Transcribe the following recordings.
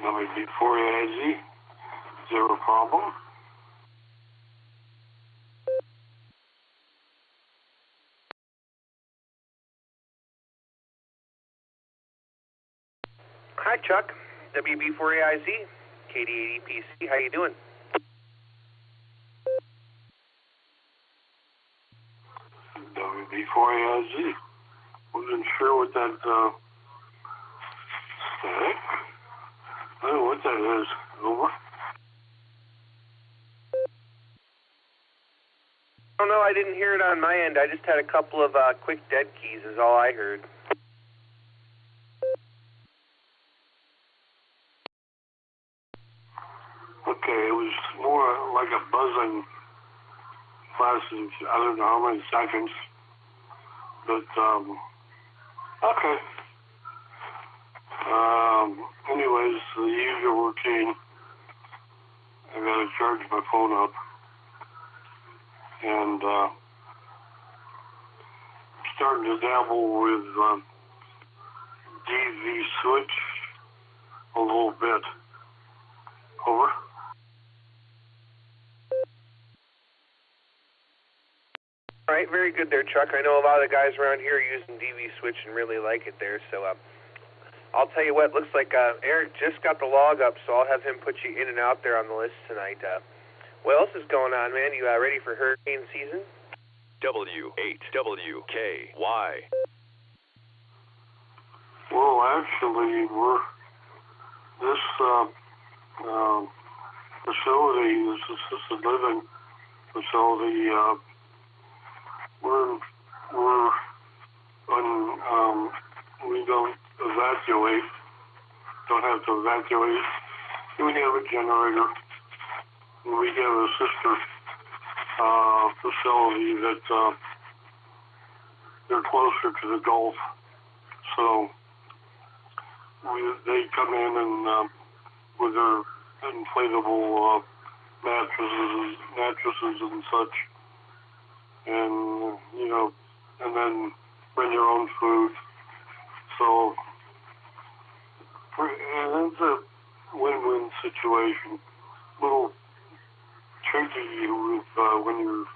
WB4AIZ, zero problem. Hi, Chuck. WB4AIZ, KD80PC. How you doing? WB4AIZ. Wasn't sure what that, static? I don't know what that is. Over? Oh, no, I didn't hear it on my end. I just had a couple of quick dead keys is all I heard. Okay, it was more like a buzzing lasted, I don't know how many seconds. But, okay. Anyways, the usual routine. I gotta charge my phone up. And, starting to dabble with, DV switch a little bit. Over. All right, very good there, Chuck. I know a lot of the guys around here are using DV switch and really like it there, so I'll tell you what, looks like Eric just got the log up, so I'll have him put you in and out there on the list tonight. What else is going on, man? You ready for hurricane season? W8WKY. Well, actually, this facility, this assisted living facility, we don't evacuate, don't have to evacuate. We have a generator. We have a sister facility that they're closer to the Gulf, so they come in and with their inflatable mattresses and such, and and then bring your own food. So and it's a win-win situation. A little tricky with when you're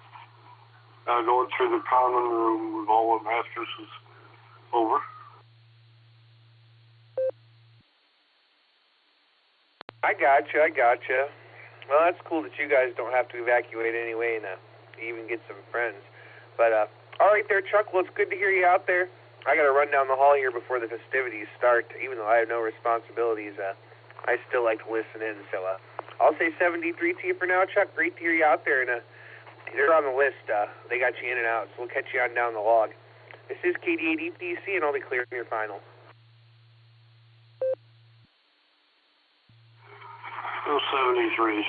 going through the common room with all the mattresses. Over. I gotcha. Well, that's cool that you guys don't have to evacuate anyway and even get some friends. But, all right there, Chuck. Well, it's good to hear you out there. I got to run down the hall here before the festivities start. Even though I have no responsibilities, I still like to listen in. So I'll say 73 to you for now, Chuck. Great to hear you out there. And they're on the list. They got you in and out, so we'll catch you on down the log. This is KD80PC, and I'll be clearing your final. 73s.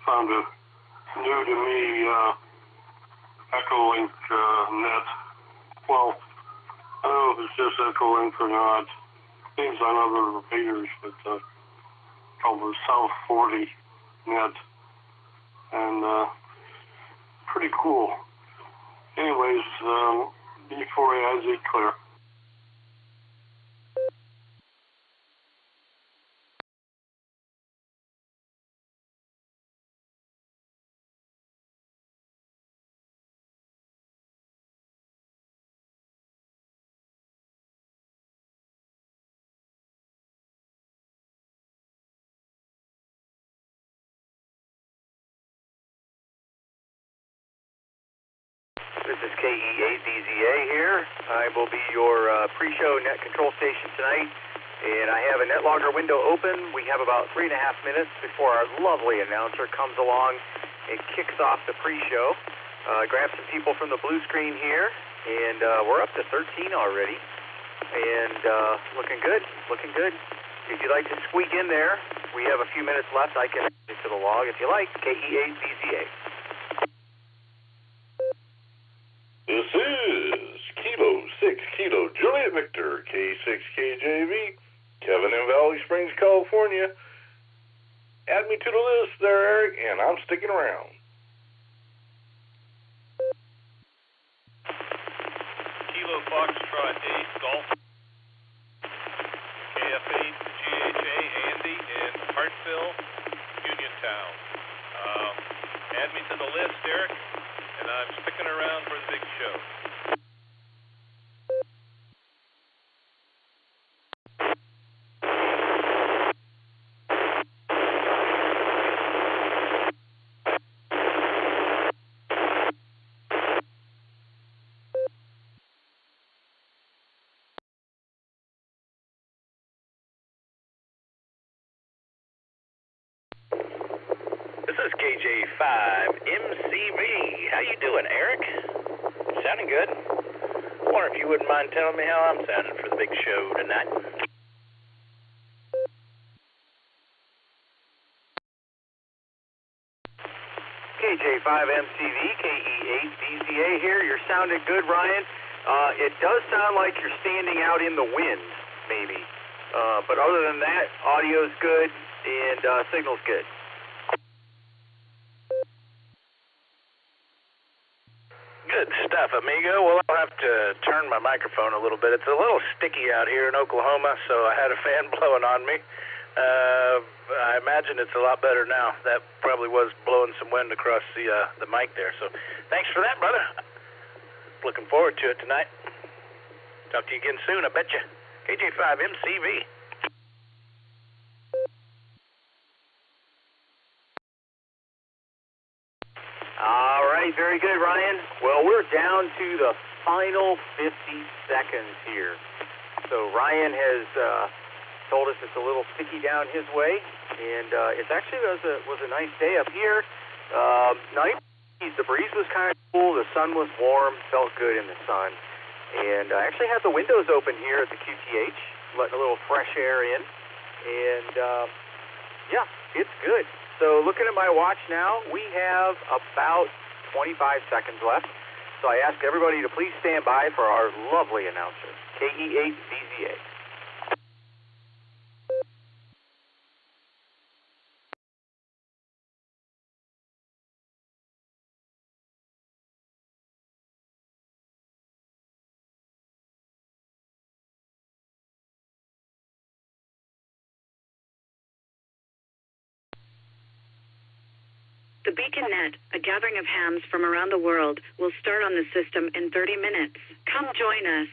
Found a new to me EchoLink net. Well, I don't know if it's just EchoLink or not. Things on other repeaters, but called the South 40 net. And pretty cool. Anyways, B4AIZ clear. This is KE8DZA here. I will be your pre-show net control station tonight, and I have a NetLogger window open. We have about 3.5 minutes before our lovely announcer comes along and kicks off the pre-show. Grab some people from the blue screen here, and we're up to 13 already, and looking good. If you'd like to squeak in there, we have a few minutes left. I can add you to the log if you like. KE8DZA. This is Kilo 6 Kilo Juliet Victor K6KJV, Kevin in Valley Springs, California. Add me to the list there, Eric, and I'm sticking around. Kilo Foxtrot 8 Golf KF8 GHA Andy in Hartsville, Uniontown. Add me to the list, Eric, and I'm sticking around for the big show. This is KJ5MCV. How you doing, Eric? Sounding good. I wonder if you wouldn't mind telling me how I'm sounding for the big show tonight. KJ5MCV, KE8VCA here. You're sounding good, Ryan. It does sound like you're standing out in the wind, maybe. But other than that, audio's good and signal's good. Good stuff, amigo. Well, I'll have to turn my microphone a little bit. It's a little sticky out here in Oklahoma, so I had a fan blowing on me. I imagine it's a lot better now. That probably was blowing some wind across the mic there. So thanks for that, brother. Looking forward to it tonight. Talk to you again soon, I bet you. KJ5MCV. All right, very good, Ryan. Well, we're down to the final 50 seconds here. So Ryan has told us it's a little sticky down his way, and it actually was a nice day up here. Night, the breeze was kind of cool, the sun was warm, felt good in the sun, and I actually had the windows open here at the QTH, letting a little fresh air in, and yeah, it's good. So looking at my watch now, we have about 25 seconds left. So I ask everybody to please stand by for our lovely announcer, KE8VZA. The Beacon Net, a gathering of hams from around the world, will start on the system in 30 minutes. Come join us.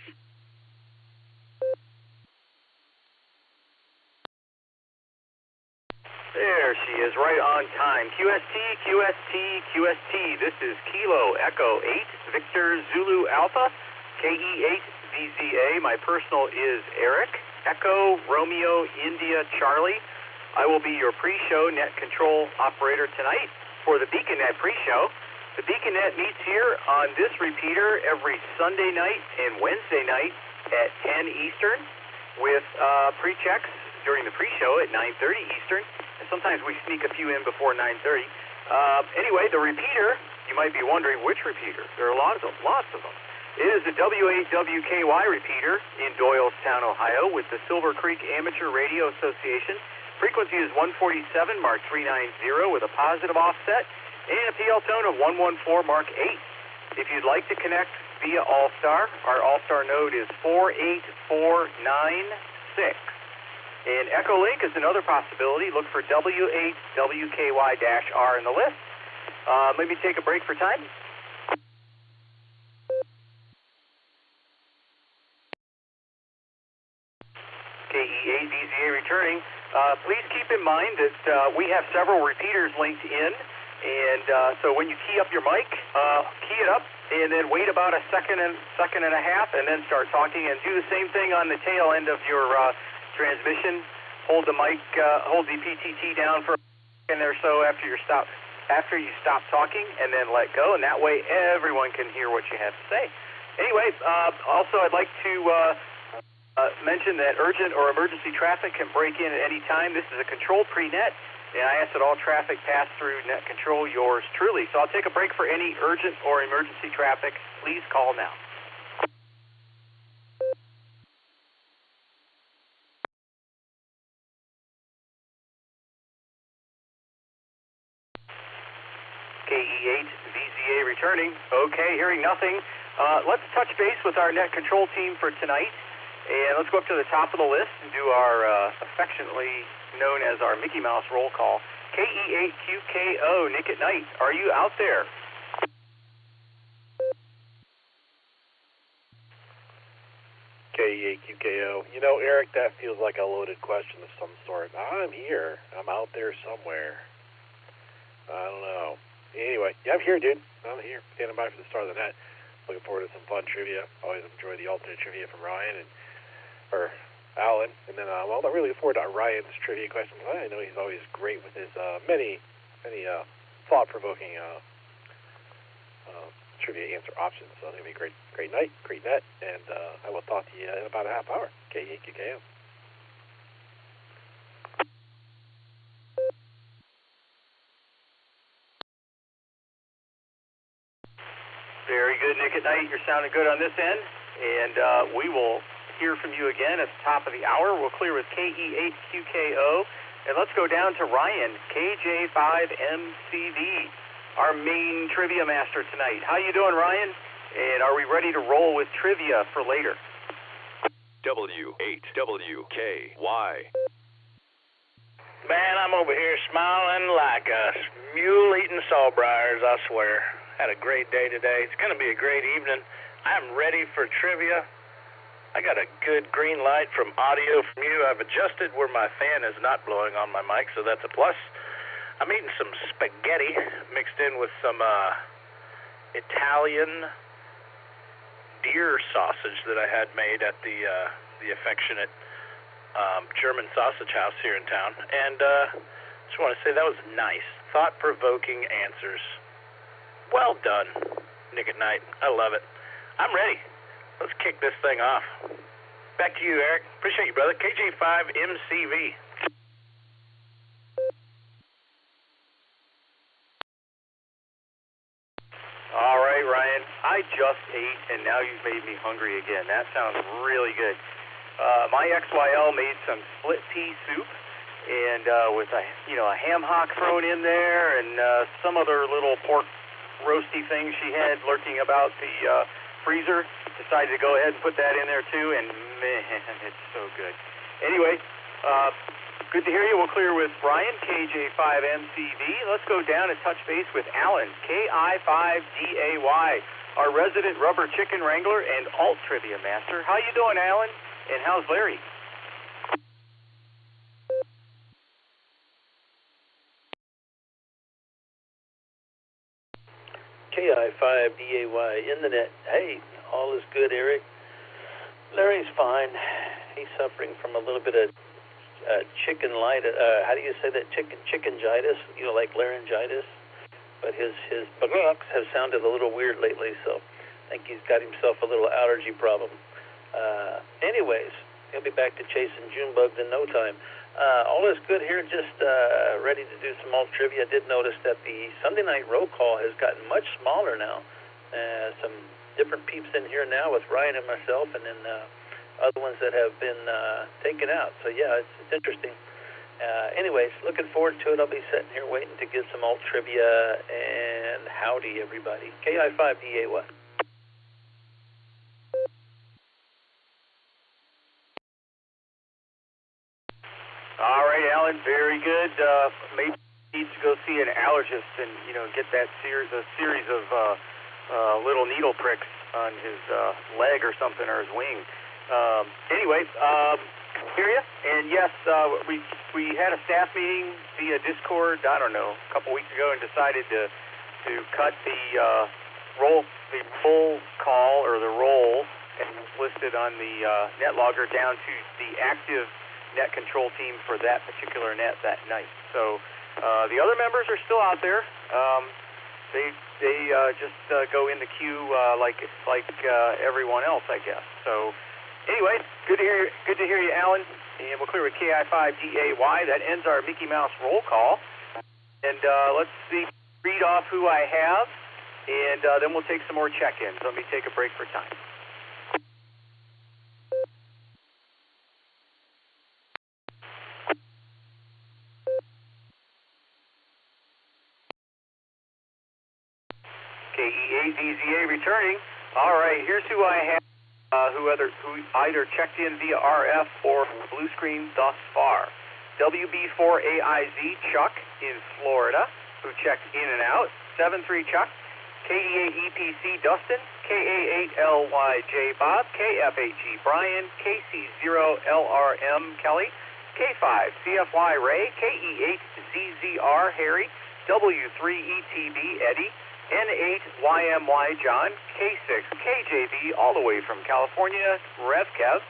There she is, right on time. QST, QST, QST. This is Kilo Echo 8, Victor Zulu Alpha, KE8VZA. My personal is Eric, Echo Romeo India Charlie. I will be your pre-show net control operator tonight. For the Beacon Net pre-show. The Beacon Net meets here on this repeater every Sunday night and Wednesday night at 10 Eastern with pre-checks during the pre-show at 9:30 Eastern. And sometimes we sneak a few in before 9:30. Anyway, the repeater, you might be wondering which repeater. There are lots of them. It is the W8WKY repeater in Doylestown, Ohio with the Silvercreek Amateur Radio Association. Frequency is 147 Mark 390 with a positive offset and a PL tone of 114 Mark 8. If you'd like to connect via Allstar, our Allstar Node is 48496. And EchoLink is another possibility. Look for W8WKY-R in the list. Let me take a break for time. KE8VZA returning. Please keep in mind that we have several repeaters linked in, and so when you key up your mic, key it up, and then wait about a second and a half, and then start talking, and do the same thing on the tail end of your transmission. Hold the mic, hold the PTT down for a second or so after you stop talking, and then let go, and that way everyone can hear what you have to say. Anyway, also I'd like to mention that urgent or emergency traffic can break in at any time. This is a controlled pre-net, and I ask that all traffic pass through net control, yours truly. So I'll take a break for any urgent or emergency traffic. Please call now. KE8VZA returning. Okay, hearing nothing. Let's touch base with our net control team for tonight. And let's go up to the top of the list and do our affectionately known as our Mickey Mouse roll call. KE8QKO, Nick at Night, are you out there? KE8QKO. You know, Eric, that feels like a loaded question of some sort. I'm here. I'm out there somewhere. I don't know. Anyway, yeah, I'm here, dude. I'm here. Standing by for the start of the net. Looking forward to some fun trivia. Always enjoy the alternate trivia from Ryan or Alan. And then, well, I'm really looking forward to Ryan's trivia questions. I know he's always great with his many thought-provoking trivia answer options. So it's going to be a great night, great net. And I will talk to you in about a half hour. KE8QKO. Very good, Nick at Night. You're sounding good on this end. And we will hear from you again at the top of the hour. We'll clear with KE8QKO. And let's go down to Ryan, KJ5MCV, our main trivia master tonight. How you doing, Ryan? And are we ready to roll with trivia for later? W8WKY. Man, I'm over here smiling like a mule eating sawbriars, I swear. Had a great day today. It's going to be a great evening. I'm ready for trivia. I got a good green light from audio from you. I've adjusted where my fan is not blowing on my mic, so that's a plus. I'm eating some spaghetti mixed in with some Italian deer sausage that I had made at the affectionate German sausage house here in town. And just want to say that was nice. Thought-provoking answers. Well done, Nick at Night. I love it. I'm ready. Let's kick this thing off. Back to you, Eric. Appreciate you, brother. KJ5MCV. All right, Ryan. I just ate, and now you've made me hungry again. That sounds really good. My XYL made some split pea soup, and with a ham hock thrown in there, and some other little pork roasty thing she had lurking about the freezer. Decided to go ahead and put that in there too, and man, it's so good. Anyway, good to hear you. We'll clear with Brian, KJ5MCV. Let's go down and touch base with Alan, KI5DAY, our resident rubber chicken wrangler and alt trivia master. How you doing, Alan? And how's Larry? KI5DAY in the net. Hey, all is good, Eric. Larry's fine. He's suffering from a little bit of chicken-litis. How do you say that? Chickengitis, like laryngitis. But his bugs have sounded a little weird lately, so I think he's got himself a little allergy problem. Anyways, he'll be back to chasing June bugs in no time. All is good here, just ready to do some alt trivia. I did notice that the Sunday night roll call has gotten much smaller now. Some different peeps in here now with Ryan and myself, and then other ones that have been taken out. So, yeah, it's interesting. Anyways, looking forward to it. I'll be sitting here waiting to get some alt trivia, and howdy, everybody. KI5DAY. All right, Alan, very good. Maybe he needs to go see an allergist and get that series of little needle pricks on his leg or something, or his wing. Anyway, hear you. And yes, we had a staff meeting via Discord, I don't know, a couple weeks ago, and decided to cut the roll call, or the roll, and listed on the net logger down to the active net control team for that particular net that night. So the other members are still out there. They just go in the queue like everyone else, I guess. So anyway, good to hear you, Alan. And we'll clear with KI5DAY. That ends our Mickey Mouse roll call. And let's read off who I have, and then we'll take some more check-ins. Let me take a break for time. KE8DZA returning. All right, here's who I have. who either checked in via RF or blue screen thus far. WB4AIZ Chuck in Florida, who checked in and out. 73 Chuck. KD8EPC Dustin. KA8LYJ Bob. KF8G Brian. KC0LRM Kelly. K5CFY Ray. KE8ZZR Harry. W3ETB Eddie. N8YMY John. K6KJV all the way from California. RevKev.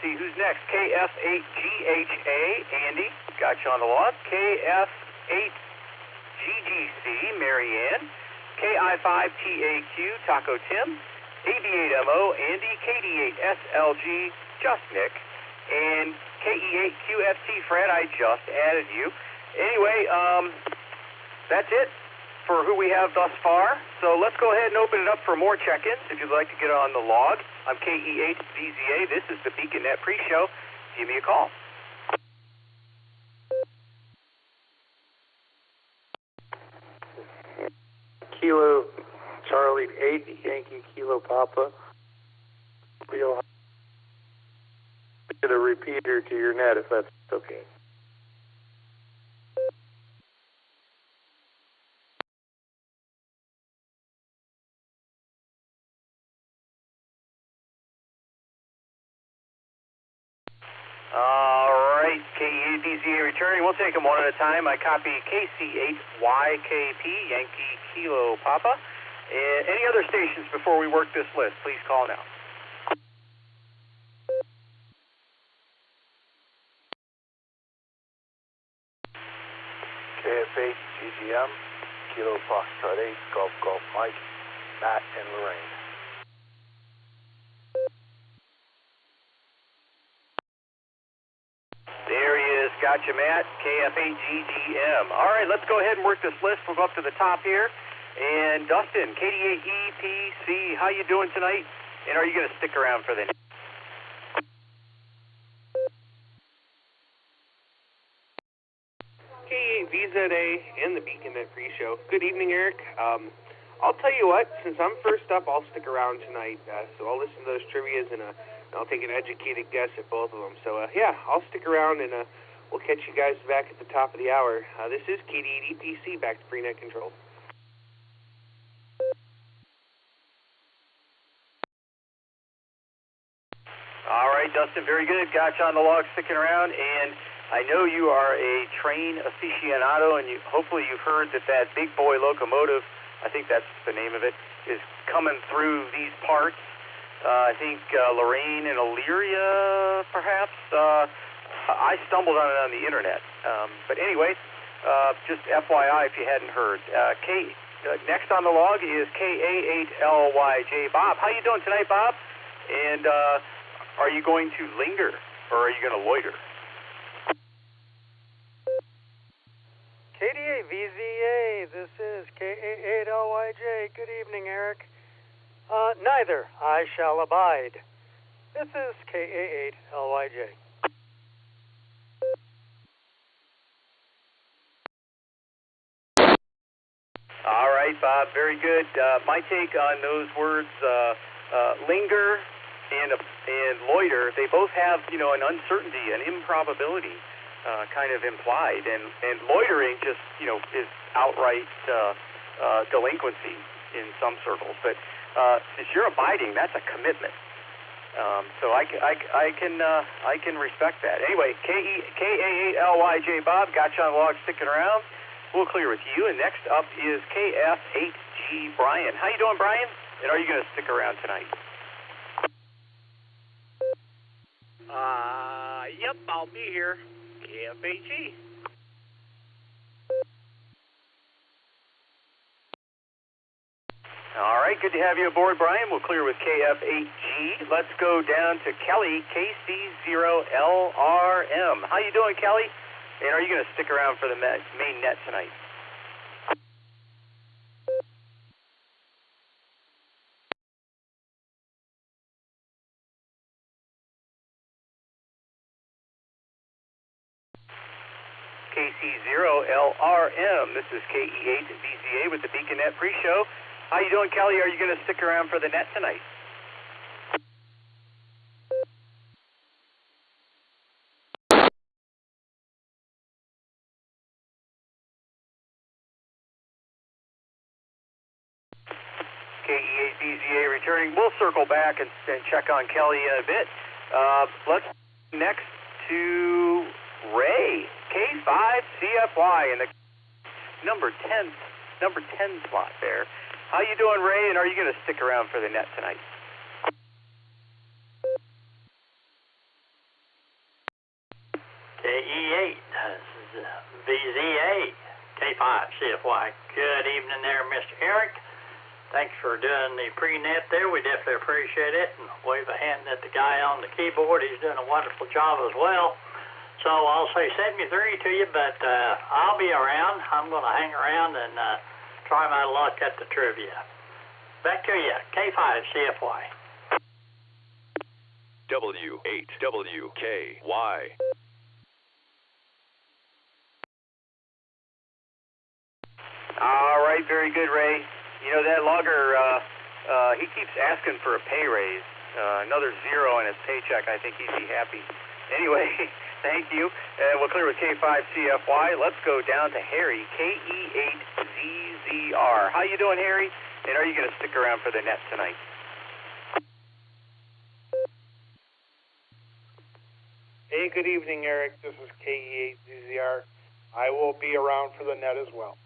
See who's next. KF8GHA Andy. Got you on the log. KF8GGC Marianne. KI5TAQ Taco Tim. AB8MO Andy. KD8SLG Just Nick. And KE8QFT Fred. I just added you. Anyway, that's it for who we have thus far. So let's go ahead and open it up for more check-ins if you'd like to get on the log. I'm KE8VZA. This is the Beacon Net pre-show. Give me a call. Kilo Charlie 8 Yankee Kilo Papa. We'll get a repeater to your net if that's okay. All right, KE8VZA returning. We'll take them one at a time. I copy KC8YKP, Yankee Kilo Papa. And any other stations before we work this list, please call now. KF8 GGM, Kilo Foxtrot 8, Golf Golf Mike, Matt, and Lorraine. There he is. Gotcha, Matt. KF8GGM. All right, let's go ahead and work this list. We'll go up to the top here. And Dustin, KD8EPC, how you doing tonight? And are you going to stick around for the next? KE8VZA and the Beacon Net pre-show. Good evening, Eric. I'll tell you what, since I'm first up, I'll stick around tonight. So I'll listen to those trivias and I'll take an educated guess at both of them. So, yeah, I'll stick around and we'll catch you guys back at the top of the hour. This is KD8EPC, back to Freenet Control. All right, Dustin, very good. Got you on the log, sticking around. And I know you are a train aficionado, and hopefully you've heard that big boy locomotive, I think that's the name of it, is coming through these parts. I think Lorraine and Illyria, perhaps. I stumbled on it on the internet. But anyway, just FYI if you hadn't heard. Next on the log is KA8LYJ Bob. How you doing tonight, Bob? And are you going to linger or are you going to loiter? KD8VZA, this is KA8LYJ. Good evening, Eric. Neither. I shall abide. This is KA8LYJ. All right, Bob, very good. My take on those words, linger and loiter, they both have, an uncertainty, an improbability kind of implied. And loitering just, is outright delinquency in some circles. But since you're abiding, that's a commitment. So I can respect that. Anyway, KA8LYJ Bob, got you on the log, sticking around. We'll clear with you. And next up is KF8G Brian. How you doing, Brian? And are you going to stick around tonight? Yep, I'll be here. KF8G. All right, good to have you aboard, Brian. We'll clear with KF8G. Let's go down to Kelly, KC0LRM. How you doing, Kelly? And are you going to stick around for the main net tonight? KC0LRM. This is KE8VZA with the Beacon Net pre-show. How you doing, Kelly? Are you going to stick around for the net tonight? DZA returning. We'll circle back and check on Kelly in a bit. Let's next to Ray, K5CFY in the number 10 slot there. How you doing, Ray, and are you going to stick around for the net tonight? KE8, this is VZA, K5CFY. Good evening there, Mr. Eric. Thanks for doing the pre-net there. We definitely appreciate it. And wave a hand at the guy on the keyboard. He's doing a wonderful job as well. So I'll say 73 to you, but I'll be around. I'm going to hang around and try my luck at the trivia. Back to you, K5CFY. W8WKY. All right, very good, Ray. You know, that logger, he keeps asking for a pay raise. Another zero in his paycheck. I think he'd be happy. Anyway, thank you. We'll clear with K5CFY. Let's go down to Harry, KE8ZZR. How you doing, Harry? And are you going to stick around for the net tonight? Hey, good evening, Eric. This is KE8ZZR. I will be around for the net as well.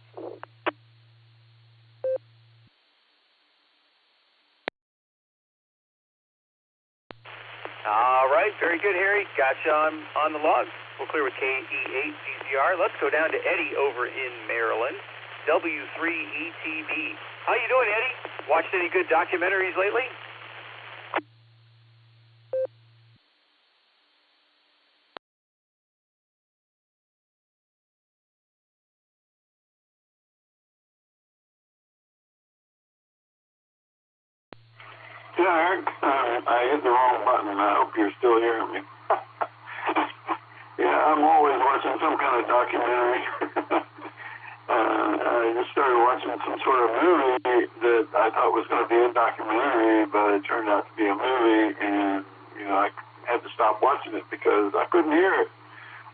All right, very good, Harry. Gotcha on the log. We'll clear with KE8ZZR. Let's go down to Eddie over in Maryland, W3ETB. How you doing, Eddie? Watched any good documentaries lately? Yeah, Eric, I hit the wrong button. I hope you're still hearing me. Yeah, I'm always watching some kind of documentary. I just started watching some sort of movie that I thought was going to be a documentary, but it turned out to be a movie, and, you know, I had to stop watching it because I couldn't hear it.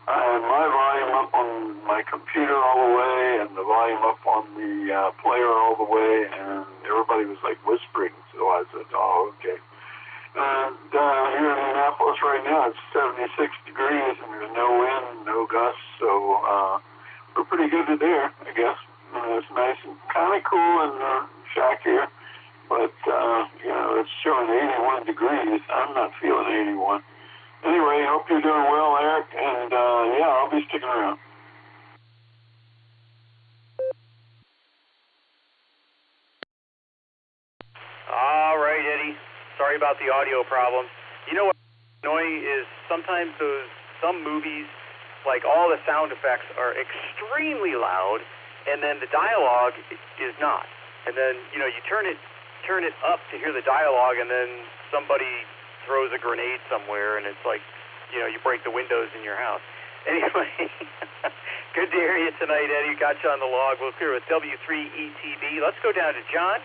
I had my volume up on my computer all the way, and the volume up on the player all the way, and everybody was like whispering. So I said, "Oh, okay." And here in Indianapolis right now, it's 76 degrees, and there's no wind, no gusts, so we're pretty good today, I guess. It's nice and kind of cool in the shack here, but you know, it's showing 81 degrees. I'm not feeling 81. Anyway, hope you're doing well, Eric, and yeah, I'll be sticking around. All right, Eddie. Sorry about the audio problem. You know what annoying is sometimes some movies, like all the sound effects are extremely loud, and then the dialogue is not. And then, you know, you turn it up to hear the dialogue, and then somebody throws a grenade somewhere, and it's like, you know, you break the windows in your house. Anyway, good to hear you tonight, Eddie. Got you on the log. We'll clear with W3ETB. Let's go down to John,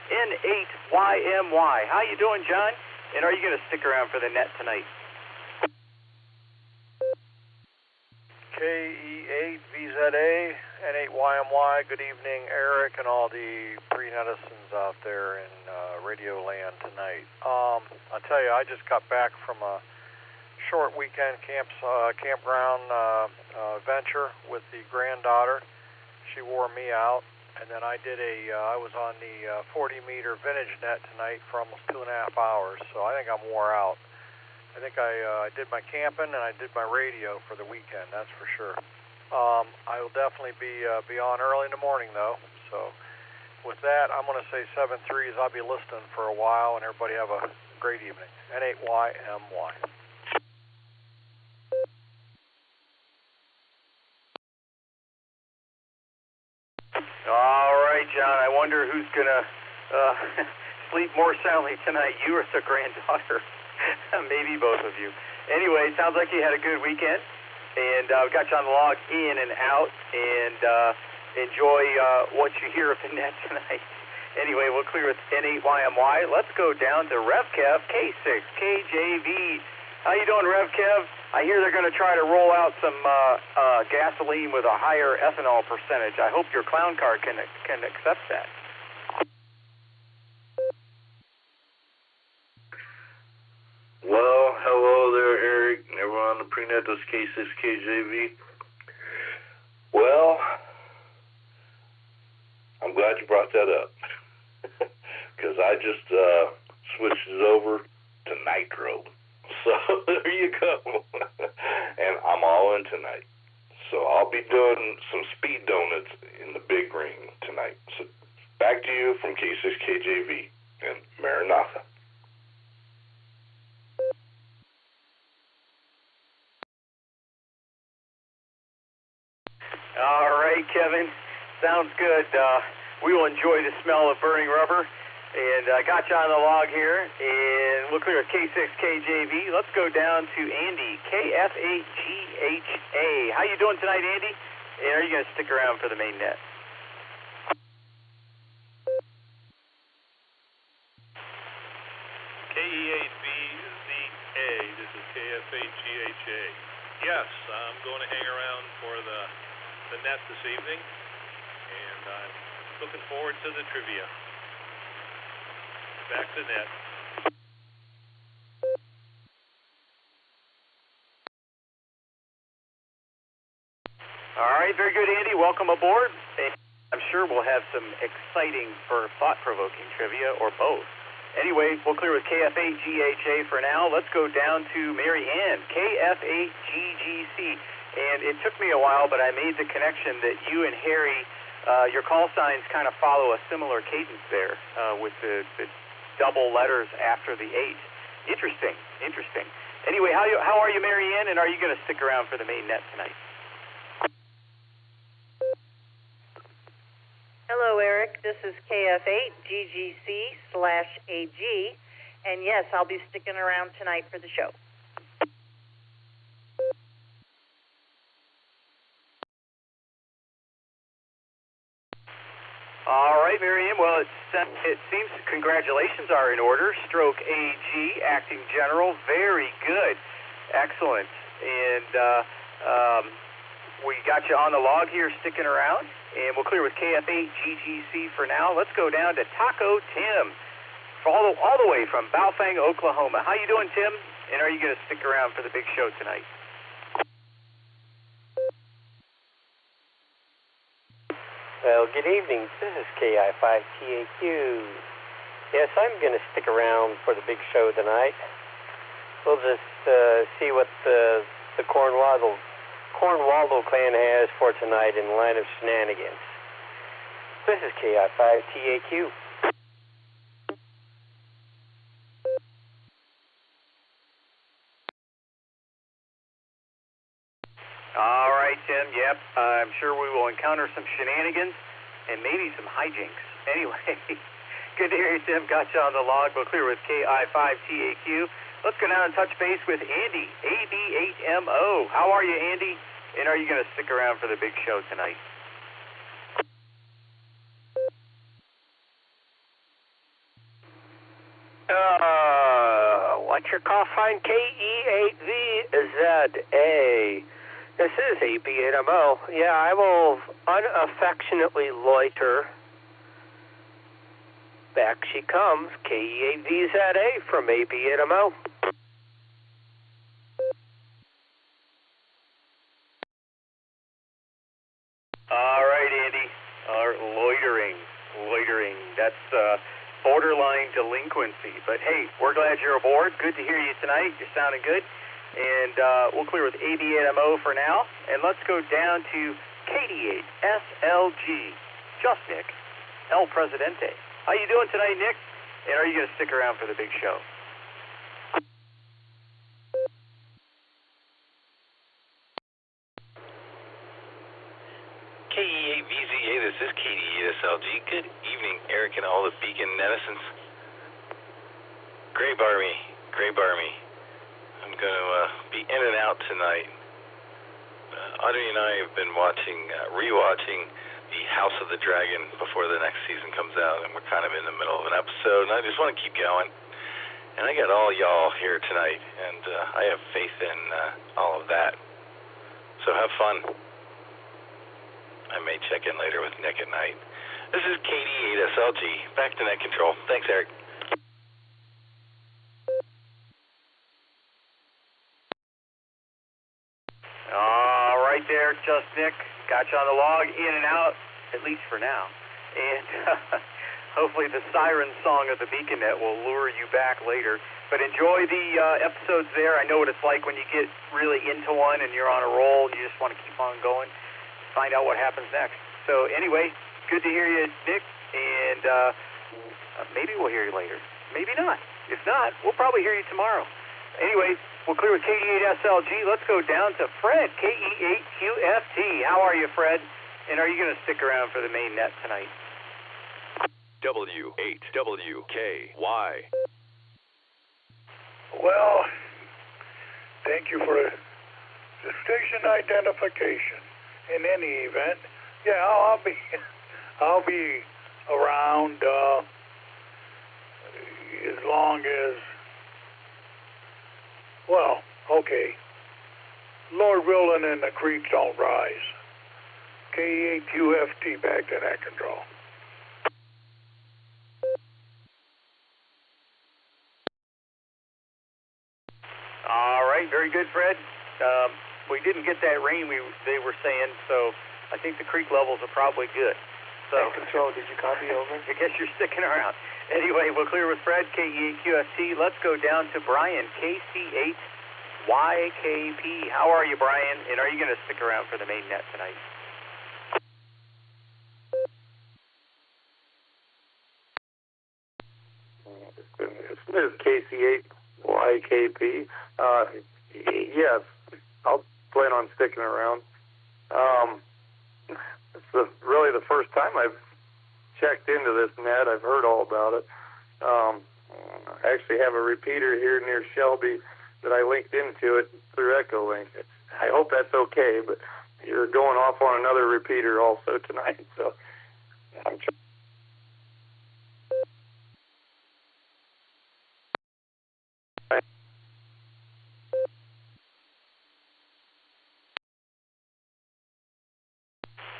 N8YMY. How you doing, John? And are you going to stick around for the net tonight? KE8VZA, N8YMY. Good evening, Eric, and all the pre-netizens out there in Radio Land tonight. I'll tell you, I just got back from a short weekend campground venture with the granddaughter. She wore me out, and then I was on the 40-meter vintage net tonight for almost 2.5 hours, so I think I'm wore out. I think I did my camping and I did my radio for the weekend, that's for sure. I will definitely be on early in the morning, though, so with that, I'm going to say 7-3s. I'll be listening for a while, and everybody have a great evening. N8YMY. All right, John, I wonder who's going to sleep more soundly tonight, you or the granddaughter. Maybe both of you. Anyway, sounds like you had a good weekend, and we got you on the log in and out, and enjoy what you hear of the net tonight. Anyway, we'll clear with N8YMY. Let's go down to RevKev, K6KJV. How you doing, RevKev? I hear they're going to try to roll out some gasoline with a higher ethanol percentage. I hope your clown car can accept that. Well, hello there, Eric, and everyone on the prenet, this K6KJV. Well, I'm glad you brought that up, because I just switched it over to Nitro. So there you go. And I'm all in tonight. So I'll be doing some speed donuts in the big ring tonight. So back to you from K6KJV and Maranatha. All right, Kevin. Sounds good. We will enjoy the smell of burning rubber. And I got you on the log here. And we'll clear with K6KJV. Let's go down to Andy, KF8GHA. How you doing tonight, Andy? And are you going to stick around for the main net? KE8VZA, this is KF8GHA. Yes, I'm going to hang around for the net this evening, and I'm looking forward to the trivia. Back to net. All right, very good, Andy. Welcome aboard. And I'm sure we'll have some exciting or thought-provoking trivia, or both. Anyway, we'll clear with KF8GHA for now. Let's go down to Mary Ann, KF8GGC. And it took me a while, but I made the connection that you and Harry, your call signs kind of follow a similar cadence there with the double letters after the 8. Interesting, interesting. Anyway, how are you, Mary Ann, and are you going to stick around for the main net tonight? Hello, Eric. This is KF8GGC/AG, and yes, I'll be sticking around tonight for the show. All right, Miriam. Well, it seems congratulations are in order. Stroke AG, acting general, very good, excellent. And we got you on the log here, sticking around, and we'll clear with KF8GGC for now. Let's go down to Taco Tim, all the way from Baofeng, Oklahoma. How you doing, Tim? And are you going to stick around for the big show tonight? Well, good evening. This is KI5TAQ. Yes, I'm going to stick around for the big show tonight. We'll just see what the Cornwaldo clan has for tonight in the line of shenanigans. This is KI5TAQ. All right, Tim. Yep, I'm sure we will encounter some shenanigans and maybe some hijinks. Anyway, good to hear you, Tim. Got you on the log. We'll clear with KI5TAQ. Let's go down and touch base with Andy, AB8MO. How are you, Andy? And are you going to stick around for the big show tonight? What's your call sign? KE8VZA. This is AB8MO. Yeah, I will unaffectionately loiter. Back she comes, KE8VZA from AB8MO. All right, Andy. Loitering. That's borderline delinquency. But hey, we're glad you're aboard. Good to hear you tonight. You're sounding good. And we'll clear with AB8MO for now. And let's go down to KD8SLG. Just Nick, El Presidente. How you doing tonight, Nick? And are you going to stick around for the big show? KE8VZA, this is KD8SLG. Good evening, Eric and all the Beacon netizens. Gray bar me. I'm going to be in and out tonight. Audrey and I have been rewatching the House of the Dragon before the next season comes out, and we're kind of in the middle of an episode, and I just want to keep going. And I got all y'all here tonight, and I have faith in all of that. So have fun. I may check in later with Nick at night. This is KD8SLG. Back to net control. Thanks, Eric. Eric, just Nick. Got you on the log, in and out, at least for now. And hopefully the siren song of the BeaconNet will lure you back later. But enjoy the episodes there. I know what it's like when you get really into one and you're on a roll and you just want to keep on going, find out what happens next. So anyway, good to hear you, Nick, and maybe we'll hear you later. Maybe not. If not, we'll probably hear you tomorrow. Anyway, we'll clear with KE8SLG. Let's go down to Fred, KE8QFT. How are you, Fred? And are you going to stick around for the main net tonight? W8WKY. Well, thank you for the station identification. In any event, yeah, I'll be around as long as, well, okay, Lord willing and the creek don't rise. KE8QFT back to net control. All right, very good, Fred. We didn't get that rain they were saying, so I think the creek levels are probably good. So, Control, did you copy over? I guess you're sticking around. Anyway, we'll clear with Fred, KE8QFT. Let's go down to Brian, KC8YKP. How are you, Brian? And are you going to stick around for the main net tonight? This is KC8YKP. Yes, I'll plan on sticking around. It's really the first time I've checked into this net. I've heard all about it. I actually have a repeater here near Shelby that I linked into it through EchoLink. I hope that's okay, but you're going off on another repeater also tonight, so I'm trying.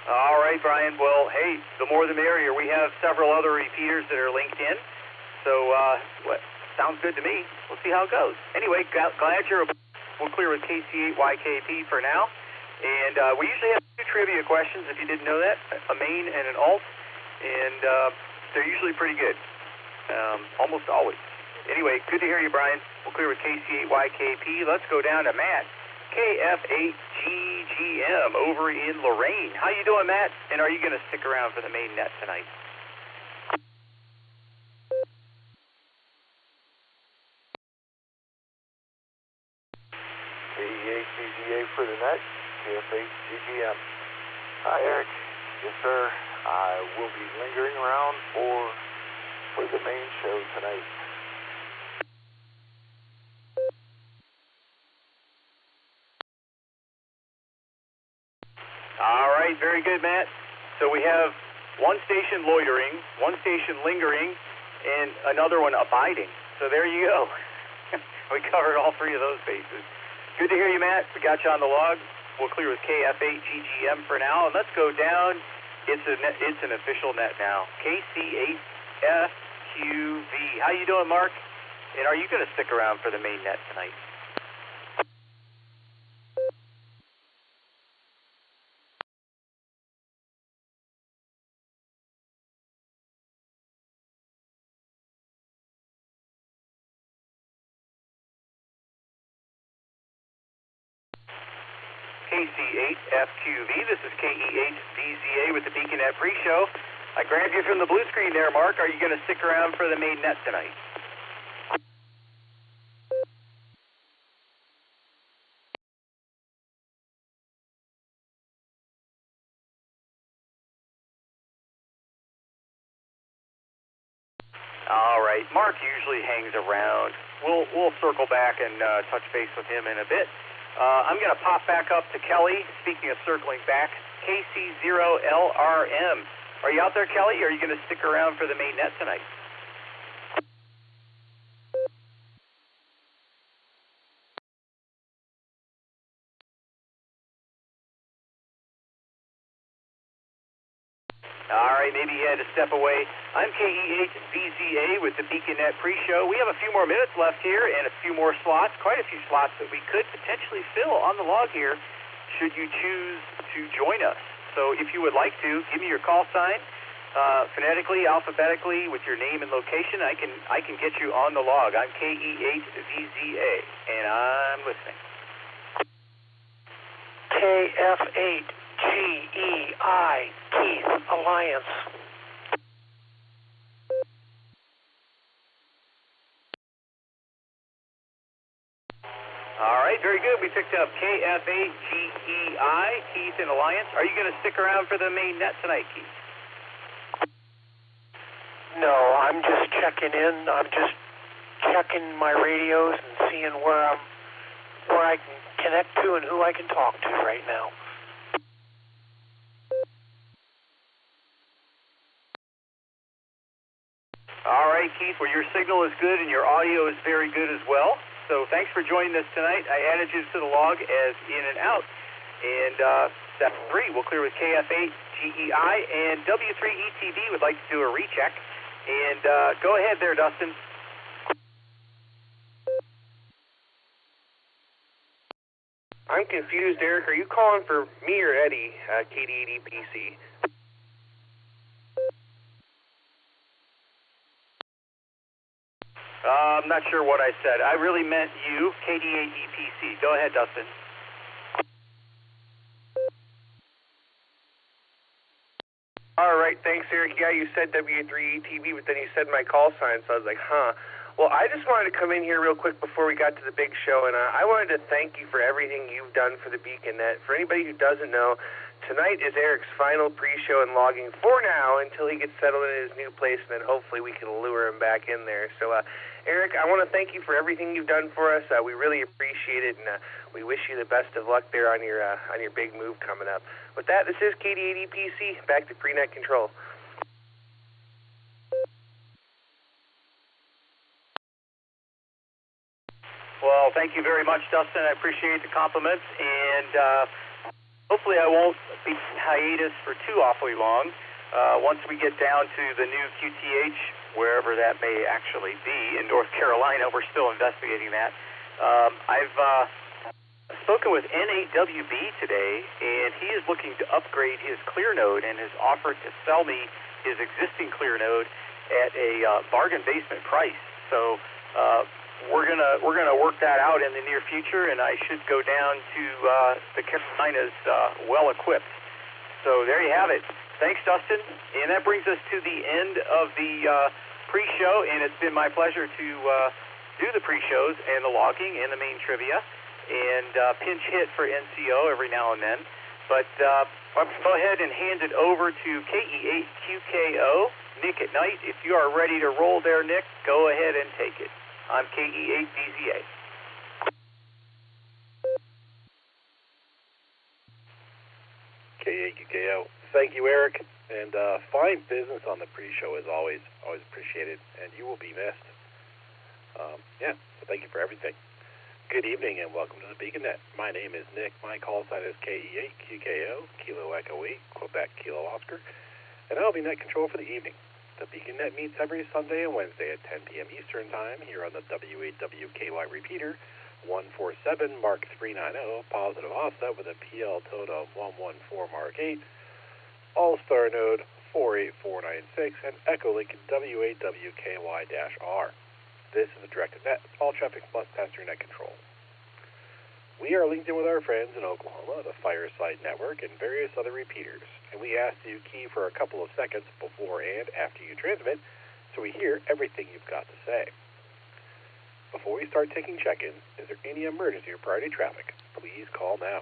All right, Brian. Well, hey, the more the merrier. We have several other repeaters that are linked in, so sounds good to me. We'll see how it goes. Anyway, glad you're. We'll clear with KC8YKP for now, and we usually have 2 trivia questions if you didn't know that, a main and an alt, and they're usually pretty good, almost always. Anyway, good to hear you, Brian. We'll clear with KC8YKP. Let's go down to Matt, KF8GGM over in Lorraine. How you doing, Matt? And are you going to stick around for the main net tonight? KE8GGA for the net, KF8GGM. Hi, Eric. Yes, sir. I will be lingering around for the main show tonight. All right, very good, Matt. So we have one station loitering, one station lingering, and another one abiding. So there you go. We covered all 3 of those bases. Good to hear you, Matt. We got you on the log. We'll clear with KF8GGM for now, and let's go down. It's an official net now. KC8FQV. How you doing, Mark? And are you going to stick around for the main net tonight? KC8FQV, this is KE8DZA with the BeaconNet pre-show. I grabbed you from the blue screen there, Mark. Are you going to stick around for the main net tonight? All right, Mark usually hangs around. We'll circle back and touch base with him in a bit. I'm going to pop back up to Kelly. Speaking of circling back, KC0LRM. Are you out there, Kelly, or are you going to stick around for the main net tonight? All right, maybe he had to step away. I'm KE8VZA with the BeaconNet pre-show. We have a few more minutes left here and a few more slots, quite a few slots that we could potentially fill on the log here should you choose to join us. So if you would like to, give me your call sign, phonetically, alphabetically, with your name and location. I can get you on the log. I'm KE8VZA, and I'm listening. KF8GEI, Keith, Alliance. All right, very good. We picked up KF8GEI, Keith and Alliance. Are you going to stick around for the main net tonight, Keith? No, I'm just checking in. I'm just checking my radios and seeing where I can connect to and who I can talk to right now. All right, Keith. Well, your signal is good and your audio is very good as well. So thanks for joining us tonight. I added you to the log as in and out. And step 3, we'll clear with KF8GEI, and W3ETV would like to do a recheck. And go ahead there, Dustin. I'm confused, Eric. Are you calling for me or Eddie, KD80PC? I'm not sure what I said. I really meant you, KD8EPC. Go ahead, Dustin. All right, thanks, Eric. Yeah, you said W3ETV, but then you said my call sign, so I was like, huh. Well, I just wanted to come in here real quick before we got to the big show, and I wanted to thank you for everything you've done for the Beacon Net. For anybody who doesn't know, tonight is Eric's final pre-show and logging for now until he gets settled in his new place, and then hopefully we can lure him back in there. So, Eric, I want to thank you for everything you've done for us. We really appreciate it, and we wish you the best of luck there on your big move coming up. With that, this is KD80PC, back to pre-net control. Well, thank you very much, Dustin. I appreciate the compliments, and hopefully I won't be in hiatus for too awfully long. Once we get down to the new QTH, wherever that may actually be, in North Carolina, we're still investigating that. I've spoken with N8WB today, and he is looking to upgrade his clear node and has offered to sell me his existing clear node at a bargain basement price. So we're gonna work that out in the near future, and I should go down to the Carolinas well equipped. So there you have it. Thanks, Dustin. And that brings us to the end of the pre-show, and it's been my pleasure to do the pre-shows and the logging and the main trivia and pinch hit for NCO every now and then. But I'll go ahead and hand it over to KE8QKO, Nick at Nite. If you are ready to roll there, Nick, go ahead and take it. I'm KE8VZA. KE8QKO. Thank you, Eric. And fine business on the pre-show is always appreciated, and you will be missed. So thank you for everything. Good evening, and welcome to the Beacon Net. My name is Nick. My call sign is KE8QKO, Kilo Echo 8, Quebec Kilo Oscar, and I'll be net control for the evening. The Beacon Net meets every Sunday and Wednesday at 10 p.m. Eastern Time here on the W8WKY repeater 147 Mark 390, positive offset with a PL total of 114 Mark 8, Allstar Node 48496, and EchoLink W8WKY-R. This is a directed net, all traffic plus pass-through net control. We are linked in with our friends in Oklahoma, the Fireside Network, and various other repeaters, and we ask you key for a couple of seconds before and after you transmit so we hear everything you've got to say. Before we start taking check-ins, is there any emergency or priority traffic? Please call now.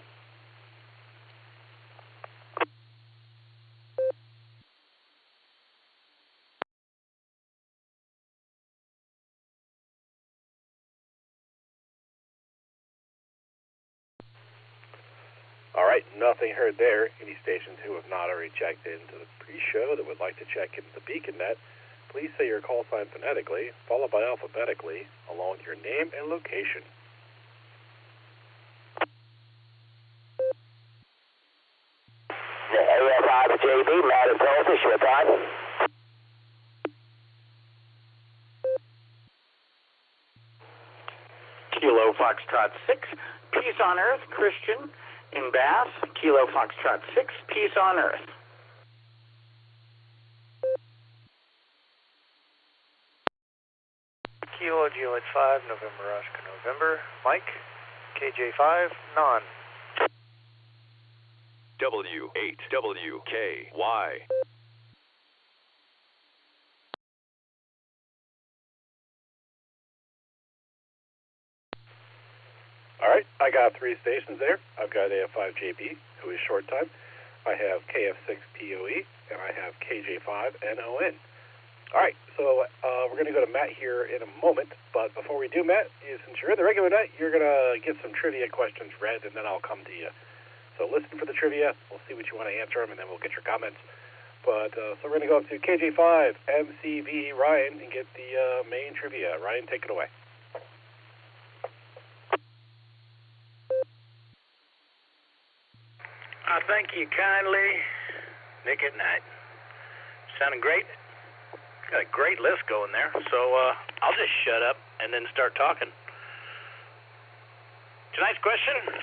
All right, nothing heard there. Any stations who have not already checked into the pre-show that would like to check into the Beacon Net, please say your call sign phonetically, followed by alphabetically, along with your name and location. AF5JB, loud and clear, this your time. Kilo Foxtrot 6, Peace on Earth, Christian. In Bass, Kilo Foxtrot 6, Peace on Earth. Kilo Juliet 5, November Oscar November. Mike, KJ5, non. W8WKY. All right, I got 3 stations there. I've got AF5JB, who is short time. I have KF6POE, and I have KJ5NON. All right, so we're going to go to Matt here in a moment, but before we do, Matt, since you're in the regular night, you're going to get some trivia questions read, and then I'll come to you. So listen for the trivia. We'll see what you want to answer them, and then we'll get your comments. But so we're going to go up to KJ5 MCV Ryan and get the main trivia. Ryan, take it away. Thank you kindly, Nick at Night. Sounding great. Got a great list going there, so I'll just shut up and then start talking. Tonight's question: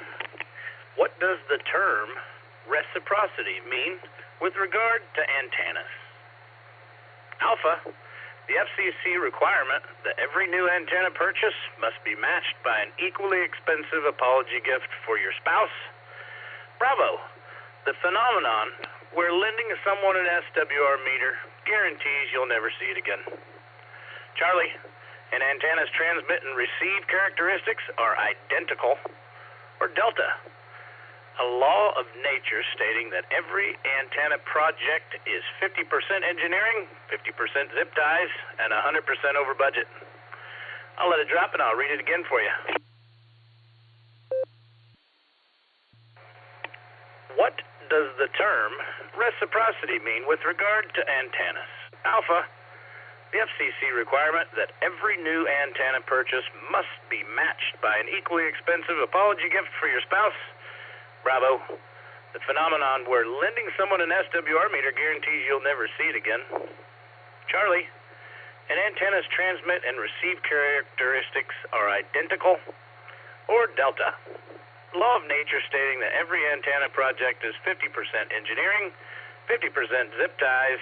what does the term reciprocity mean with regard to antennas? Alpha, the FCC requirement that every new antenna purchase must be matched by an equally expensive apology gift for your spouse. Bravo, the phenomenon where lending someone an SWR meter guarantees you'll never see it again. Charlie, an antenna's transmit and receive characteristics are identical. Or Delta, a law of nature stating that every antenna project is 50% engineering, 50% zip ties, and 100% over budget. I'll let it drop and I'll read it again for you. What does the term reciprocity mean with regard to antennas? Alpha, the FCC requirement that every new antenna purchase must be matched by an equally expensive apology gift for your spouse. Bravo, the phenomenon where lending someone an SWR meter guarantees you'll never see it again. Charlie, an antenna's transmit and receive characteristics are identical. Or Delta, law of nature stating that every antenna project is 50% engineering, 50% zip ties,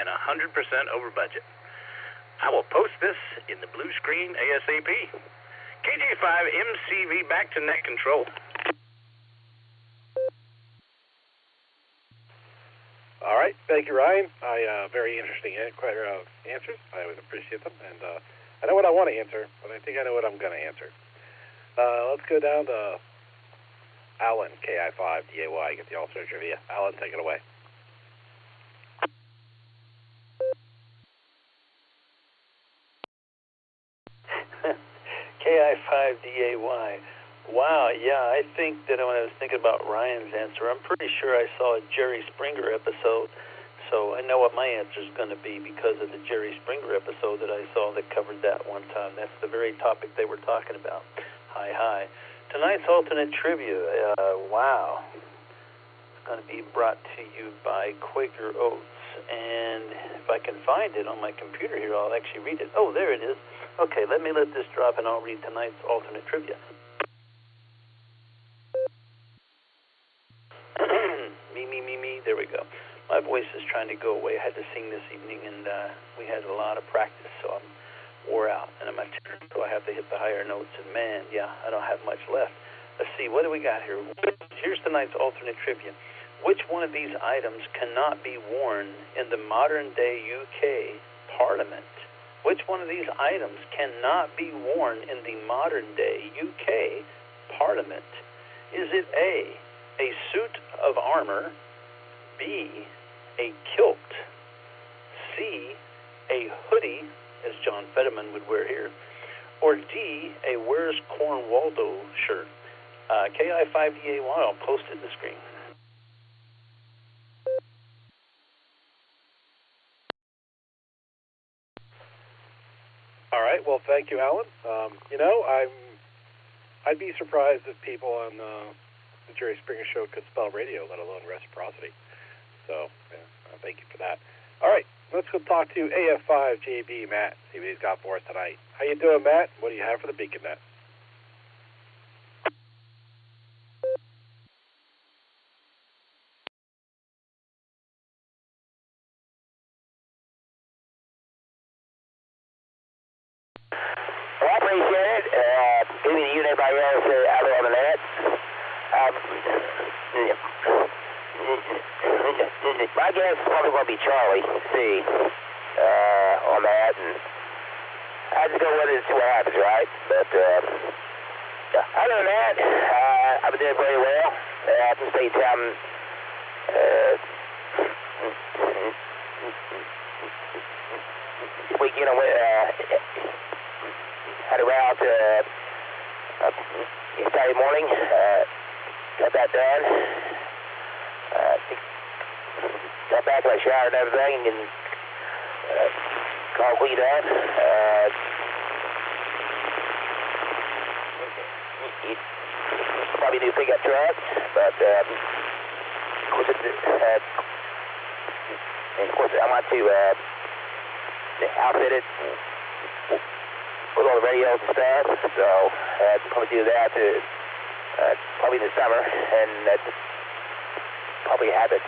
and 100% over budget. I will post this in the blue screen ASAP. KJ5 MCV back to net control. All right, thank you, Ryan. Very interesting answers. I always appreciate them, and I know what I want to answer, but I think I know what I'm going to answer. Let's go down to Alan, KI5DAY, get the Allstar trivia. Alan, take it away. KI5DAY. Wow, yeah, I think that when I was thinking about Ryan's answer, I'm pretty sure I saw a Jerry Springer episode, so I know what my answer is going to be because of the Jerry Springer episode that I saw that covered that one time. That's the very topic they were talking about. Hi. Tonight's alternate trivia, wow, it's going to be brought to you by Quaker Oats, and if I can find it on my computer here, I'll actually read it. Oh, there it is. Okay, let this drop, and I'll read tonight's alternate trivia. me, there we go. My voice is trying to go away. I had to sing this evening, and we had a lot of practice, so I'm wore out, and I'm at turn, so I have to hit the higher notes, and man, yeah, I don't have much left. Let's see, what do we got here? Here's tonight's alternate trivia. Which one of these items cannot be worn in the modern-day UK Parliament? Which one of these items cannot be worn in the modern-day UK Parliament? Is it A, suit of armor, B, a kilt, C, a hoodie, as John Fetterman would wear here, or D, a Where's Cornwaldo shirt? KI5DAY, I'll post it in the screen. All right, well, thank you, Alan. I'd be surprised if people on the Jerry Springer Show could spell radio, let alone reciprocity. So, thank you for that. All right. Let's go talk to AF5JB, Matt, see what he's got for us tonight. How you doing, Matt? What do you have for the Beacon Net? Anybody else out there on the net? My guess is probably going to be Charlie C on that, and I just go with it and see what happens, right? But other than that, I've been doing very well. I can stay down. This weekend I went, had a route Saturday morning, got that done. Got back and I showered and everything and all cleaned up. Probably new pickup truck, but of course I want to outfit it with all the radios and stuff, so I'll probably do that probably this summer, and probably have it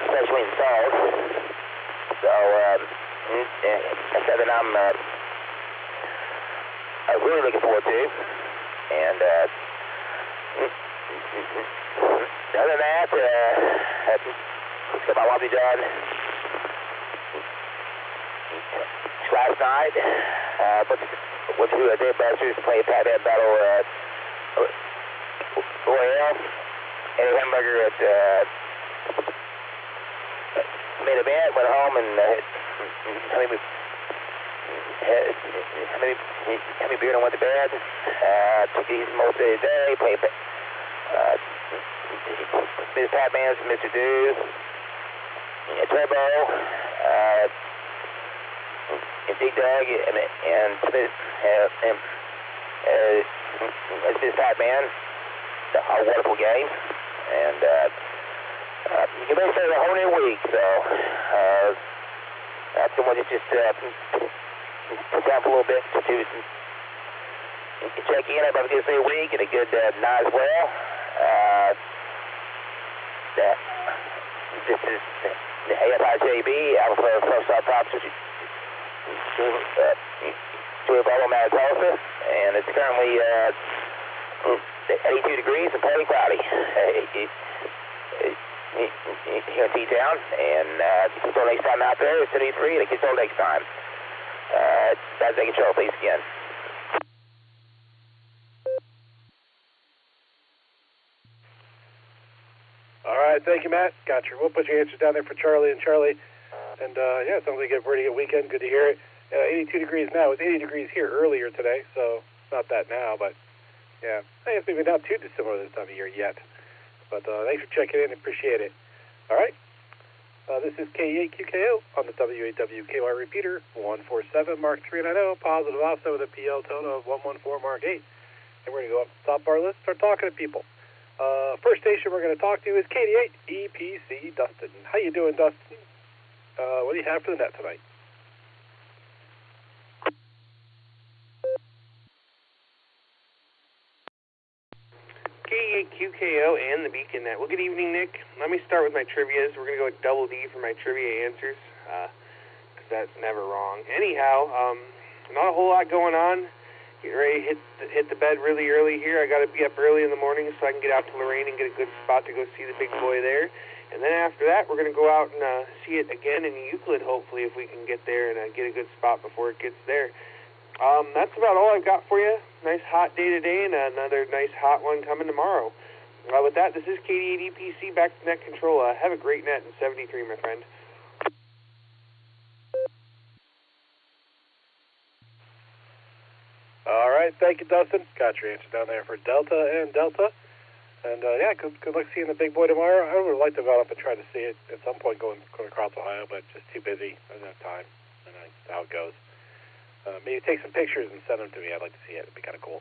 especially installed. So that's something I'm really looking forward to. And other than that, I want to be done last night. Went to a Daybusters to play Pat-Bat Battle Royale. Ate a hamburger at made a bed, went home and had me beer and went to bed. Took it easy most of the day, played Ms. Pat-Man's Mr. Do, Turbo, and Big Doug, and Ms. Pat-Man. A wonderful game, and you can really say the whole new week, so that's the one that just put down for a little bit to check in. Everybody gets a week and a good night as well. This is the AFIJB, Alpha First Star Props, Studio Mariposa, and it's currently 82 degrees and partly cloudy here in T-Town, and until next time out there, it's 73, and it gets all next time. That's taking control, please, again. All right, thank you, Matt. Got your. We'll put your answers down there for Charlie and Charlie. And yeah, it sounds like a pretty good weekend. Good to hear it. 82 degrees now. It was 80 degrees here earlier today, so it's not that now, but yeah, I guess maybe not too dissimilar this time of year yet. But thanks for checking in. Appreciate it. All right. This is KE8QKO on the WAWKY repeater, 147 Mark 390, positive offset with a PL tone of 114 Mark 8. And we're going to go up to the top of our list, start talking to people. First station we're going to talk to is KD8 EPC Dustin. How you doing, Dustin? What do you have for the net tonight? KE8QKO and the Beacon Net. Well, good evening, Nick. Let me start with my trivias. We're going to go with double D for my trivia answers, because that's never wrong. Anyhow, not a whole lot going on. Getting ready to hit the bed really early here. I got to be up early in the morning so I can get out to Lorraine and get a good spot to go see the big boy there. And then after that, we're going to go out and see it again in Euclid, hopefully, if we can get there and get a good spot before it gets there. That's about all I've got for you. Nice hot day today and another nice hot one coming tomorrow. With that, this is KD8 EPC, back to net control. Have a great net in 73, my friend. All right, thank you, Dustin. Got your answer down there for Delta and Delta. And yeah, good luck seeing the big boy tomorrow. I would like to go up and try to see it at some point going across Ohio, but just too busy. I don't have time. I know how it goes. Maybe take some pictures and send them to me. I'd like to see it. It'd be kind of cool.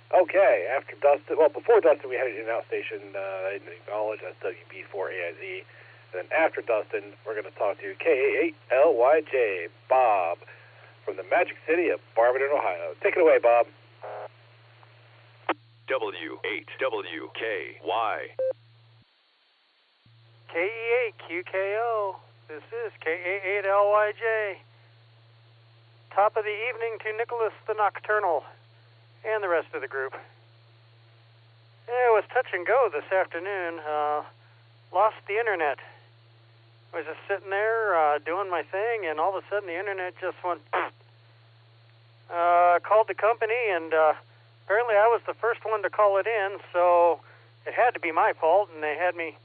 Okay, after Dustin, well, before Dustin, we had an in-out station. I didn't acknowledge. That's WB4AIZ. And then after Dustin, we're going to talk to KA8LYJ, Bob, from the Magic City of Barberton, Ohio. Take it away, Bob. W8WKY. KE8QKO. This is KA8LYJ. Top of the evening to Nicholas the Nocturnal and the rest of the group. It was touch and go this afternoon. Lost the internet. I was just sitting there doing my thing, and all of a sudden the internet just went. Called the company, and apparently I was the first one to call it in, so it had to be my fault, and they had me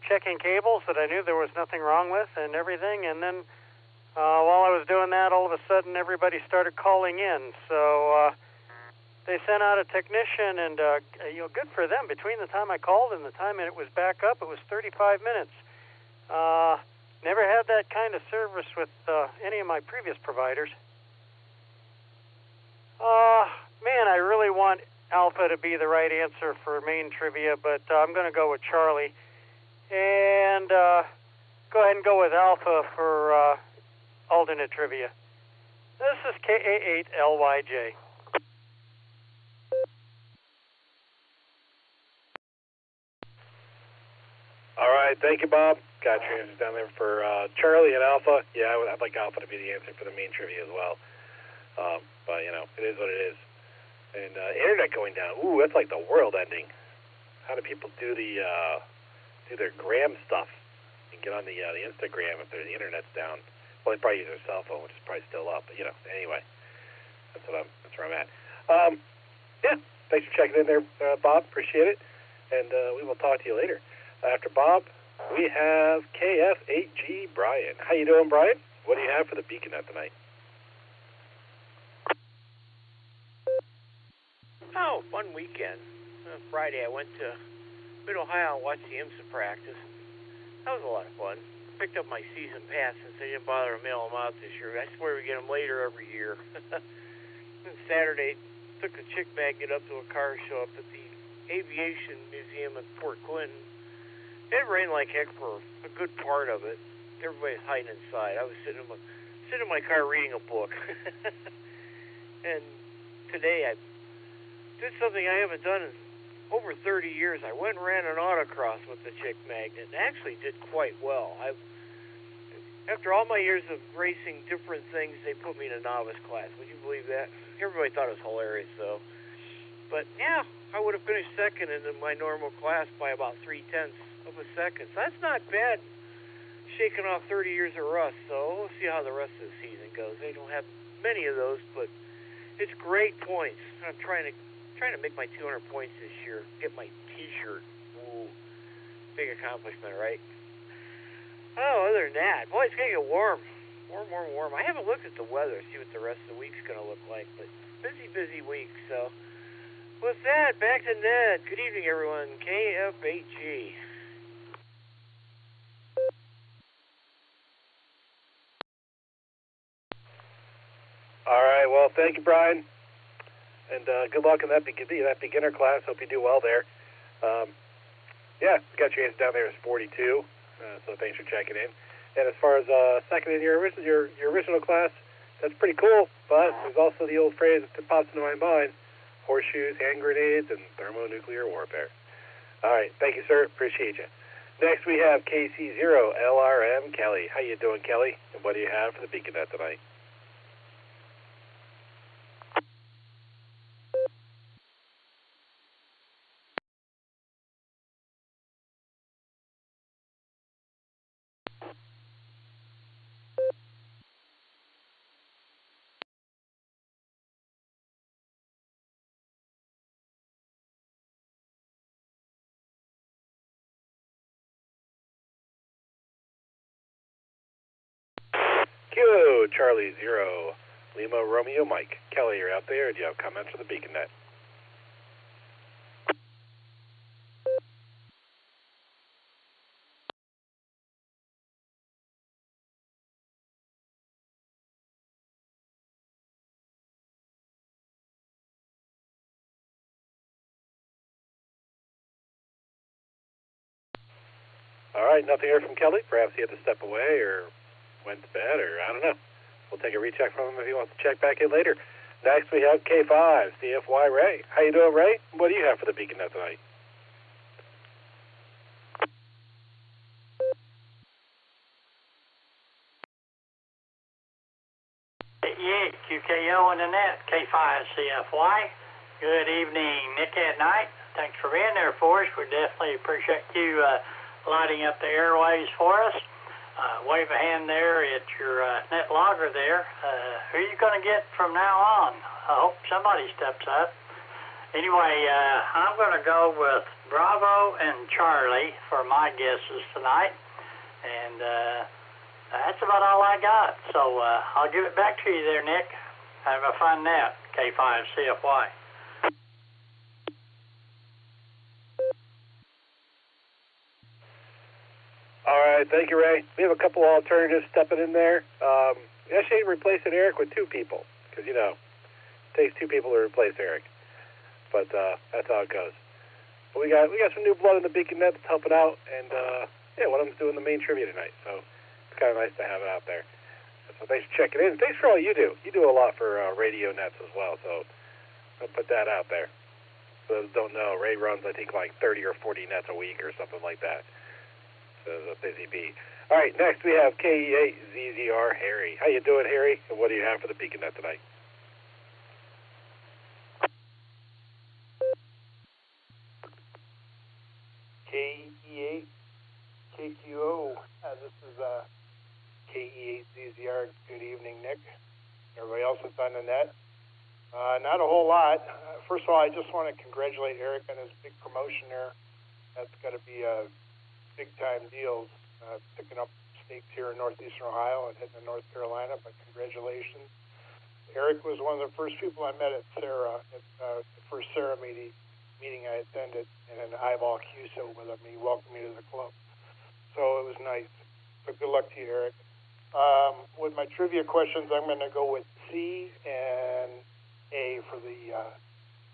checking cables that I knew there was nothing wrong with and everything, and then while I was doing that, all of a sudden everybody started calling in, so they sent out a technician, and good for them. Between the time I called and the time it was back up, it was 35 minutes. Never had that kind of service with any of my previous providers. Man, I really want Alpha to be the right answer for main trivia, but I'm going to go with Charlie. And go ahead and go with Alpha for alternate trivia. This is KA8LYJ. All right, thank you, Bob. Got your answers down there for Charlie and Alpha. Yeah, I'd like Alpha to be the answer for the main trivia as well. But, it is what it is. And internet going down. Ooh, that's like the world ending. How do people do their gram stuff and get on the Instagram if the internet's down? Well, they probably use their cell phone, which is probably still up. But, anyway, that's where I'm at. Yeah, thanks for checking in there, Bob. Appreciate it. And we will talk to you later. After Bob, we have KF8G Brian. How you doing, Brian? What do you have for the Beaconnet tonight? Oh, fun weekend. Friday I went to Mid-Ohio and watched the IMSA practice. That was a lot of fun. Picked up my season pass since they didn't bother to mail them out this year. I swear we get them later every year. And Saturday, took a chick magnet up to a car show up at the Aviation Museum at Fort Clinton. It rained like heck for a good part of it. Everybody's hiding inside. I was sitting in my car reading a book. And today I did something I haven't done in over 30 years. I went and ran an autocross with the chick magnet and actually did quite well. After all my years of racing different things, they put me in a novice class. Would you believe that? Everybody thought it was hilarious, though. But yeah, I would have finished second in my normal class by about 0.3 of a second. So that's not bad, shaking off 30 years of rust. So we'll see how the rest of the season goes. They don't have many of those, but it's great points. I'm trying to make my 200 points this year. Get my T-shirt. Ooh, big accomplishment, right? Oh, other than that, boy, it's gonna get warm. Warm. I haven't looked at the weather, see what the rest of the week's gonna look like, but busy week. So with that, back to Ned. Good evening, everyone. KF8G. All right, well, thank you, Brian. And good luck in that beginner class. Hope you do well there. Yeah, got your answer down there as 42. So thanks for checking in. And as far as second in your original class, that's pretty cool. But there's also the old phrase that pops into my mind: horseshoes, hand grenades, and thermonuclear warfare. All right, thank you, sir. Appreciate you. Next we have KC0LRM Kelly. How you doing, Kelly? And what do you have for the Beaconnet tonight? Q, Charlie 0, Lima Romeo Mike. Kelly, you're out there. Do you have comments for the Beaconnet? All right, nothing here from Kelly. Perhaps he had to step away or went to bed, or I don't know. We'll take a recheck from him if he wants to check back in later. Next, we have K5, CFY Ray. How you doing, Ray? What do you have for the Beaconnet tonight? KE8QKO on the net, K5CFY. Good evening, Nick at Nite. Thanks for being there for us. We definitely appreciate you lighting up the airways for us. Wave a hand there at your net logger there. Who are you going to get from now on? I hope somebody steps up. Anyway, I'm going to go with Bravo and Charlie for my guesses tonight. And that's about all I got. So I'll give it back to you there, Nick. Have a fun nap, K5CFY. All right, thank you, Ray. We have a couple alternatives stepping in there. Actually, replacing Eric with two people, because, it takes two people to replace Eric. But that's how it goes. But we got some new blood in the Beacon Net that's helping out, and one of them's doing the main trivia tonight, so it's kind of nice to have it out there. So thanks for checking in. Thanks for all you do. You do a lot for radio nets as well, so I'll put that out there. For those who don't know, Ray runs, I think, like 30 or 40 nets a week or something like that. So it's a busy bee. All right, next we have KE8ZZR Harry. How you doing, Harry? And what do you have for the Beacon Net tonight? KE8KQO. This is KE8ZZR. Good evening, Nick. Everybody else that's on the net. Not a whole lot. First of all, I just want to congratulate Eric on his big promotion there. That's got to be a big-time deal. Picking up stakes here in northeastern Ohio and heading to North Carolina, but congratulations. Eric was one of the first people I met at Sarah, at the first Sarah meeting I attended, and an eyeball QSO with him. He welcomed me to the club. So it was nice. But good luck to you, Eric. With my trivia questions, I'm going to go with C and A for the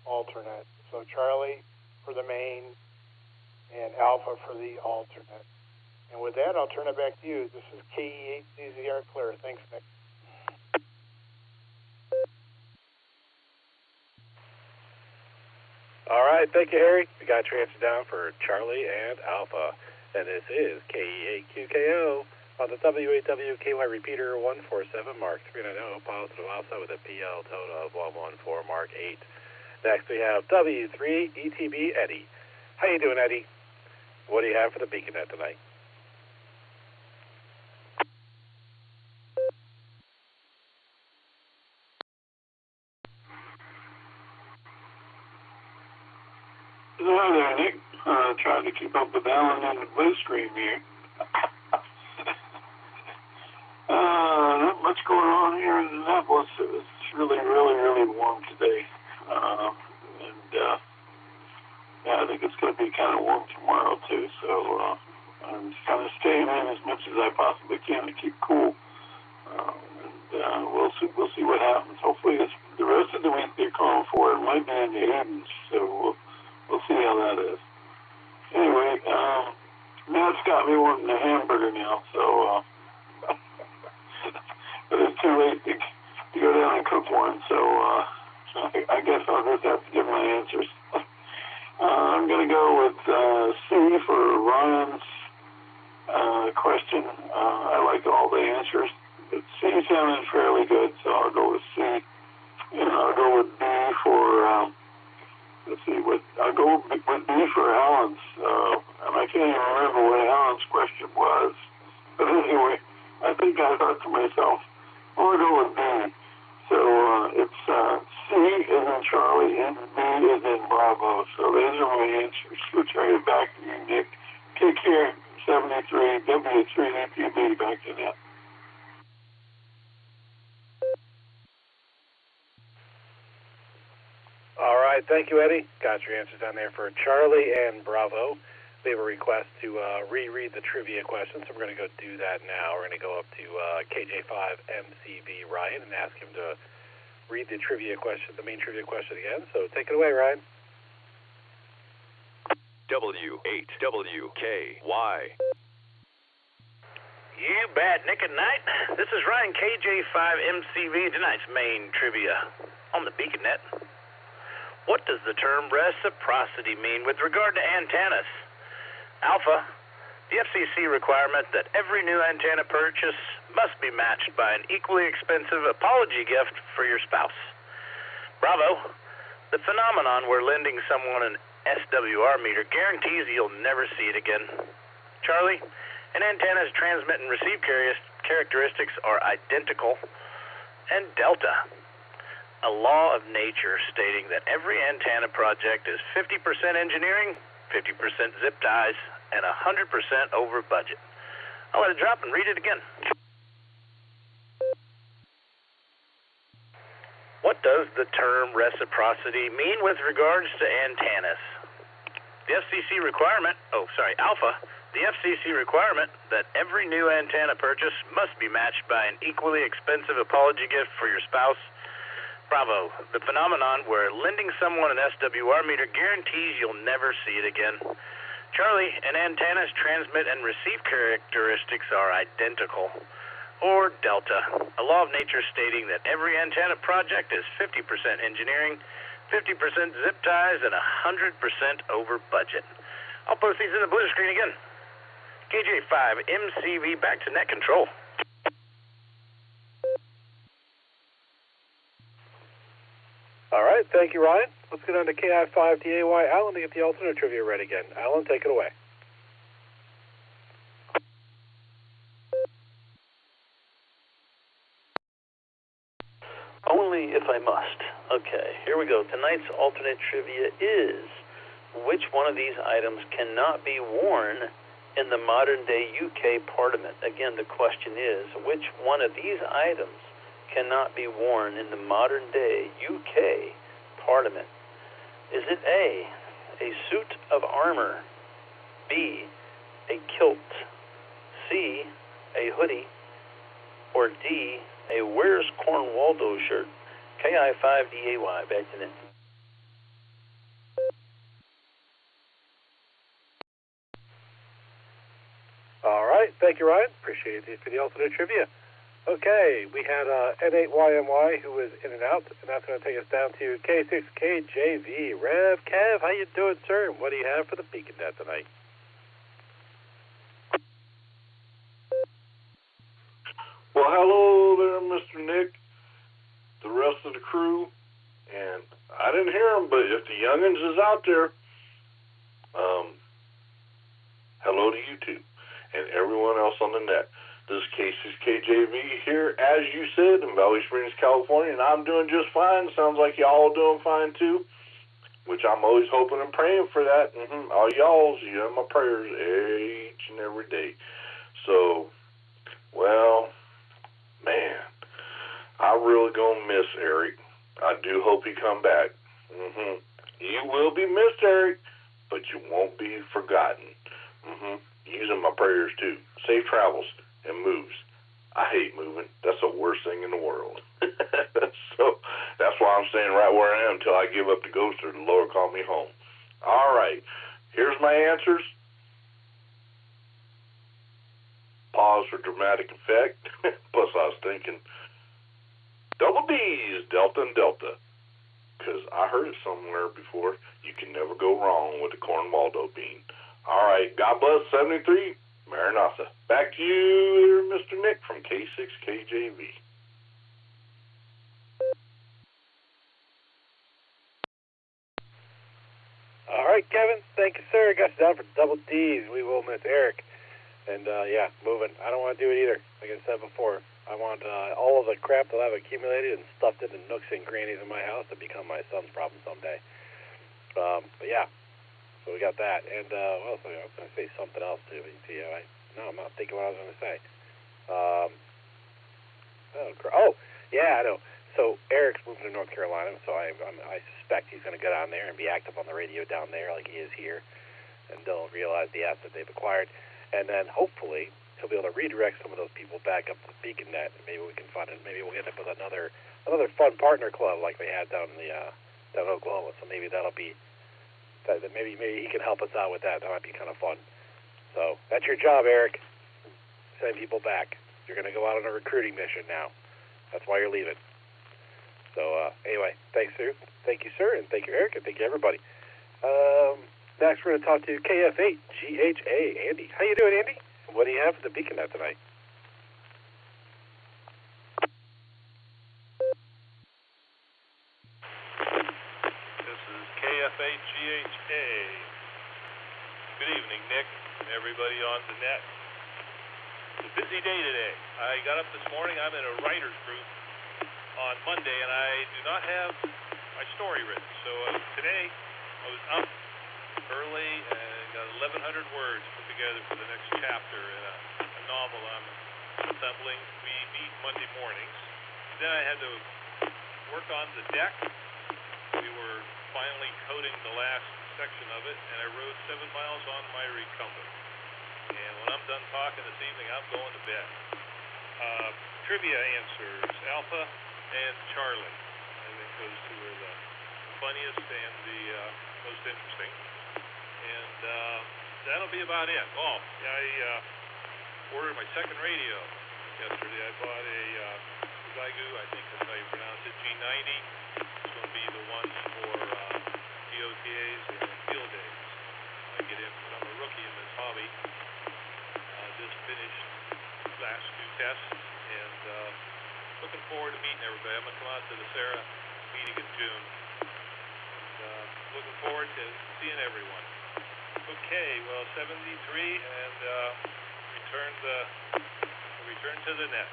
alternate. So Charlie for the main and Alpha for the alternate. And with that, I'll turn it back to you. This is KE8ZZR Clear. Thanks, Nick. All right, thank you, Harry. We got your answer down for Charlie and Alpha. And this is KE8QKO on the W8WKY repeater 147 Mark 390, positive also with a PL total of 114 Mark 8. Next we have W3ETB Eddie. How you doing, Eddie? What do you have for the Beacon Net tonight? Hi there, Nick. Trying to keep up with Alan on the livestream here. Not much going on here in Annapolis. It's really, really, really warm today. I think it's going to be kind of warm tomorrow, too. So I'm just kind of staying in as much as I possibly can to keep cool. We'll see what happens. Hopefully the rest of the week they're calling for it might be in the 80s. So we'll see how that is. Anyway, Matt's got me wanting a hamburger now, so but it's too late to go down and cook one, so I guess I'll just have to give my answers. I'm going to go with C for Ryan's question. I like all the answers, but C sounded fairly good, so I'll go with C. And I'll go with B for... I'll go with B for Alan's, and I can't even remember what Alan's question was. But anyway, I think I thought to myself, I'll go with B. So it's C is in Charlie and B is in Bravo. So those are my answers. We'll turn it back to you, Nick. Take care. 73 W3ETB. Back to that. All right, thank you, Eddie. Got your answers down there for Charlie and Bravo. We have a request to reread the trivia questions, so we're going to go do that now. We're going to go up to KJ5MCV Ryan and ask him to read the trivia question, the main trivia question again. So take it away, Ryan. W8WKY. You bet, Nick and Nite. This is Ryan, KJ5MCV, tonight's main trivia on the Beacon Net. What does the term reciprocity mean with regard to antennas? Alpha, the FCC requirement that every new antenna purchase must be matched by an equally expensive apology gift for your spouse. Bravo, the phenomenon where lending someone an SWR meter guarantees you'll never see it again. Charlie, an antenna's transmit and receive characteristics are identical. And Delta, a law of nature stating that every antenna project is 50% engineering, 50% zip ties, and 100% over budget. I'll let it drop and read it again. What does the term reciprocity mean with regards to antennas? The FCC requirement, Alpha, the FCC requirement that every new antenna purchase must be matched by an equally expensive apology gift for your spouse. Bravo, the phenomenon where lending someone an SWR meter guarantees you'll never see it again. Charlie, an antenna's transmit and receive characteristics are identical. Or Delta, a law of nature stating that every antenna project is 50% engineering, 50% zip ties, and 100% over budget. I'll post these in the blue screen again. KJ5 MCV back to net control. All right, thank you, Ryan. Let's get on to KI5DAY Alan to get the alternate trivia ready again. Alan, take it away. Only if I must. Okay, here we go. Tonight's alternate trivia is, which one of these items cannot be worn in the modern-day UK Parliament? Again, the question is, which one of these items cannot be worn in the modern-day UK Parliament? Is it A, suit of armor, B, a kilt, C, a hoodie, or D, a Where's Cornwaldo shirt? KI5DAY, back to net. All right, thank you, Ryan. Appreciate it for the alternate trivia. Okay, we had N8YMY who was in and out, and that's going to take us down to K6KJV. Rev Kev, how you doing, sir? And what do you have for the Beacon Net tonight? Well, hello there, Mr. Nick, the rest of the crew, and I didn't hear him, but if the youngins is out there, hello to you too, and everyone else on the net. This is K6KJV here, as you said, in Valley Springs, California, and I'm doing just fine. Sounds like y'all are doing fine too, which I'm always hoping and praying for that. All y'all's, you have my prayers each and every day. So, well, man, I really gonna miss Eric. I do hope he come back. You will be missed, Eric, but you won't be forgotten. Using my prayers too. Safe travels and moves. I hate moving. That's the worst thing in the world. So that's why I'm staying right where I am until I give up the ghost or the Lord call me home. All right, here's my answers. Pause for dramatic effect. Plus I was thinking double D's, Delta and Delta, because I heard it somewhere before. You can never go wrong with the Cornwaldo bean. All right, God bless 73. Maranatha. Back to you, Mr. Nick from K6KJV. All right, Kevin. Thank you, sir. Got you down for double D's. We will miss Eric. And, yeah, moving. I don't want to do it either. Like I said before, I want all of the crap that I've accumulated and stuffed into nooks and crannies in my house to become my son's problem someday. But, yeah. So we got that. And, what else? I was going to say something else, too. No, I'm not thinking what I was going to say. Yeah, I know. So Eric's moving to North Carolina, so I suspect he's going to get on there and be active on the radio down there like he is here. And they'll realize the asset they've acquired. And then, hopefully, he'll be able to redirect some of those people back up to the Beacon Net. And maybe we can find it. Maybe we'll end up with another fun partner club like they had down in down in Oklahoma. So maybe that'll be... Maybe he can help us out with that. That might be kind of fun. So that's your job, Eric. Send people back. You're going to go out on a recruiting mission now. That's why you're leaving. So anyway, thanks, sir. Thank you, sir, and thank you, Eric, and thank you, everybody. Next, we're going to talk to KF8GHA, Andy. How you doing, Andy? What do you have for the BeaconNet tonight? This is KF8GHA. Good evening, Nick, and everybody on the net. It's a busy day today. I got up this morning. I'm in a writer's group on Monday, and I do not have my story written. So today, I was up early and got 1,100 words put together for the next chapter in a novel I'm assembling. We meet Monday mornings. Then I had to work on the deck. We were finally coating the last section of it, and I rode 7 miles on my recumbent. And when I'm done talking this evening, I'm going to bed. Trivia answers, Alpha and Charlie. I think those two are the funniest and the most interesting. And that'll be about it. Oh, I ordered my second radio yesterday. I bought a Zygu, I think that's how you pronounce it, G90. It's going to be the ones for DOTAs and field days. I get in because I'm a rookie in this hobby. Just finished last 2 tests, and looking forward to meeting everybody. I'm going to come out to the Sarah meeting in June. And looking forward to seeing everyone. Okay, well, 73, and return to the net.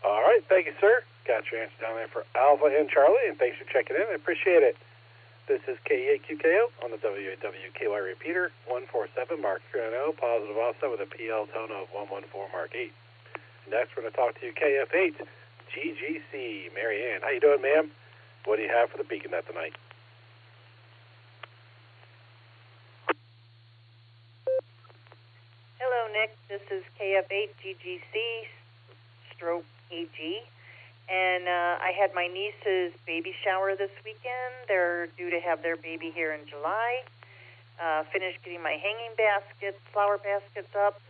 All right, thank you, sir. Got your answer down there for Alpha and Charlie, and thanks for checking in. I appreciate it. This is KE8QKO on the WAWKY repeater, 147 Mark 390, positive offset with a PL tone of 114 Mark 8. Next, we're going to talk to you, KF8 GGC, Mary Ann. How you doing, ma'am? What do you have for the BeaconNet tonight? Hello, Nick. This is KF8 GGC stroke AG. And I had my niece's baby shower this weekend. They're due to have their baby here in July. Finished getting my hanging baskets, flower baskets up.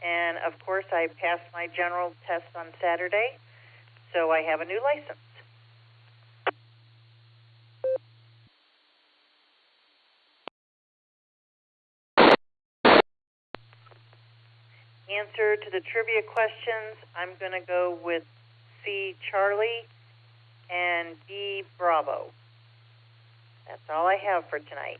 And, of course, I passed my general test on Saturday. So I have a new license. Answer to the trivia questions, I'm going to go with C, Charlie, and D, Bravo. That's all I have for tonight.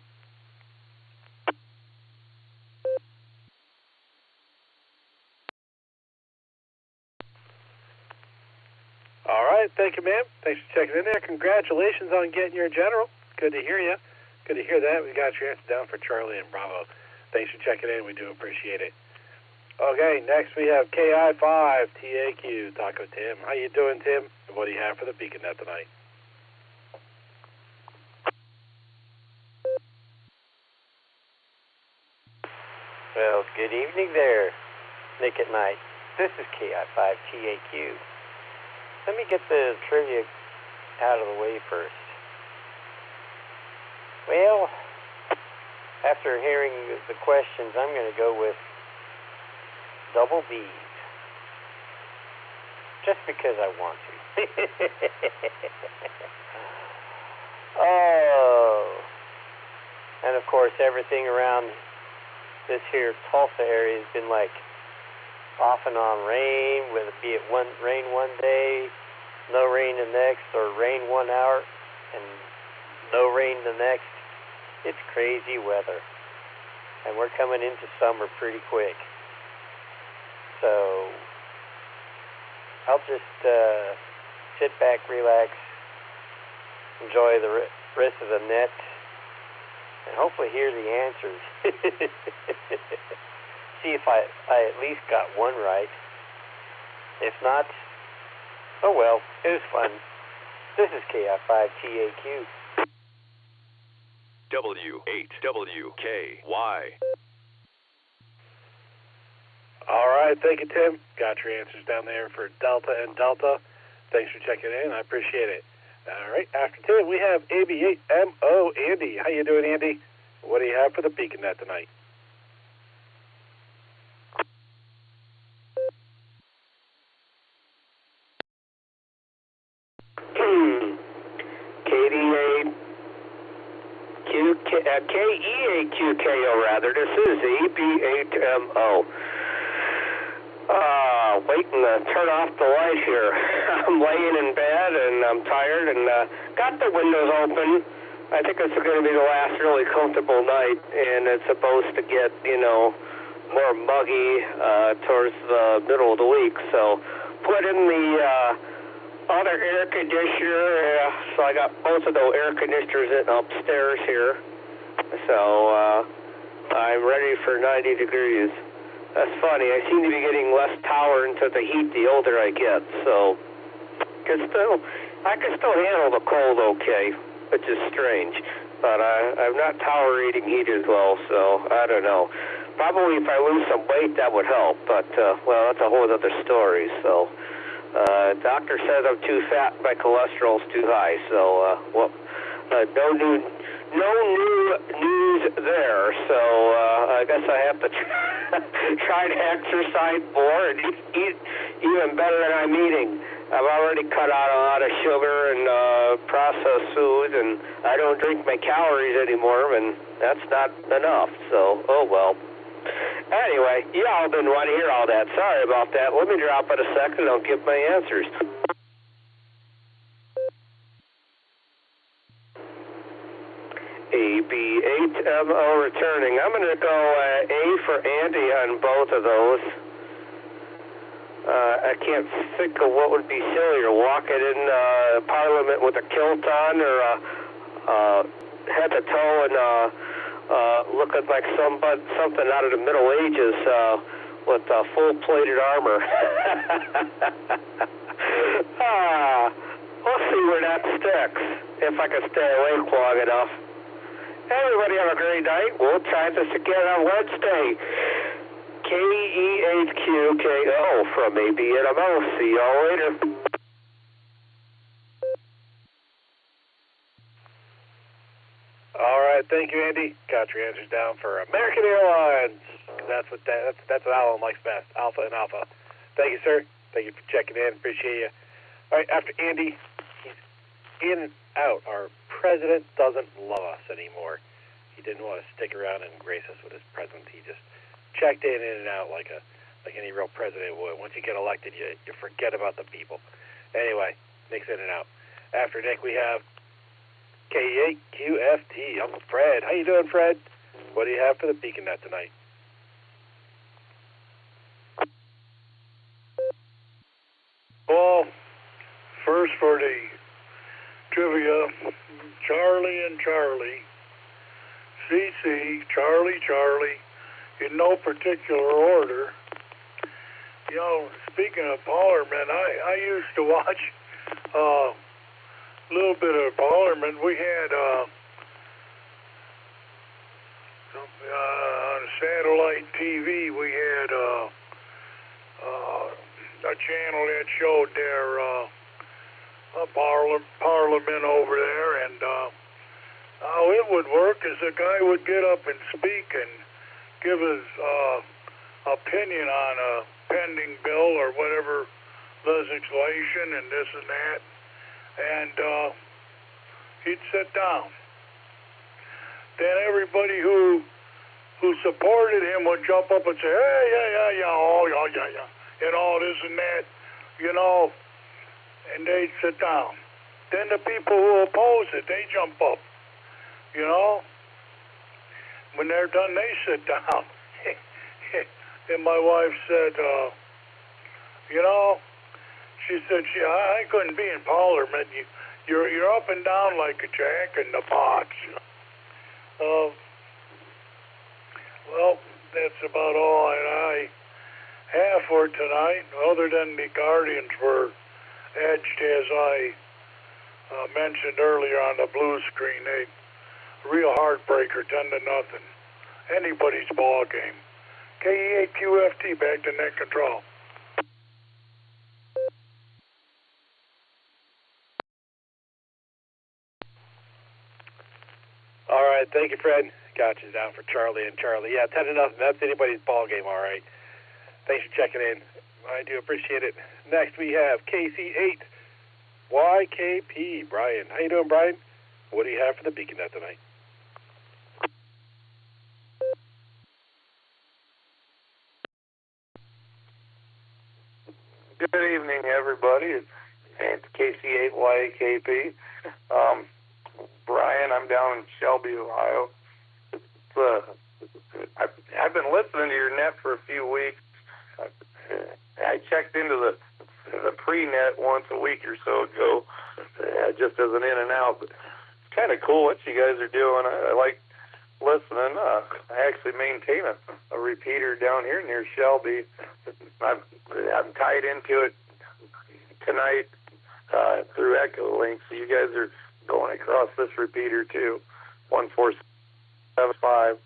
All right, thank you, ma'am. Thanks for checking in there. Congratulations on getting your general. Good to hear you. Good to hear that. We got your answer down for Charlie and Bravo. Thanks for checking in. We do appreciate it. Okay, next we have KI5TAQ, Taco Tim. How you doing, Tim? And what do you have for the BeaconNet tonight? Well, good evening there, Nick at Night. This is KI5TAQ. Let me get the trivia out of the way first. Well, after hearing the questions, I'm going to go with double B's. Just because I want to. Oh. And of course, everything around this here Tulsa area has been like off and on rain, whether it be rain one day, no rain the next, or rain 1 hour and no rain the next. It's crazy weather. And we're coming into summer pretty quick. So I'll just sit back, relax, enjoy the rest of the net, and hopefully hear the answers. See if I at least got one right. If not, oh well, it was fun. This is KI5TAQ. W8WKY. All right, thank you, Tim. Got your answers down there for Delta and Delta. Thanks for checking in. I appreciate it. All right, after Tim, we have AB8MO Andy. How you doing, Andy? What do you have for the BeaconNet tonight? KQKO rather. This is EB8MO. Waiting to turn off the light here. I'm laying in bed and I'm tired and got the windows open. I think it's going to be the last really comfortable night, and it's supposed to get, more muggy towards the middle of the week. So put in the other air conditioner. So I got both of those air conditioners in upstairs here. So I'm ready for 90 degrees. That's funny. I seem to be getting less tolerant to the heat the older I get. So I can still handle the cold okay, which is strange. But I'm not tolerating heat as well, so I don't know. Probably if I lose some weight, that would help. But, well, that's a whole other story. So doctor says I'm too fat, my cholesterol's too high. So, no new news there. So I guess I have to try to exercise more and eat even better than I'm eating. I've already cut out a lot of sugar and processed food, and I don't drink my calories anymore, and that's not enough. So, oh well. Anyway, y'all didn't want to hear all that. Sorry about that. Let me drop it a second, and I'll give my answers. AB8MO returning. I'm going to go A for Andy on both of those. I can't think of what would be sillier, walking in Parliament with a kilt on or head to toe and looking like something out of the Middle Ages with full-plated armor. We'll see where that sticks, if I can stay awake long enough. Everybody have a great night. We'll try this again on Wednesday. KEHQKO from ABNMO. See y'all later. All right, thank you, Andy. Got your answers down for American Airlines. That's what Alan likes best, Alpha and Alpha. Thank you, sir. Thank you for checking in. Appreciate you. All right, after Andy, he's in and out. Our president doesn't love us anymore. He didn't want to stick around and grace us with his presence. He just checked in and out like any real president would. Once you get elected, you forget about the people. Anyway, Nick's in and out. After Nick, we have K8QFT, Uncle Fred. How you doing, Fred? What do you have for the Beacon Net tonight? Well, first for the trivia, Charlie and Charlie, CC, Charlie, in no particular order. Speaking of Parliament, I used to watch a little bit of Parliament. We had on satellite TV, we had a channel that showed their Parliament over there, and how it would work is a guy would get up and speak and give his opinion on a pending bill or whatever legislation and this and that, and he'd sit down. Then everybody who supported him would jump up and say, hey, yeah, and all this and that, and they'd sit down. Then the people who oppose it, they jump up, When they're done, they sit down. And my wife said, she said, I couldn't be in Parliament. You're up and down like a jack in the box. Well, that's about all I have for tonight, other than the Guardians were edged, as I mentioned earlier on the blue screen. They real heartbreaker, 10-0. Anybody's ball game. KE8QFT, back to net control. All right, thank you, Fred. Got you down for Charlie and Charlie. Yeah, 10-0. That's anybody's ball game, all right. Thanks for checking in. I do appreciate it. Next, we have KC8YKP. Brian. How you doing, Brian? What do you have for the Beacon Net tonight? Good evening, everybody. It's KC8YAKP. Brian, I'm down in Shelby, Ohio. I've been listening to your net for a few weeks. I checked into the pre-net once a week or so ago, just as an in and out. But it's kind of cool what you guys are doing. I like listening. I actually maintain a repeater down here near Shelby. I'm tied into it tonight through EchoLink, so you guys are going across this repeater too, 1475.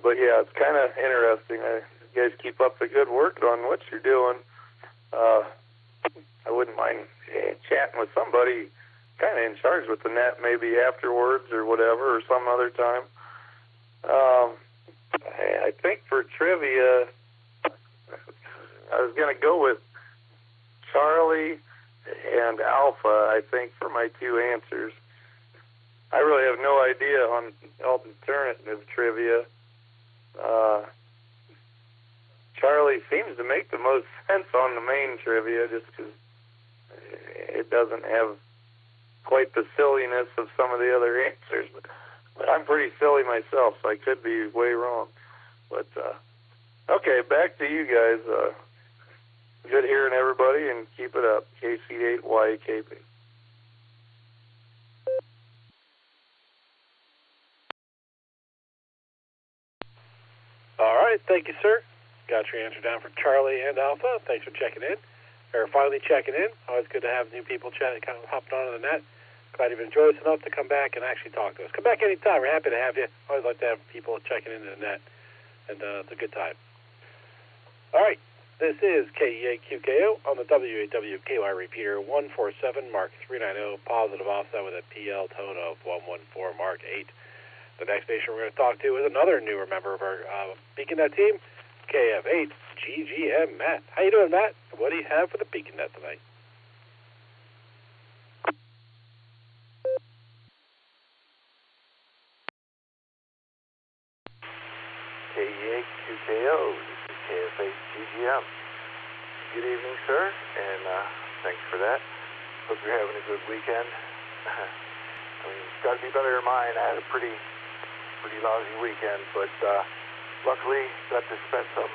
But yeah, it's kind of interesting. You guys keep up the good work on what you're doing. I wouldn't mind chatting with somebody kind of in charge with the net, maybe afterwards or whatever, or some other time. I think for trivia, I was going to go with Charlie and Alpha, I think, for my two answers. I really have no idea on alternative trivia. Charlie seems to make the most sense on the main trivia just because it doesn't have quite the silliness of some of the other answers. But I'm pretty silly myself, so I could be way wrong. But, okay, back to you guys. Good hearing everybody, and keep it up. KC8YKP. All right, thank you, sir. Got your answer down for Charlie and Alpha. Thanks for checking in, or finally checking in. Always good to have new people chatting, kind of hopping onto the net. Glad you've enjoyed us enough to come back and actually talk to us. Come back anytime. We're happy to have you. Always like to have people checking into the net, and it's a good time. All right, this is KEAQKO on the WAWKY repeater 147 Mark 390, positive offset with a PL tone of 114 Mark 8. The next station we're going to talk to is another newer member of our BeaconNet team, KF8 GGM Matt. How you doing, Matt? What do you have for the BeaconNet tonight? KEAQKO, this is KF8 GGM. Good evening, sir, and thanks for that. Hope you're having a good weekend. I mean, it's got to be better than mine. I had a pretty lousy weekend, but luckily got to spend some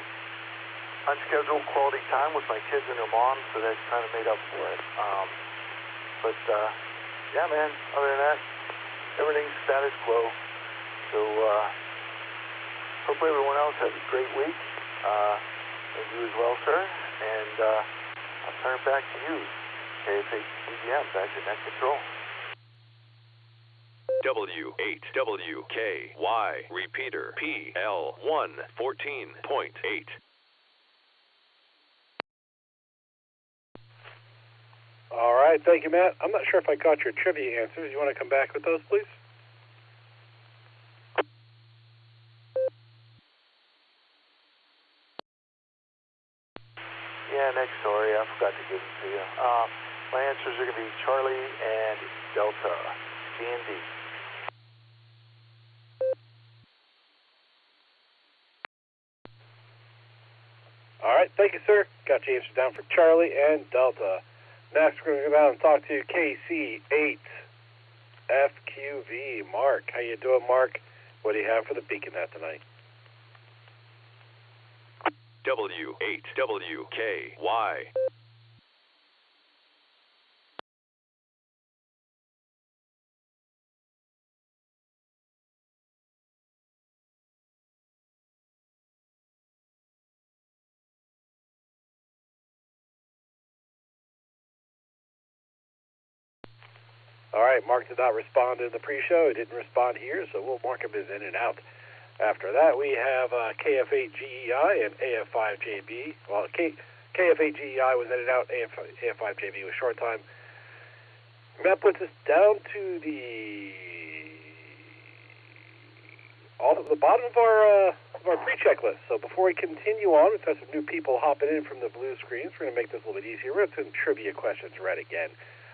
unscheduled quality time with my kids and their mom, so that kind of made up for it. But yeah, man, other than that, everything's status quo. So hopefully everyone else has a great week, and you as well, sir. And I'll turn it back to you, KF8GGM, back to net control. W8WKY repeater PL114.8. All right, thank you, Matt. I'm not sure if I got your trivia answers. You want to come back with those, please? Yeah, next story. I forgot to give them to you. My answers are going to be Charlie and Delta, C and D. All right, thank you, sir. Got your answer down for Charlie and Delta. Next, we're going to go down and talk to KC8FQV. Mark, how you doing, Mark? What do you have for the BeaconNet tonight? W8WKY. All right, Mark did not respond in the pre-show. He didn't respond here, so we'll mark him as in and out. After that, we have KF8GEI and AF5JB. Well, KF8GEI was in and out. AF5JB was short time. That puts us down to the bottom of our pre-checklist. So before we continue on, we've got some new people hopping in from the blue screens. We're going to make this a little bit easier. We're going to do some trivia questions right again.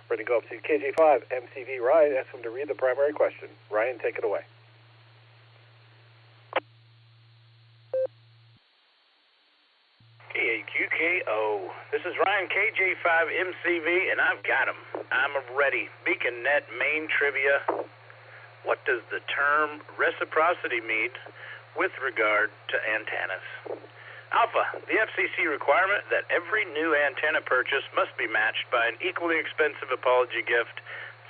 We're going to go up to KJ5 MCV Ryan, ask him to read the primary question. Ryan, take it away. KH5 QKO. This is Ryan, KJ5MCV, and I've got him. I'm ready. BeaconNet main trivia. What does the term reciprocity mean with regard to antennas? Alpha, the FCC requirement that every new antenna purchase must be matched by an equally expensive apology gift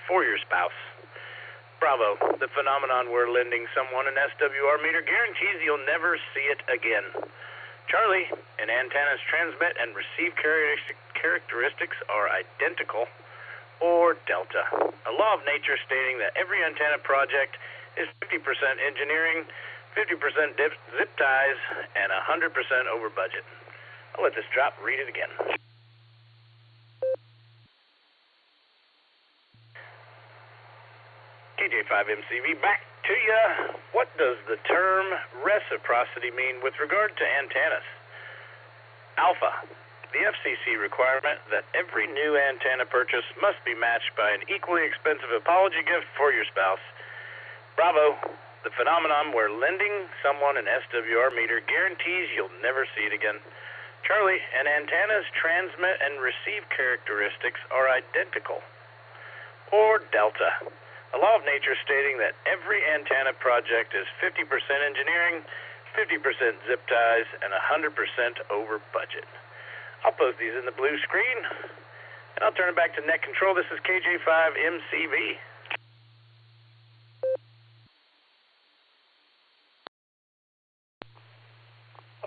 for your spouse. Bravo, the phenomenon where lending someone an SWR meter guarantees you'll never see it again. Charlie, an antenna's transmit and receive characteristics are identical. Or Delta, a law of nature stating that every antenna project is 50% engineering, 50% zip ties, and 100% over budget. I'll let this drop, read it again. KJ5MCV, back to ya. What does the term reciprocity mean with regard to antennas? Alpha, the FCC requirement that every new antenna purchase must be matched by an equally expensive apology gift for your spouse. Bravo, the phenomenon where lending someone an SWR meter guarantees you'll never see it again. Charlie, an antenna's transmit and receive characteristics are identical. Or Delta, a law of nature stating that every antenna project is 50% engineering, 50% zip ties, and 100% over budget. I'll post these in the blue screen, and I'll turn it back to net control. This is KJ5MCV.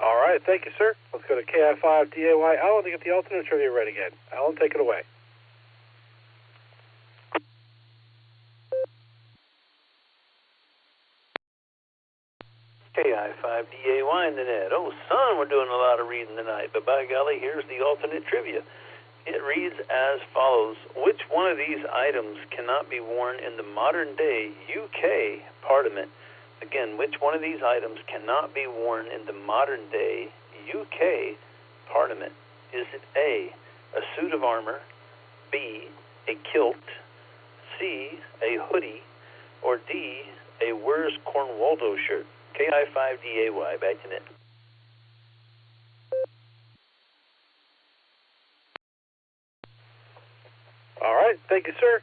All right, thank you, sir. Let's go to KI5DAY. Alan, to get the alternate trivia ready again. Alan, take it away. KI5DAY in the net. Oh, son, we're doing a lot of reading tonight, but by golly, here's the alternate trivia. It reads as follows. Which one of these items cannot be worn in the modern day UK Parliament? Again, which one of these items cannot be worn in the modern day UK Parliament? Is it A, a suit of armor, B, a kilt, C, a hoodie, or D, a Where's Cornwaldo shirt? KI5DAY, back to net. All right, thank you, sir.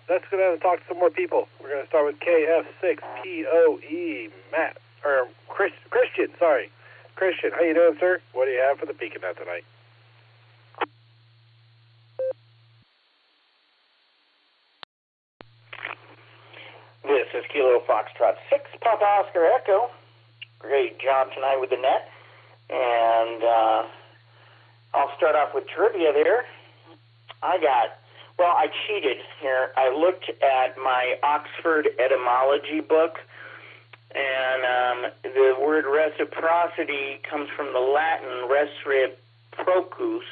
Let's go down and talk to some more people. We're going to start with KF6POE, Matt, or Christian, sorry. Christian, how you doing, sir? What do you have for the BeaconNet tonight? This is Kilo Foxtrot 6, Papa Oscar Echo. Great job tonight with the net. And I'll start off with trivia there. I cheated here. I looked at my Oxford etymology book, and the word reciprocity comes from the Latin reciprocus,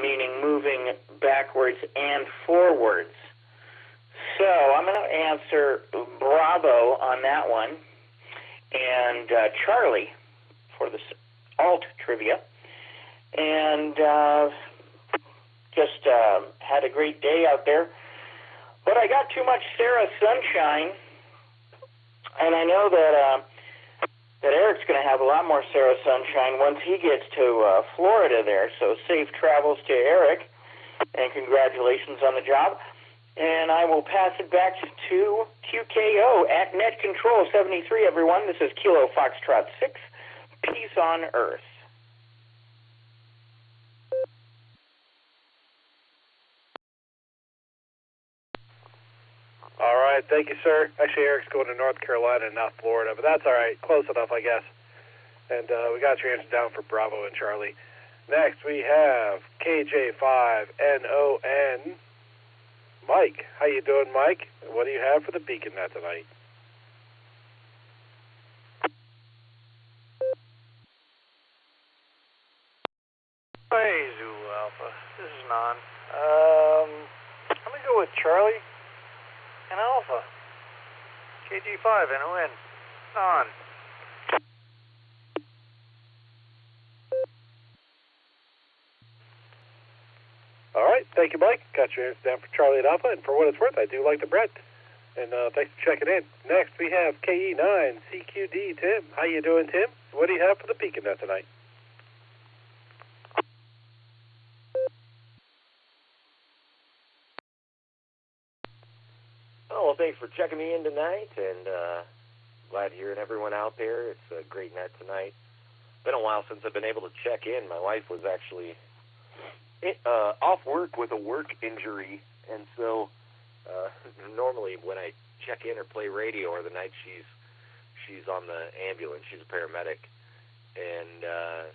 meaning moving backwards and forwards. So I'm going to answer Bravo on that one, and Charlie for the alt trivia, and just had a great day out there. But I got too much Sarah sunshine, and I know that Eric's going to have a lot more Sarah sunshine once he gets to Florida there. So safe travels to Eric, and congratulations on the job. And I will pass it back to QKO at Net Control 73, everyone. This is Kilo Foxtrot 6. Peace on Earth. All right, thank you, sir. Actually, Eric's going to North Carolina and not Florida, but that's all right. Close enough, I guess. And we got your answer down for Bravo and Charlie. Next, we have KJ5NON. Mike, how you doing, Mike? What do you have for the BeaconNet tonight? Hey, Zulu Alpha. This is Non. I'm going to go with Charlie and Alpha. KG5NON. Non. All right, thank you, Mike. Got your answer down for Charlie and Alpha, and for what it's worth, I do like the bread. And thanks for checking in. Next, we have KE9CQD, Tim. How you doing, Tim? What do you have for the BeaconNet tonight? well, thanks for checking me in tonight, and glad hearing everyone out there. It's a great night tonight. Been a while since I've been able to check in. My wife was actually off work with a work injury, and so normally when I check in or play radio or the night, she's on the ambulance. She's a paramedic, and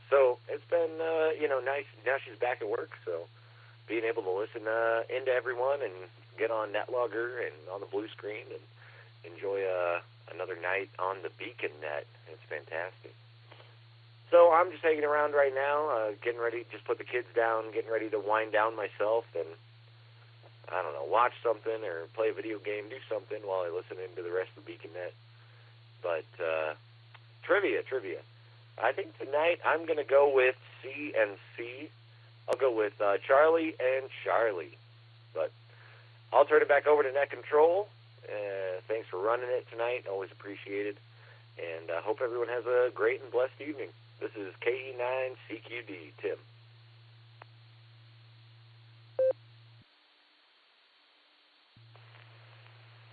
so it's been nice. Now she's back at work, so being able to listen into everyone and get on NetLogger and on the blue screen and enjoy another night on the Beacon Net. It's fantastic. So I'm just hanging around right now, getting ready, just put the kids down, getting ready to wind down myself and, I don't know, watch something or play a video game, do something while I listen into the rest of the Beacon Net. But trivia. I think tonight I'm going to go with C and C. I'll go with Charlie and Charlie. But I'll turn it back over to Net Control. Thanks for running it tonight. Always appreciated. And I hope everyone has a great and blessed evening. This is KE9CQD, Tim.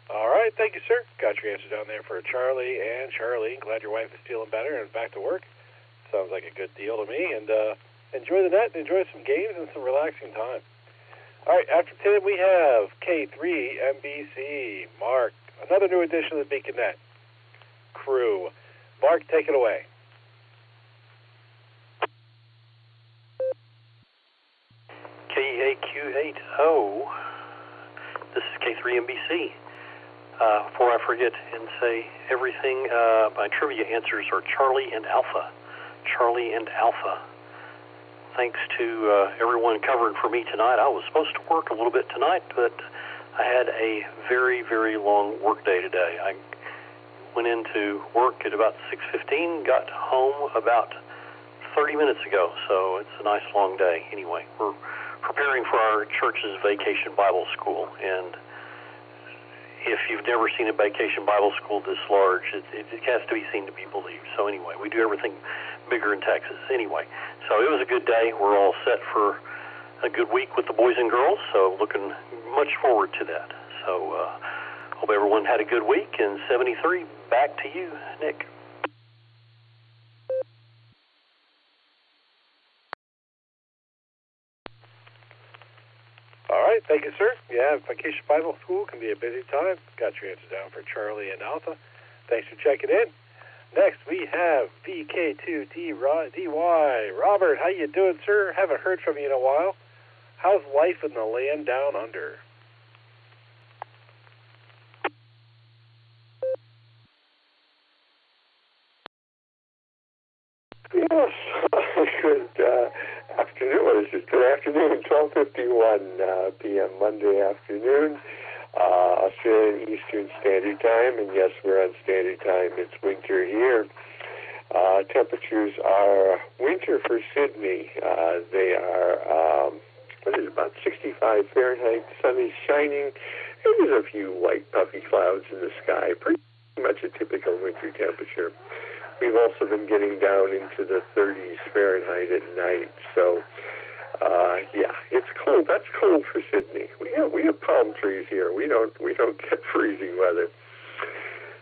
All right, thank you, sir. Got your answer down there for Charlie and Charlie. Glad your wife is feeling better and back to work. Sounds like a good deal to me. And enjoy the net, enjoy some games and some relaxing time. All right, after Tim, we have K3MBC, Mark. Another new edition of the Beacon Net crew. Mark, take it away. KAQ80. This is K3MBC. Before I forget and say everything, my trivia answers are Charlie and Alpha. Charlie and Alpha. Thanks to everyone covering for me tonight. I was supposed to work a little bit tonight, but I had a very, very long work day today. I went into work at about 6:15, got home about 30 minutes ago, so it's a nice long day. Anyway, we're preparing for our church's vacation Bible school, and if you've never seen a vacation Bible school this large, it has to be seen to be believed. So anyway, we do everything bigger in Texas. Anyway, so it was a good day. We're all set for a good week with the boys and girls, so looking much forward to that. So hope everyone had a good week, and 73, back to you, Nick. All right, thank you, sir. Yeah, Vacation Bible School can be a busy time. Got your answer down for Charlie and Alpha. Thanks for checking in. Next, we have VK2DY. Robert, how you doing, sir? Haven't heard from you in a while. How's life in the land down under? Yes, good afternoon. What is it? Good afternoon, 12:51 p.m. Monday afternoon, Australian Eastern Standard Time, and yes, we're on Standard Time. It's winter here. Temperatures are winter for Sydney. They are, about 65 Fahrenheit. Sun is shining. There's a few white puffy clouds in the sky. Pretty much a typical winter temperature. We've also been getting down into the 30s Fahrenheit at night, so it's cold. That's cold for Sydney. We have palm trees here. We don't get freezing weather.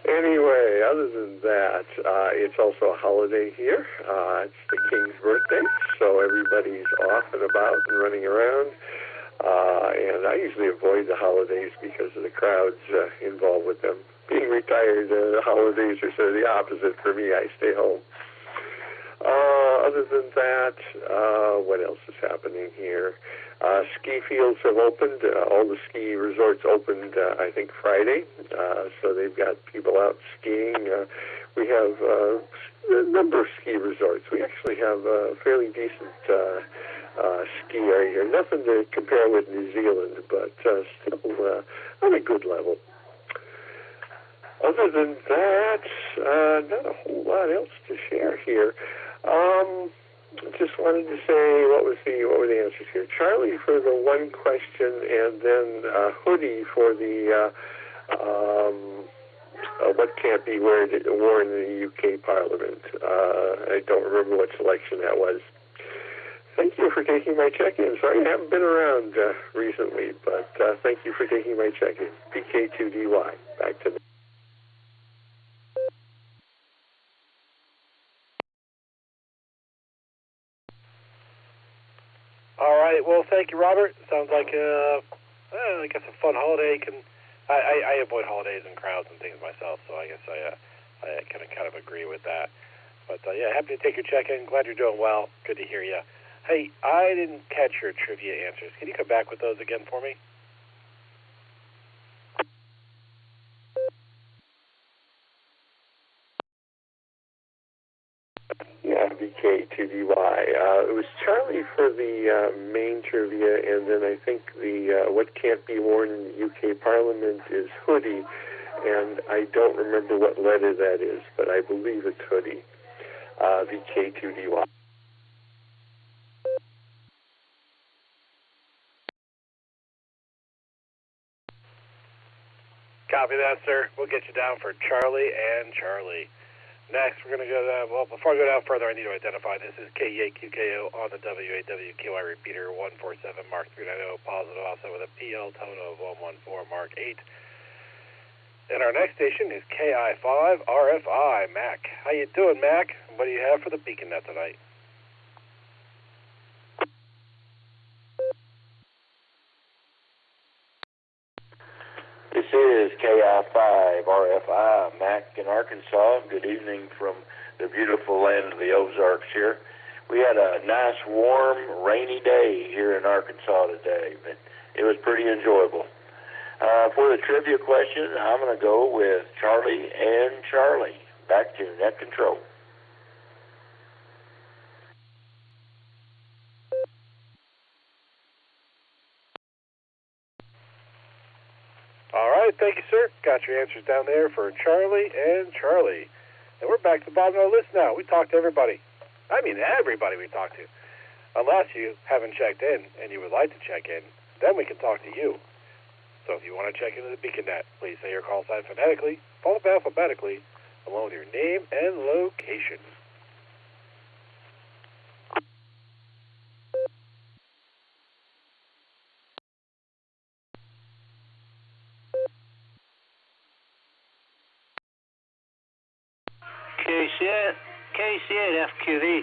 Anyway, other than that, it's also a holiday here. It's the King's birthday, so everybody's off and about and running around. And I usually avoid the holidays because of the crowds involved with them. Being retired, the holidays are sort of the opposite for me. I stay home. Other than that, what else is happening here? Ski fields have opened. All the ski resorts opened, I think, Friday. So they've got people out skiing. We have a number of ski resorts. We actually have a fairly decent ski area here. Nothing to compare with New Zealand, but still on a good level. Other than that, not a whole lot else to share here. Just wanted to say what were the answers here? Charlie for the one question, and then Hoodie for the what can't be worn in the UK Parliament. I don't remember what selection that was. Thank you for taking my check-in. Sorry I haven't been around recently, but thank you for taking my check-in. BK2DY. Back to me. All right. Well, thank you, Robert. Sounds like I guess a fun holiday. I avoid holidays and crowds and things myself, so I guess I can kind of agree with that. But yeah, happy to take your check-in. Glad you're doing well. Good to hear you. Hey, I didn't catch your trivia answers. Can you come back with those again for me? Yeah, BK2DY. It was Charlie for the main trivia, and then I think the what can't be worn in the UK Parliament is hoodie, and I don't remember what letter that is, but I believe it's hoodie. BK2DY. Copy that, sir. We'll get you down for Charlie and Charlie. Next, we're going to go down. Well, before I go down further, I need to identify. This is KEAQKO on the WAWQI repeater 147 Mark 390 positive, also with a PL tone of 114 Mark 8. And our next station is KI5 RFI Mac. How you doing, Mac? What do you have for the beacon net tonight? This is KI5 RFI Mac in Arkansas. Good evening from the beautiful land of the Ozarks here. We had a nice, warm, rainy day here in Arkansas today, but it was pretty enjoyable. For the trivia question, I'm going to go with Charlie and Charlie. Back to net control. All right, thank you, sir. Got your answers down there for Charlie and Charlie. And we're back to the bottom of the list now. We talked to everybody. I mean, everybody we talked to. Unless you haven't checked in and you would like to check in, then we can talk to you. So if you want to check into the beacon net, please say your call sign phonetically, followed by alphabetically, along with your name and location. KC8 FQV.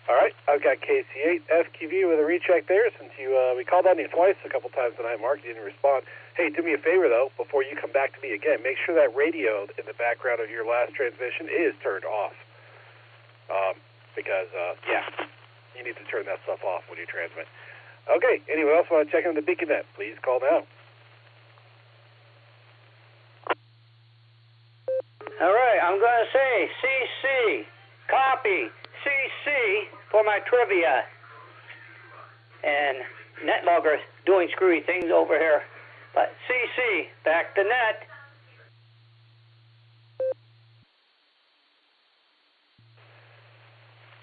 All right, I've got KC8 FQV with a recheck there since we called on you twice a couple times tonight, Mark. You didn't respond. Hey, do me a favor, though, before you come back to me again. Make sure that radio in the background of your last transmission is turned off. Because, yeah, you need to turn that stuff off when you transmit. Okay, anyone else want to check in the beacon net? Please call now. All right, I'm going to say CC, copy, CC for my trivia. And NetLogger's doing screwy things over here. But CC, back to net.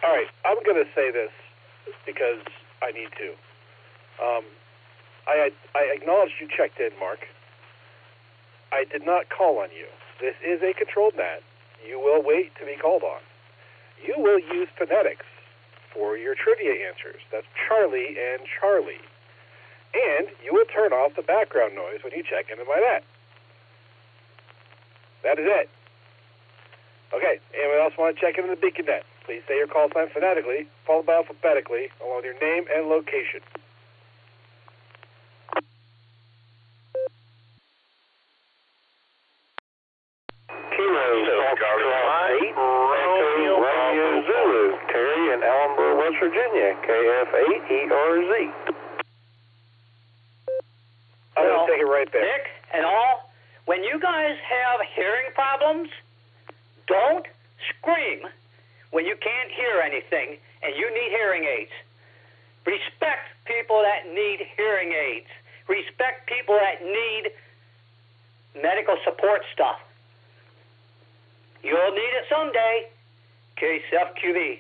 All right, I'm going to say this because I need to. I acknowledge you checked in, Mark. I did not call on you. This is a controlled net. You will wait to be called on. You will use phonetics for your trivia answers. That's Charlie and Charlie. And you will turn off the background noise when you check into my net. That is it. Okay, anyone else want to check into the beacon net? Please say your call sign phonetically, followed by alphabetically, along with your name and location. Kilo, Charlie 8, Romeo Zulu, Terry in Ellenboro, West Virginia, KF8ERZ. I'm going to take it right there. Nick and all, when you guys have hearing problems, don't scream when you can't hear anything and you need hearing aids. Respect people that need hearing aids. Respect people that need medical support stuff. You'll need it someday. KCFQV.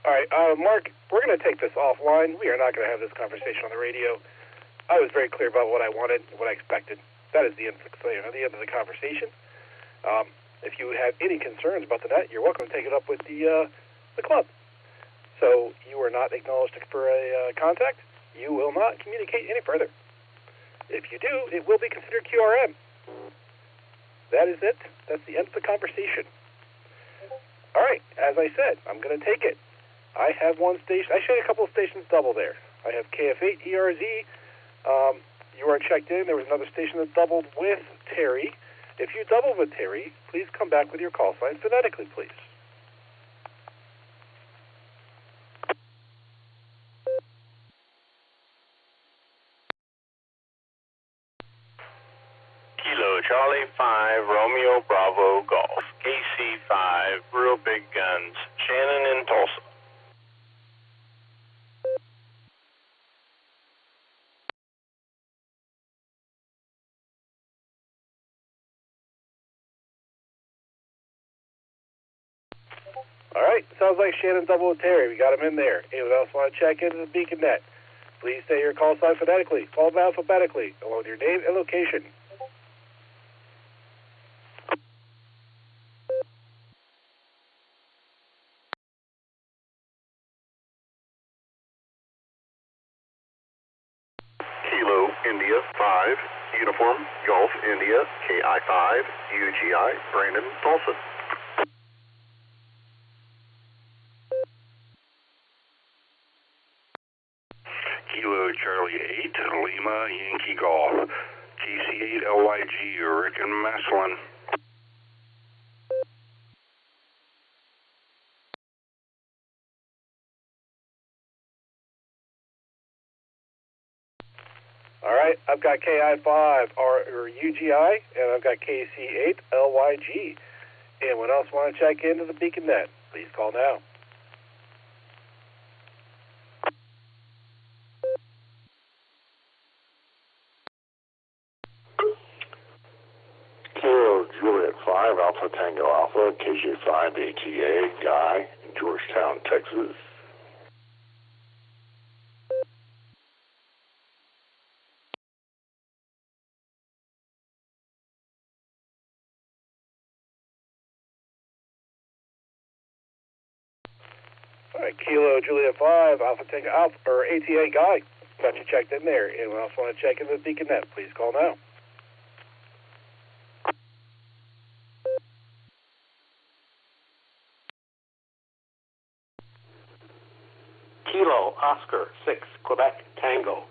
All right, Mark, we're going to take this offline. We are not going to have this conversation on the radio. I was very clear about what I wanted, what I expected. That is the end of the conversation. If you have any concerns about the net, you're welcome to take it up with the club. So you are not acknowledged for a contact. You will not communicate any further. If you do, it will be considered QRM. That is it. That's the end of the conversation. All right, as I said, I'm going to take it. I have one station. I showed you a couple of stations double there. I have KF8 ERZ. You are checked in. There was another station that doubled with Terry. If you double with Terry, please come back with your call sign phonetically, please. Kilo Charlie 5 Romeo Bravo Golf KC5 Real Big Guns Shannon in Tulsa. All right, sounds like Shannon double with Terry. We got him in there. Anyone else want to check into the Beacon Net? Please say your call sign phonetically. Call them alphabetically, along with your name and location. Kilo India 5 Uniform Golf India KI5 UGI Brandon Tulsa. Kilo Charlie 8 Lima Yankee Golf KC8 LYG Rick and Maslin. All right, I've got KI5 or UGI, and I've got KC8 LYG. Anyone else want to check into the Beacon Net? Please call now. Kilo Juliet 5 Alpha Tango Alpha KJ5 ATA Guy in Georgetown, Texas. All right, Kilo Juliet 5 Alpha Tango Alpha or ATA Guy. Got you checked in there. Anyone else want to check into the Beacon Net? Please call now. Kilo Oscar 6 Quebec Tango.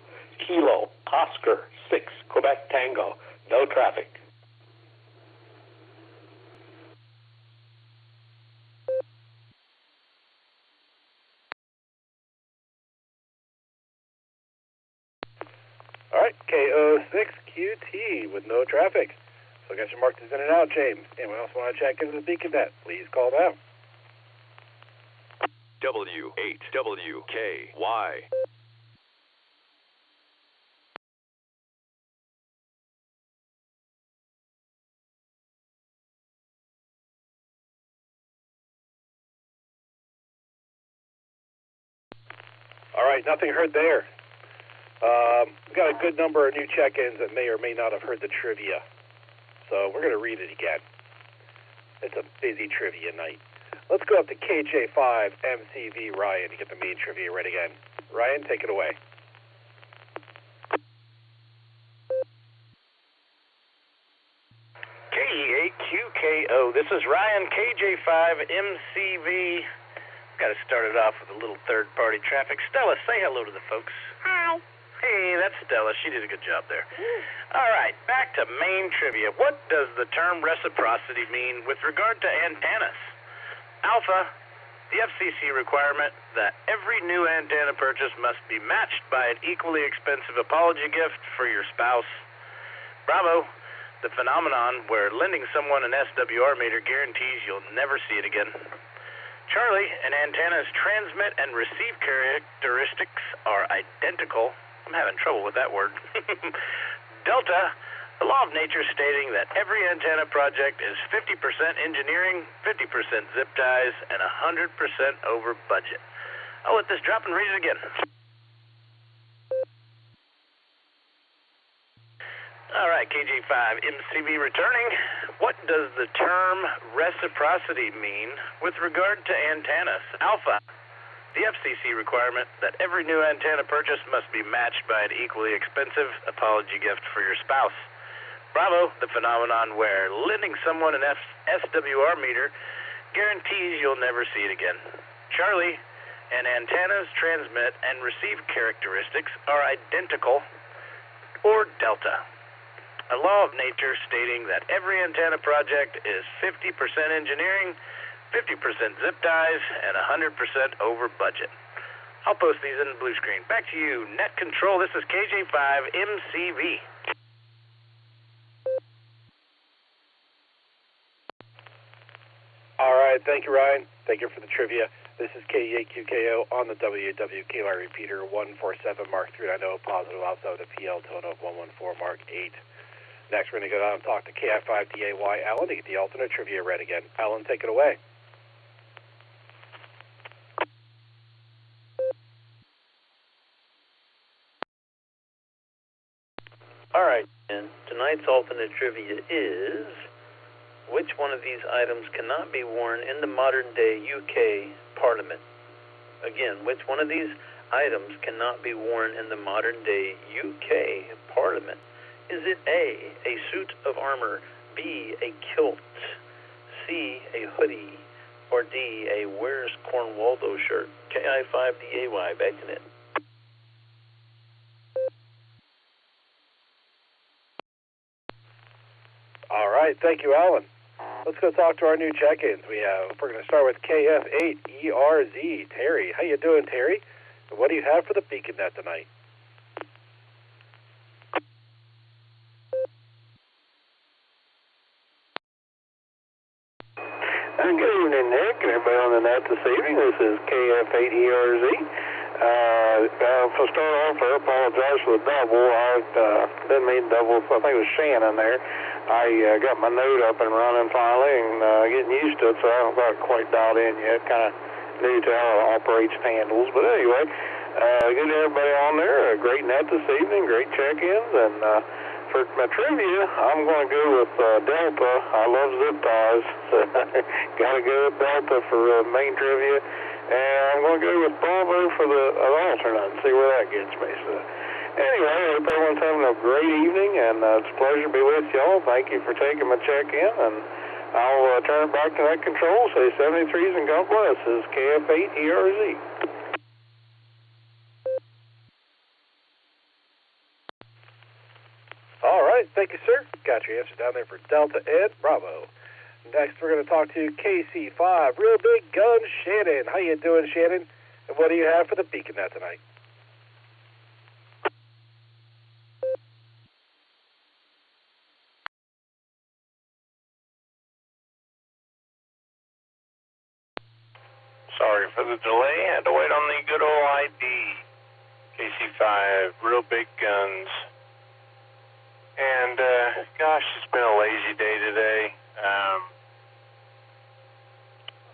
Kilo Oscar 6 Quebec Tango. No traffic. All right, KO6QT with no traffic. So I got you marked as in and out, James. Anyone else want to check into the Beacon Net? Please call now. W8WKY. All right, nothing heard there. We've got a good number of new check-ins that may or may not have heard the trivia. So we're going to read it again. It's a busy trivia night. Let's go up to KJ5 MCV Ryan to get the main trivia read again. Ryan, take it away. KE8QKO. This is Ryan, KJ5 MCV. Got to start it off with a little third-party traffic. Stella, say hello to the folks. Hi. Hey, that's Stella. She did a good job there. All right, back to main trivia. What does the term reciprocity mean with regard to antennas? Alpha, the FCC requirement that every new antenna purchase must be matched by an equally expensive apology gift for your spouse. Bravo, the phenomenon where lending someone an SWR meter guarantees you'll never see it again. Charlie, an antenna's transmit and receive characteristics are identical. I'm having trouble with that word. Delta, the law of nature stating that every antenna project is 50% engineering, 50% zip ties, and 100% over budget. I'll let this drop and read it again. All right, KJ5 MCV returning. What does the term reciprocity mean with regard to antennas? Alpha, the FCC requirement that every new antenna purchase must be matched by an equally expensive apology gift for your spouse. Bravo, the phenomenon where lending someone an SWR meter guarantees you'll never see it again. Charlie, an antenna's transmit and receive characteristics are identical, or delta. A law of nature stating that every antenna project is 50% engineering, 50% zip ties, and 100% over budget. I'll post these in the blue screen. Back to you, Net Control. This is KJ5 MCV. All right, thank you, Ryan. Thank you for the trivia. This is KEAQKO on the WWKY repeater 147 Mark 390 positive outside the PL tone of 114 Mark 8. Next, we're going to go down and talk to KI5DAY Alan to get the alternate trivia read again. Alan, take it away. All right, and tonight's alternate trivia is, which one of these items cannot be worn in the modern-day UK Parliament? Again, which one of these items cannot be worn in the modern-day UK Parliament? Is it A, a suit of armor, B, a kilt, C, a hoodie, or D, a Where's Cornwaldo shirt? KI5DAY, back to net. All right, thank you, Alan. Let's go talk to our new check-ins. We're going to start with KF8ERZ, Terry. How you doing, Terry? And what do you have for the Beacon Net tonight? Good evening, Nick, and everybody on the net this evening. This is KF8ERZ. For start off, I apologize for the double. I didn't mean double. I think it was Shannon there. I got my node up and running finally and getting used to it, so I haven't got it quite dialed in yet. Kind of new to how it operates and handles. But anyway, good to everybody on there. A great net this evening, great check-ins, and for my trivia, I'm going to go with Delta. I love zip ties, so got to go with Delta for main trivia. And I'm going to go with Bravo for the alternate and see where that gets me. So anyway, I hope everyone's having a great evening, and it's a pleasure to be with y'all. Thank you for taking my check-in, and I'll turn it back to that control. Say 73s and God bless. This is KF8ERZ. All right, thank you, sir. Got your answer down there for Delta and Bravo. Next, we're going to talk to KC5, Real Big Gun Shannon. How you doing, Shannon? And what do you have for the Beacon Net tonight? Sorry for the delay. Had to wait on the good old ID. KC5, Real Big Guns. And, gosh, it's been a lazy day today.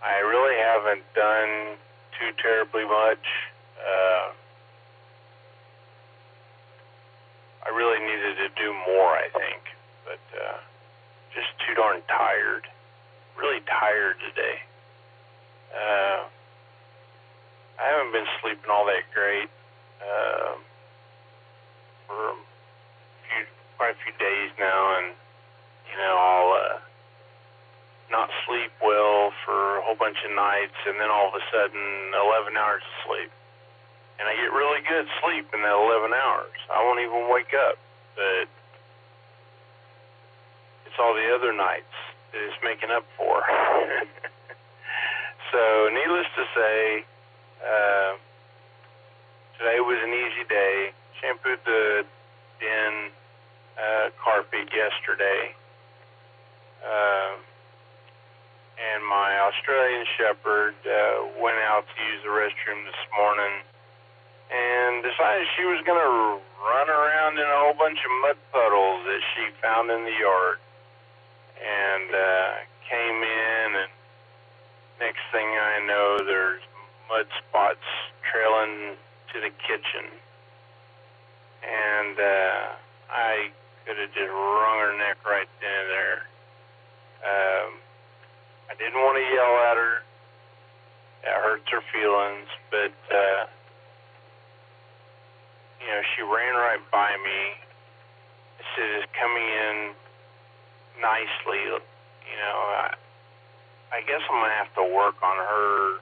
I really haven't done too terribly much. I really needed to do more, I think. But, just too darn tired. Really tired today. I haven't been sleeping all that great for quite a few days now, and I'll not sleep well for a whole bunch of nights, and then all of a sudden 11 hours of sleep, and I get really good sleep in that 11 hours. I won't even wake up, but it's all the other nights that it's making up for. So, needless to say, today was an easy day. Shampooed the den carpet yesterday. And my Australian Shepherd went out to use the restroom this morning and decided she was going to run around in a whole bunch of mud puddles that she found in the yard. And came in, and next thing I know, there's mud spots to the kitchen, and I could have just wrung her neck right then and there. I didn't want to yell at her. That hurts her feelings, but you know, she ran right by me. Instead of coming in nicely, you know, I guess I'm gonna have to work on her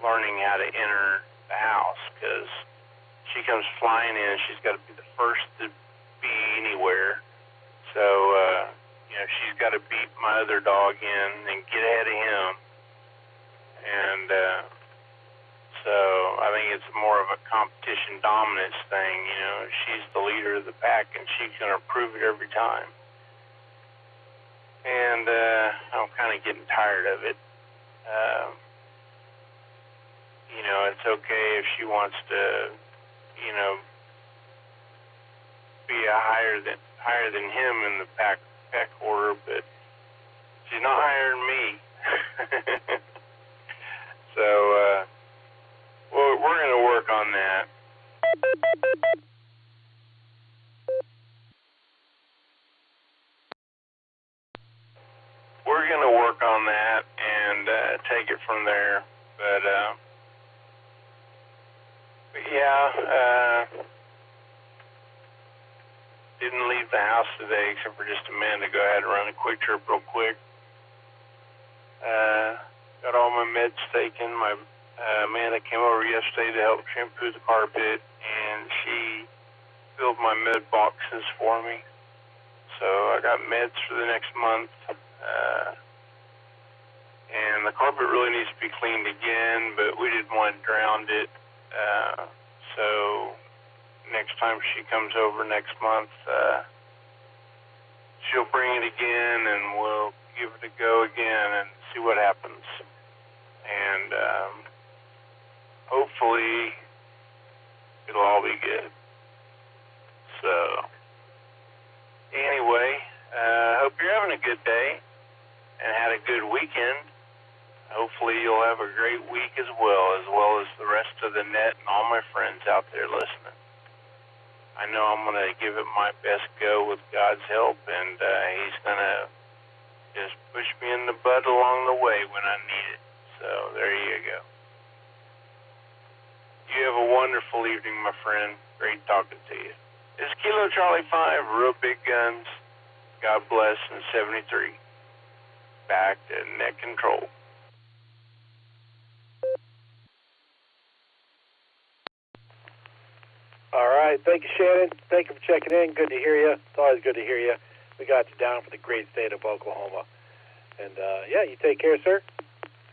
learning how to enter the house, because she comes flying in. She's got to be the first to be anywhere. So, you know, she's got to beat my other dog in and get ahead of him. And so I think it's more of a competition dominance thing. You know, she's the leader of the pack, and she's going to prove it every time. And I'm kind of getting tired of it. You know, it's okay if she wants to, you know, be higher than him in the pack order, but she's not higher than me. So, well, we're going to work on that. We're going to work on that and take it from there. But yeah, didn't leave the house today except for just a minute to go ahead and run a quick trip real quick. Got all my meds taken. My Amanda came over yesterday to help shampoo the carpet, and she filled my med boxes for me. So I got meds for the next month. And the carpet really needs to be cleaned again, but we didn't want to drown it. So next time she comes over next month, she'll bring it again, and we'll give it a go again and see what happens. And hopefully it'll all be good. So anyway, hope you're having a good day and had a good weekend. Hopefully you'll have a great week as well as the rest of the net and all my friends out there listening. I know I'm going to give it my best go with God's help, and he's going to just push me in the butt along the way when I need it. So there you go. You have a wonderful evening, my friend. Great talking to you. It's Kilo Charlie 5, real big guns. God bless, and 73. Back to net control. All right. Thank you, Shannon. Thank you for checking in. Good to hear you. It's always good to hear you. We got you down for the great state of Oklahoma. And, yeah, you take care, sir.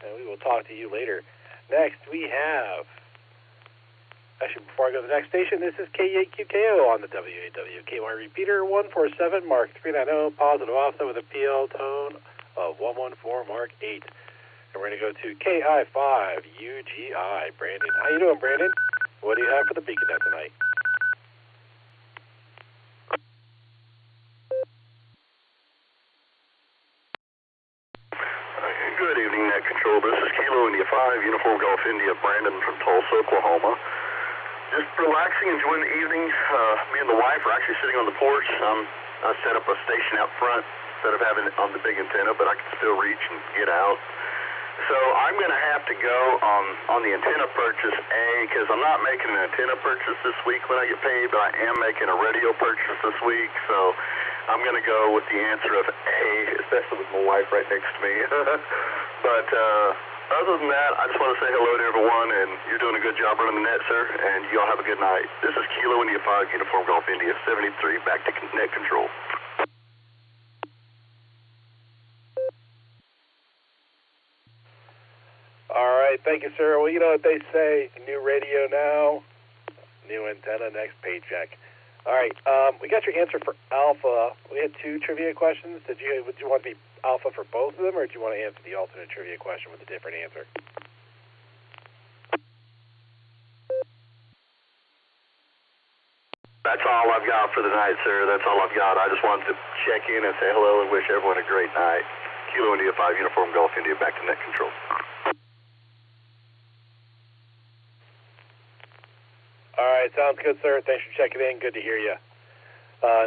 And we will talk to you later. Next, we have, actually, before I go to the next station, this is KAQKO on the WAWKY repeater, 147, Mark 390, positive offset with a PL tone of 114, Mark 8. And we're going to go to KI5UGI. Brandon. How you doing, Brandon? What do you have for the Beacon Net tonight? Good evening, Net Control. This is Kilo India 5, Uniform Golf India, Brandon from Tulsa, Oklahoma. Just relaxing, enjoying the evening. Me and the wife are actually sitting on the porch. I set up a station out front instead of having it on the big antenna, but I can still reach and get out. So I'm going to have to go on the antenna purchase, because I'm not making an antenna purchase this week when I get paid, but I am making a radio purchase this week. So I'm going to go with the answer of A, especially with my wife right next to me. But other than that, I just want to say hello to everyone, and you're doing a good job running the net, sir, and you all have a good night. This is Kilo India 5, Uniform Golf India, 73, back to net control. All right, thank you, sir. Well, you know what they say, new radio now, new antenna, next paycheck. All right, we got your answer for Alpha. We had 2 trivia questions. Would you want to be Alpha for both of them, or do you want to answer the alternate trivia question with a different answer? That's all I've got for the night, sir. That's all I've got. I just wanted to check in and say hello and wish everyone a great night. Kilo India 5, Uniform Golf India, back to net control. right, sounds good, sir. Thanks for checking in. Good to hear you.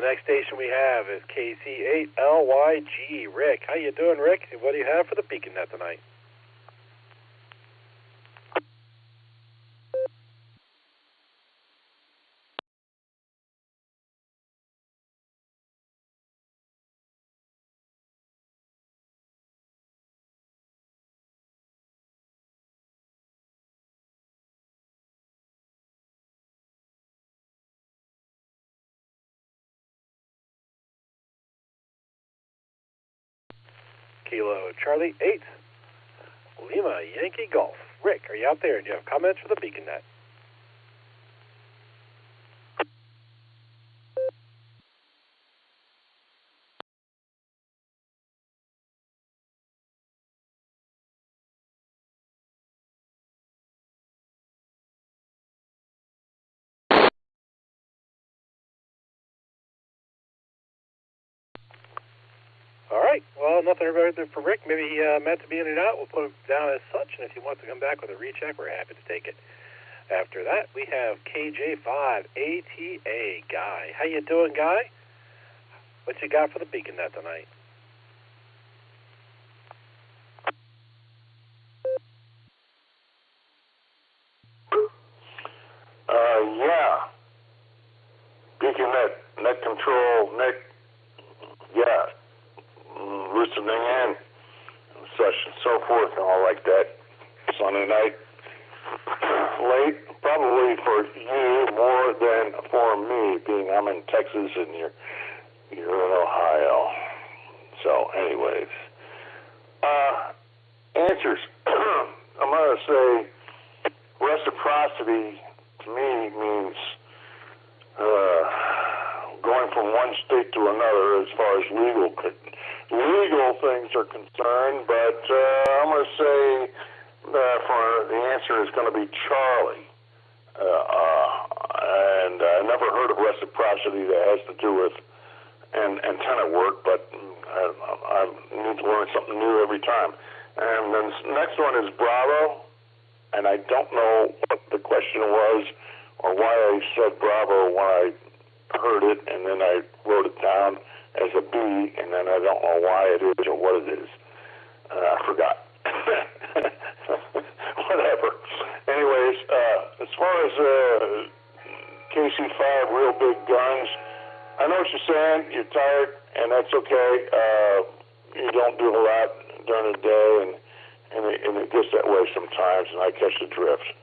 Next station we have is KC8LYG. Rick, how you doing, Rick? What do you have for the Beacon Net tonight? Kilo Charlie 8, Lima Yankee Golf. Rick, are you out there? Do you have comments for the Beacon Net? All right. Well, nothing about it for Rick. Maybe he meant to be in and out. We'll put him down as such, and if he wants to come back with a recheck, we're happy to take it. After that, we have KJ5ATA Guy. How you doing, Guy? What you got for the Beacon Net tonight? Yeah. Beacon net control, yeah. Listening in, such and so forth, and all like that. Sunday night, late, probably for you more than for me, being I'm in Texas and you're in Ohio. So, anyways, answers. I'm gonna say reciprocity to me means going from one state to another as far as legal things are concerned, but I'm going to say for the answer is going to be Charlie. And I never heard of reciprocity that has to do with antenna work, but I need to learn something new every time. And then the next one is Bravo, and I don't know what the question was or why I said Bravo when I heard it, and then I wrote it down as a B, and then I don't know why it is or what it is. I forgot. Whatever. Anyways, as far as KC5 real big guns, I know what you're saying. You're tired, and that's okay. You don't do a lot during the day, and it gets that way sometimes, and I catch the drift.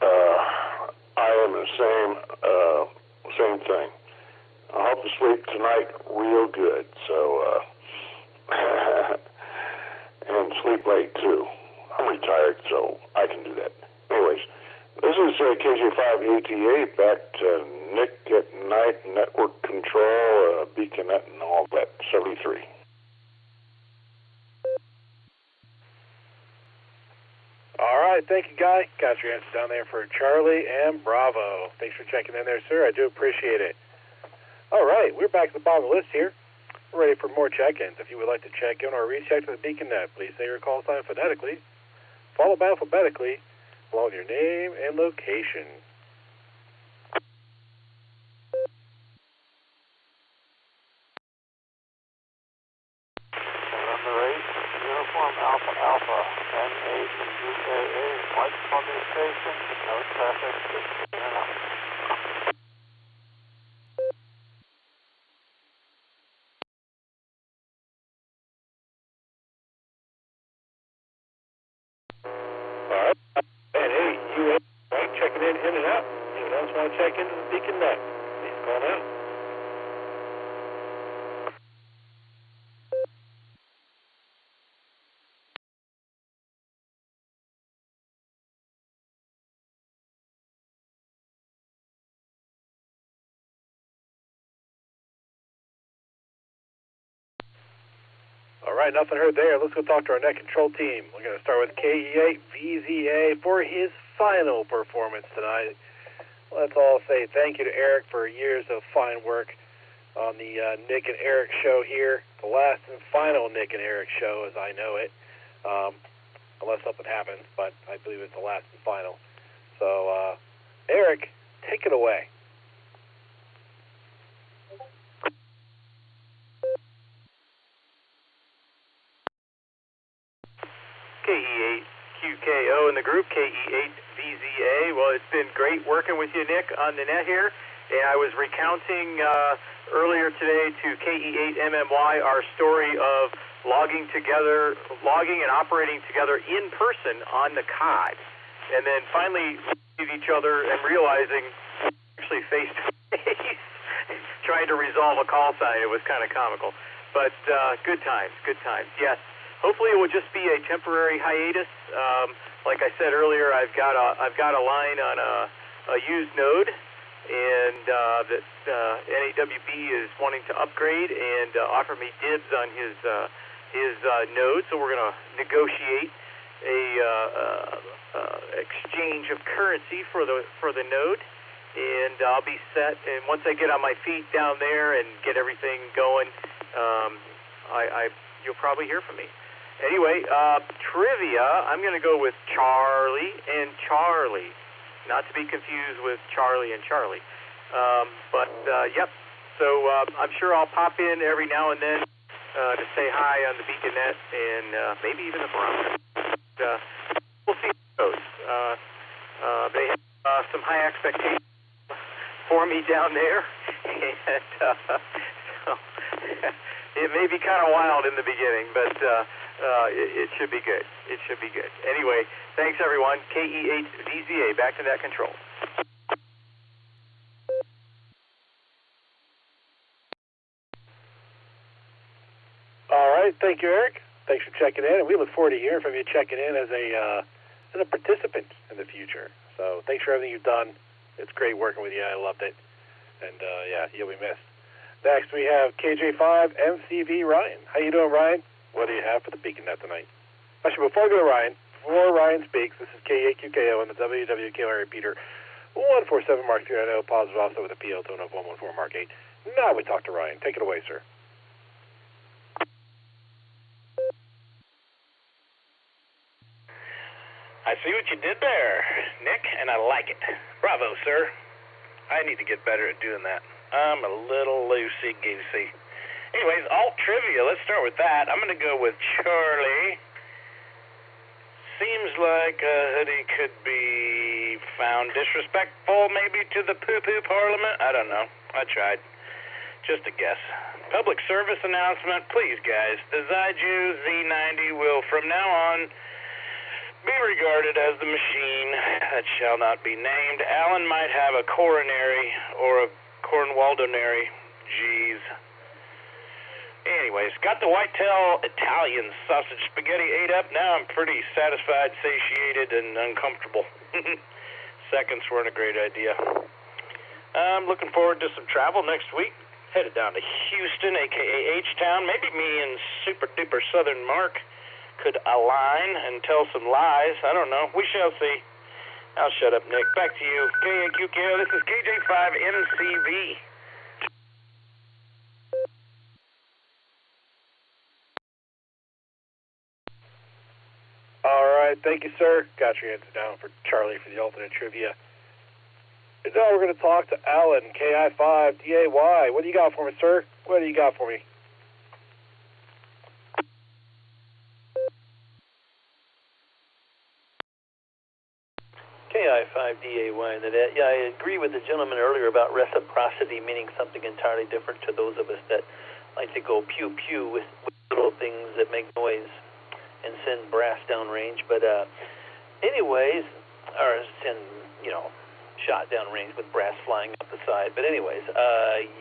I am the same thing. I hope to sleep tonight real good, so and sleep late too. I'm retired, so I can do that. Anyways, this is KJ5ATA, back to Nick at Nite Network Control, Beaconnet and all that, 73. All right, thank you, Guy. Got your answer down there for Charlie and Bravo. Thanks for checking in there, sir. I do appreciate it. All right, we're back to the bottom of the list here. We're ready for more check-ins. If you would like to check in or recheck to the Beacon Net, please say your call sign phonetically, followed by alphabetically, along with your name and location. Number 8, Uniform Alpha Alpha, N8GAA, White Columbia Station, no traffic, just in and out. All right. And hey, you right, checking in and out. Anyone else want to check into the Beacon Net? Please call now. All right, nothing heard there. Let's go talk to our net control team. We're going to start with KE8VZA for his final performance tonight. Let's all say thank you to Eric for years of fine work on the Nick and Eric show here. The last and final Nick and Eric show, as I know it, unless something happens, but I believe it's the last and final. So, Eric, Take it away. KE8QKO in the group, KE8VZA. Well, it's been great working with you, Nick, on the net here. And I was recounting earlier today to KE8MMY our story of logging and operating together in person on the COD. And then finally meeting each other and realizing actually face to face trying to resolve a call sign. It was kind of comical. But good times. Yes. Hopefully it will just be a temporary hiatus. Like I said earlier, I've got a line on a used node, and that NAWB is wanting to upgrade and offer me dibs on his node. So we're going to negotiate a exchange of currency for the node, and I'll be set. And once I get on my feet down there and get everything going, you'll probably hear from me. Anyway, trivia, I'm going to go with Charlie and Charlie, not to be confused with Charlie and Charlie. Yep, so I'm sure I'll pop in every now and then to say hi on the BeaconNet and maybe even the barometer. We'll see how it goes. They have some high expectations for me down there, and so it may be kind of wild in the beginning, but it should be good. It should be good. Anyway, thanks everyone. KE8VZA, back to net control. All right, thank you, Eric. Thanks for checking in, and we look forward to hearing from you checking in as a participant in the future. So thanks for everything you've done. It's great working with you. I loved it. And, yeah, you'll be missed. Next, we have KJ5 MCV Ryan. How you doing, Ryan? What do you have for the BeaconNet tonight? Actually, before I go to Ryan, before Ryan speaks, this is K8QKO and the WWKO repeater 147 Mark 3. I know positive also with a PL tone of 114 Mark 8. Now we talk to Ryan. Take it away, sir. I see what you did there, Nick, and I like it. Bravo, sir. I need to get better at doing that. I'm a little loosey-goosey. Anyways, alt trivia. Let's start with that. I'm going to go with Charlie. Seems like a hoodie could be found disrespectful maybe to the poo-poo parliament. I don't know. I tried. Just a guess. Public service announcement. Please, guys. The Zyju Z90 will from now on be regarded as the machine that shall not be named. Alan might have a coronary or a Cornwaldonary. Jeez. Anyways, got the whitetail Italian sausage spaghetti ate up. Now I'm pretty satisfied, satiated, and uncomfortable. Seconds weren't a great idea. I'm looking forward to some travel next week. Headed down to Houston, a.k.a. H-Town. Maybe me and super-duper Southern Mark could align and tell some lies. I don't know. We shall see. I'll shut up, Nick. Back to you. KAQKO, this is KJ5MCV. All right. Thank you, sir. Got your answer down for Charlie for the alternate trivia. And now we're going to talk to Alan, KI5DAY. What do you got for me, sir? What do you got for me? KI5DAY in the net. Yeah, I agree with the gentleman earlier about reciprocity meaning something entirely different to those of us that like to go pew-pew with little things that make noise and send brass downrange. But anyways, or send, shot downrange with brass flying up the side. But anyways,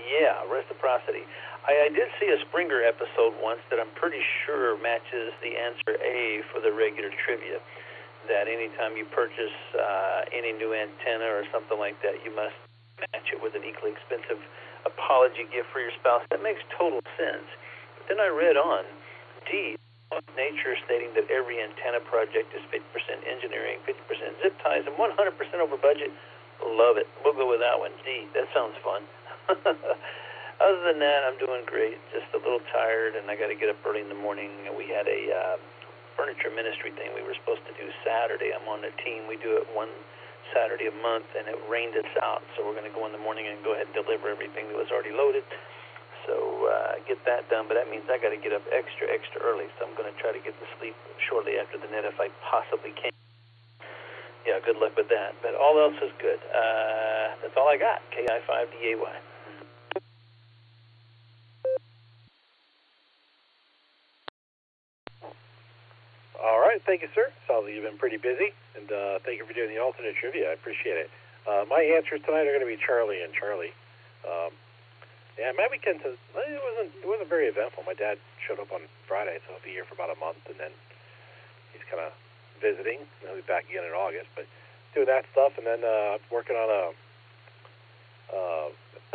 yeah, reciprocity. I did see a Springer episode once that I'm pretty sure matches the answer A for the regular trivia, that anytime you purchase any new antenna or something like that, you must match it with an equally expensive apology gift for your spouse. That makes total sense. But then I read on, D, Nature, stating that every antenna project is 50% engineering, 50% zip ties, and 100% over budget. Love it. We'll go with that one. D, that sounds fun. Other than that, I'm doing great. Just a little tired, and I got to get up early in the morning. We had a furniture ministry thing we were supposed to do Saturday. I'm on the team. We do it one Saturday a month, and it rained us out. So we're going to go in the morning and go ahead and deliver everything that was already loaded. So get that done, but that means I got to get up extra early. So I'm going to try to get to sleep shortly after the net if I possibly can. Yeah, good luck with that. But all else is good. That's all I got. KI5DAY. All right, thank you, sir. Sounds like you've been pretty busy, and thank you for doing the alternate trivia. I appreciate it. My answers tonight are going to be Charlie and Charlie. Yeah, my weekend it wasn't very eventful. My dad showed up on Friday, so he'll be here for about a month, and then he's kind of visiting. He'll be back again in August, but doing that stuff, and then I'm working on a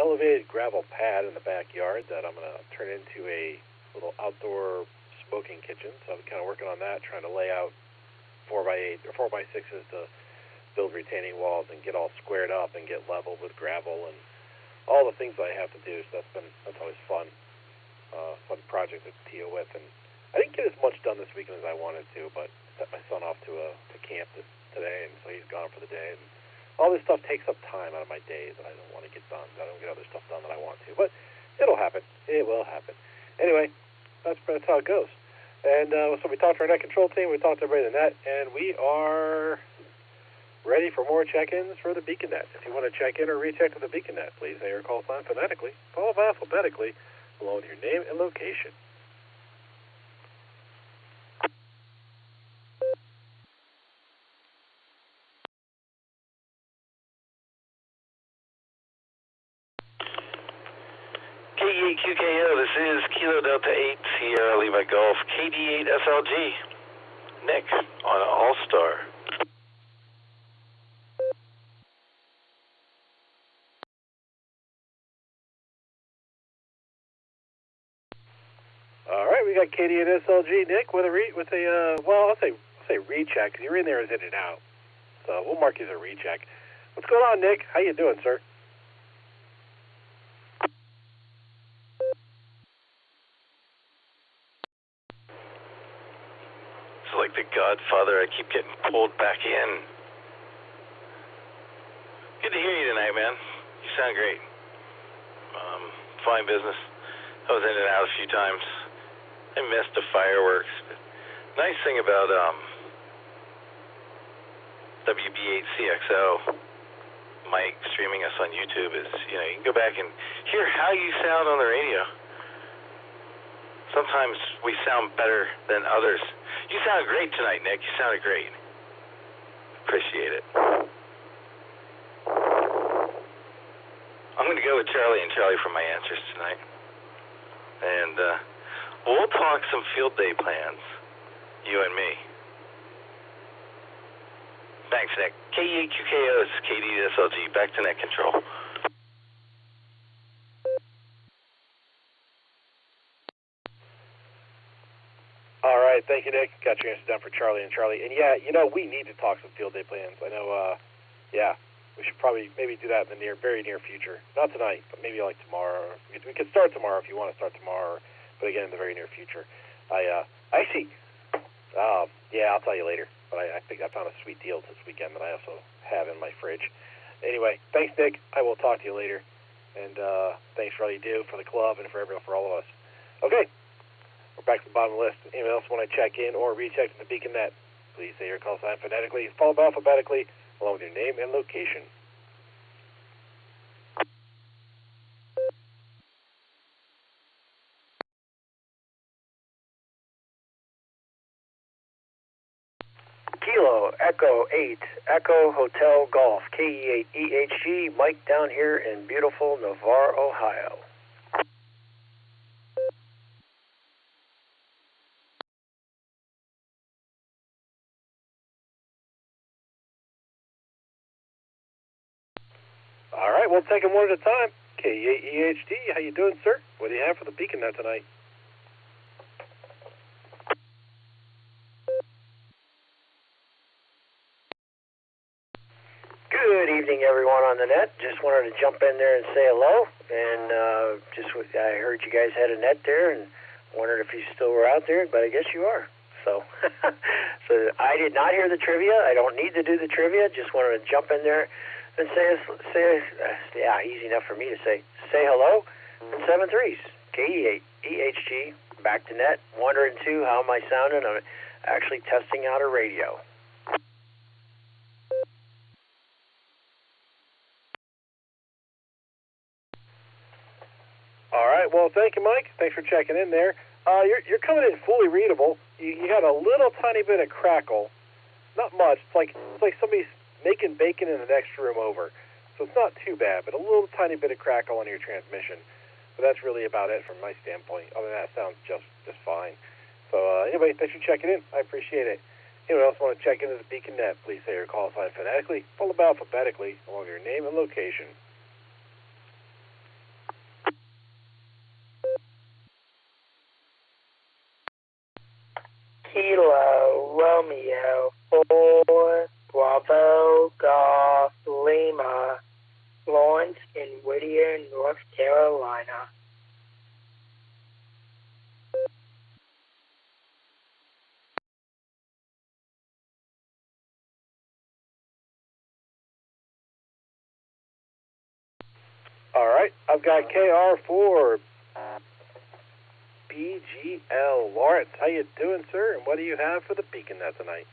elevated gravel pad in the backyard that I'm going to turn into a little outdoor smoking kitchen. So I'm kind of working on that, trying to lay out 4x8 or 4x6s to build retaining walls and get all squared up and get level with gravel and all the things I have to do. So that's always fun. Fun project to deal with. And I didn't get as much done this weekend as I wanted to, but I sent my son off to camp today, and so he's gone for the day. And all this stuff takes up time out of my days that I don't want to get done. I don't get other stuff done that I want to, but it'll happen. It will happen. Anyway, that's how it goes. And so we talked to our net control team, we talked to everybody in the net, and we are ready for more check-ins for the Beacon Net. If you want to check in or recheck to the Beacon Net, please say your call sign phonetically, followed by alphabetically, along with your name and location. KE8QKO, this is Kilo Delta 8 Sierra Levi Golf, KD8 SLG, Nick on Allstar. All right, we got KD8 SLG, Nick, with a well, I'll say recheck, because you're in there as in and out. So we'll mark you as a recheck. What's going on, Nick? How you doing, sir? It's like the Godfather, I keep getting pulled back in. Good to hear you tonight, man. You sound great. Fine business. I was in and out a few times. I missed the fireworks. But nice thing about WB8CXO, Mike streaming us on YouTube is, you can go back and hear how you sound on the radio. Sometimes we sound better than others. You sounded great tonight, Nick. You sounded great. Appreciate it. I'm going to go with Charlie and Charlie for my answers tonight. And we'll talk some field day plans, you and me. Thanks, Nick. KE8QKO, this is KD8SLG. Back to net control. All right, thank you, Nick. Got your answer down for Charlie and Charlie. And yeah, we need to talk some field day plans. I know, we should probably maybe do that in the very near future. Not tonight, but maybe like tomorrow. We could start tomorrow if you want to start tomorrow, but again, in the very near future. I see. I'll tell you later. But I think I found a sweet deal this weekend that I also have in my fridge. Anyway, thanks, Nick. I will talk to you later. And thanks for all you do for the club and for everyone, for all of us. Okay. We're back to the bottom of the list. Anyone else want to check in or recheck to the Beacon Net? Please say your call sign phonetically, followed by alphabetically, along with your name and location. Kilo, Echo 8, Echo Hotel Golf, KE8 EHG, Mike down here in beautiful Navarre, Ohio. All right, we'll take them one at a time. KE8EHD, how you doing, sir? What do you have for the Beacon Net tonight? Good evening, everyone on the net. Just wanted to jump in there and say hello. And I heard you guys had a net there, and wondered if you still were out there, but I guess you are. So, so I did not hear the trivia. I don't need to do the trivia. Just wanted to jump in there and yeah, easy enough for me to say hello. And 7.3s, KE8, EHG, back to net. 1 and 2, how am I sounding? I'm actually testing out a radio. All right. Well, thank you, Mike. Thanks for checking in there. You're coming in fully readable. You had a little tiny bit of crackle, not much. It's like somebody's making bacon in the next room over. So it's not too bad, but a little tiny bit of crackle on your transmission. But that's really about it from my standpoint. Other than that, it sounds just fine. So anyway, thanks for checking in. I appreciate it. Anyone else want to check into the Beacon Net? Please say your call sign phonetically, followed by alphabetically, along with your name and location. Kilo Romeo 4 Bravo Golf Lima, Lawrence in Whittier, North Carolina. All right, I've got KR4 BGL. Lawrence, how you doing, sir? And what do you have for the Beacon Net tonight?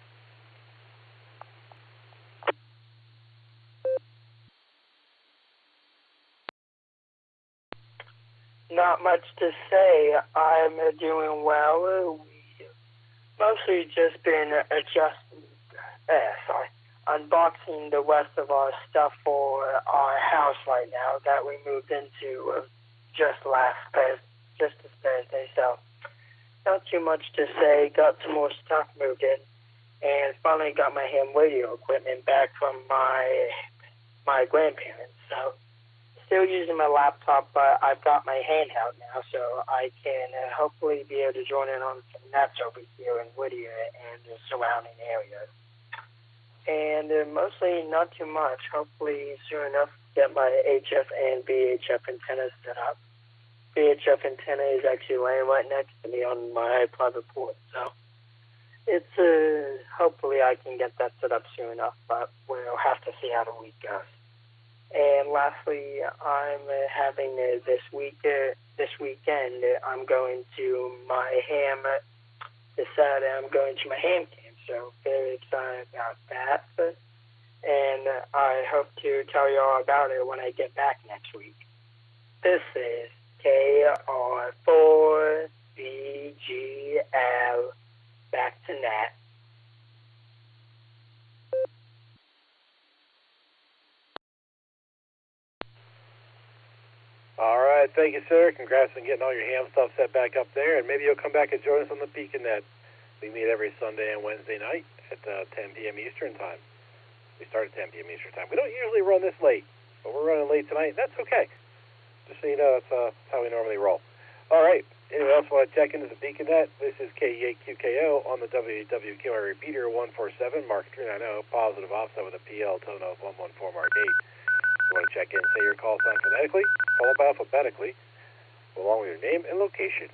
Not much to say. I'm doing well. We mostly just been unboxing the rest of our stuff for our house right now that we moved into just this Thursday. So not too much to say. Got some more stuff moved in, and finally got my ham radio equipment back from my grandparents. So still using my laptop, but I've got my handheld now, so I can hopefully be able to join in on some nets over here in Whittier and the surrounding areas. And mostly not too much. Hopefully soon enough get my HF and VHF antennas set up. VHF antenna is actually laying right next to me on my private port, so it's hopefully I can get that set up soon enough, but we'll have to see how the week goes. And lastly, I'm having this weekend, I'm going to my ham, this Saturday I'm going to my ham camp, so very excited about that. And I hope to tell you all about it when I get back next week. This is KR4BGL, back to net. All right, thank you, sir. Congrats on getting all your ham stuff set back up there, and maybe you'll come back and join us on the Beacon Net. We meet every Sunday and Wednesday night at 10 p.m. Eastern Time. We start at 10 p.m. Eastern Time. We don't usually run this late, but we're running late tonight. That's okay. Just so you know, that's how we normally roll. All right, anyone else want to check into the Beacon Net? This is KE8QKO on the WWQI repeater 147, Mark 390, positive offset with a PL tone of 114, Mark 8. You want to check in, say your call sign phonetically, followed by alphabetically, along with your name and location.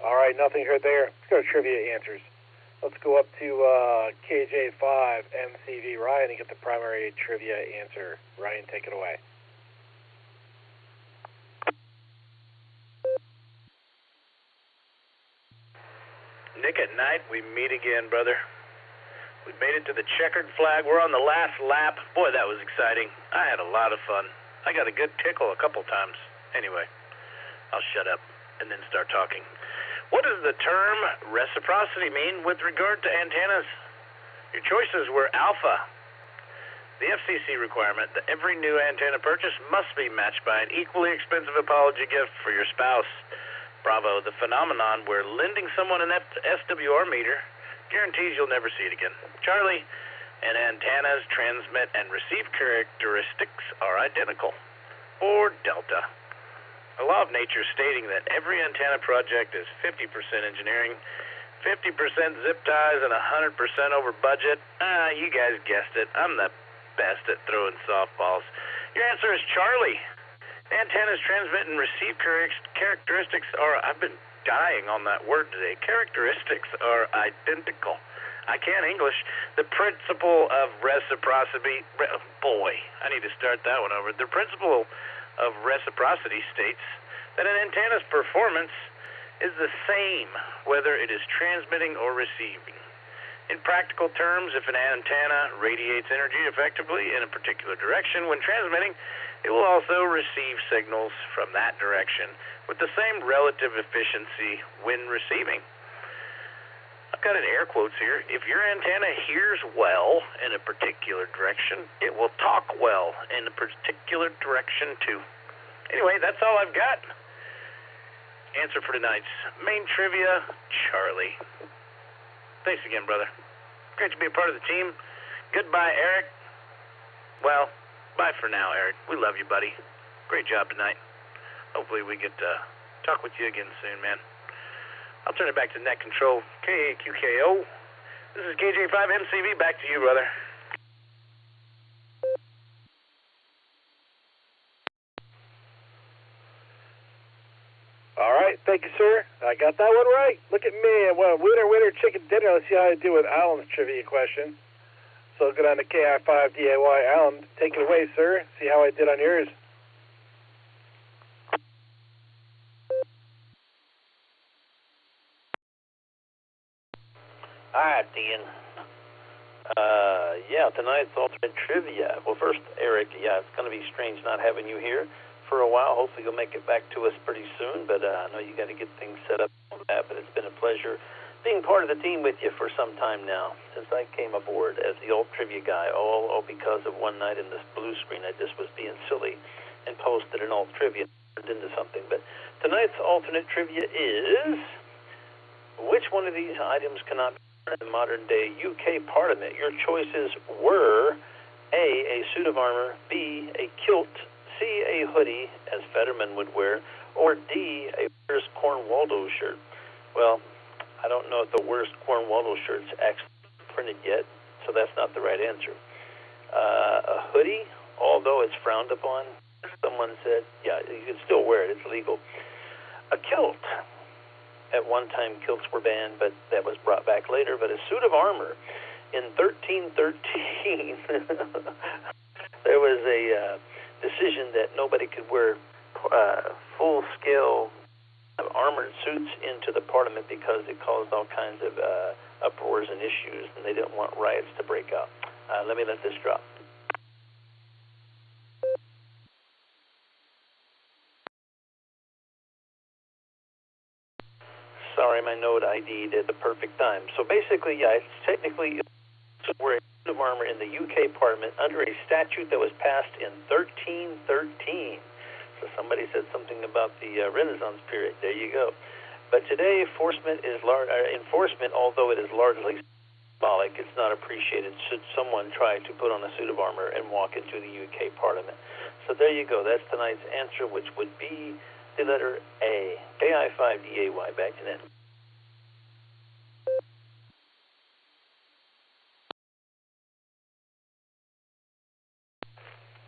All right, nothing heard there. Let's go to trivia answers. Let's go up to KJ5 MCV Ryan and get the primary trivia answer. Ryan, take it away. Nick at Nite, we meet again, brother. We made it to the checkered flag. We're on the last lap. Boy, that was exciting. I had a lot of fun. I got a good tickle a couple times. Anyway, I'll shut up and then start talking. What does the term reciprocity mean with regard to antennas? Your choices were alpha. The FCC requirement that every new antenna purchase must be matched by an equally expensive apology gift for your spouse. Bravo, the phenomenon where lending someone an SWR meter guarantees you'll never see it again. Charlie, An antenna's transmit and receive characteristics are identical, or delta. The law of nature stating that every antenna project is 50% engineering, 50% zip ties, and 100% over budget. You guys guessed it. I'm the best at throwing softballs. Your answer is Charlie. Antennas transmit and receive characteristics are, I've been dying on that word today, characteristics are identical. I can't English. The principle of reciprocity, boy, I need to start that one over. The principle of reciprocity states that an antenna's performance is the same whether it is transmitting or receiving. In practical terms, if an antenna radiates energy effectively in a particular direction when transmitting, it will also receive signals from that direction with the same relative efficiency when receiving. I've got an air quotes here. If your antenna hears well in a particular direction, it will talk well in a particular direction too. Anyway, that's all I've got. Answer for tonight's main trivia, Charlie. Thanks again, brother. Great to be a part of the team. Goodbye, Eric. Well, bye for now, Eric. We love you, buddy. Great job tonight. Hopefully we get to talk with you again soon, man. I'll turn it back to Net Control, KAQKO. This is KJ5MCV. Back to you, brother. All right, thank you, sir. I got that one right. Look at me. Well, winner, chicken dinner. Let's see how I do with Alan's trivia question. So let's go down to KI5DAY. Alan, take it away, sir. See how I did on yours. All right, Dean. Tonight's alternate trivia. Well, first, Eric, it's going to be strange not having you here for a while. Hopefully you'll make it back to us pretty soon, but I know you got to get things set up on that, but it's been a pleasure being part of the team with you for some time now, since I came aboard as the alt trivia guy, all because of one night in this blue screen. I just was being silly and posted an alt trivia turned into something. But tonight's alternate trivia is, which one of these items cannot be in the modern-day UK Parliament? Your choices were A, suit of armor, B, a kilt, C, a hoodie, as Fetterman would wear, or D, a worst Cornwaldo shirt. Well, I don't know if the worst Cornwaldo shirt's actually printed yet, so that's not the right answer. A hoodie, although it's frowned upon, someone said, yeah, you can still wear it, it's legal. A kilt. At one time, kilts were banned, but that was brought back later. But a suit of armor. In 1313, there was a decision that nobody could wear full-scale armored suits into the Parliament because it caused all kinds of uproars and issues, and they didn't want riots to break out. Let me let this drop. Sorry, my Node ID'd at the perfect time. So basically, it's technically we're a suit of armor in the UK Parliament under a statute that was passed in 1313. So somebody said something about the Renaissance period. There you go. But today, enforcement, although it is largely symbolic, it's not appreciated should someone try to put on a suit of armor and walk into the UK Parliament. So there you go. That's tonight's answer, which would be the letter A. KI5DAY, back to that.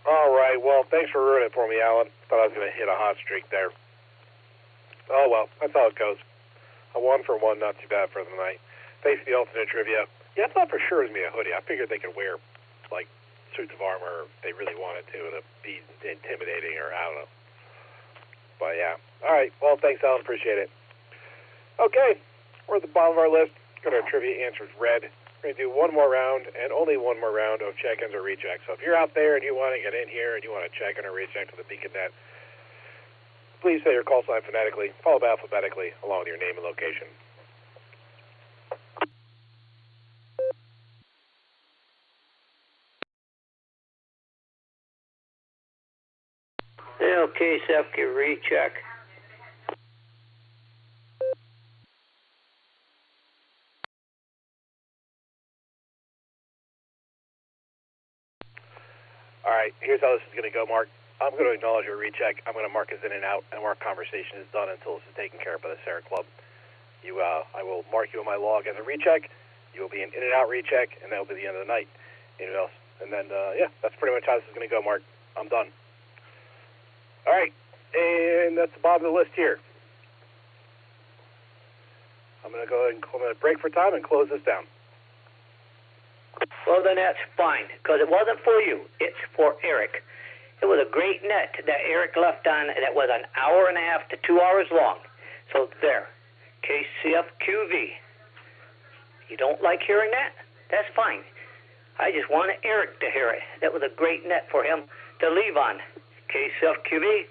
All right, well, thanks for ruining it for me, Alan. Thought I was going to hit a hot streak there. Oh, well, that's how it goes. A 1 for 1, not too bad for the night. Thanks for the alternate trivia. Yeah, I thought for sure it was me a hoodie. I figured they could wear, like, suits of armor if they really wanted to be intimidating, or I don't know. But, yeah. All right, well, thanks, Alan. Appreciate it. Okay, we're at the bottom of our list. Got our trivia answers read. We're going to do one more round, and only one more round of check-ins or rechecks. So if you're out there and you want to get in here and you want to check in or recheck with the Beacon Net, please say your call sign phonetically, followed by alphabetically, along with your name and location. Okay, Sefke, recheck. right, here's how this is going to go, Mark. I'm going to acknowledge your recheck. I'm going to mark as in and out, and our conversation is done until this is taken care of by the Sarah Club. I will mark you in my log as a recheck. You will be an in and out recheck, and that will be the end of the night. Anything else? And then, yeah, that's pretty much how this is going to go, Mark. I'm done. All right, and that's the bottom of the list here. I'm going to go ahead and I'm going to break for time and close this down. Well, then that's fine, because it wasn't for you. It's for Eric. It was a great net that Eric left on that was an hour and a half to 2 hours long. So there, KCFQV. You don't like hearing that? That's fine. I just wanted Eric to hear it. That was a great net for him to leave on. KCFQV.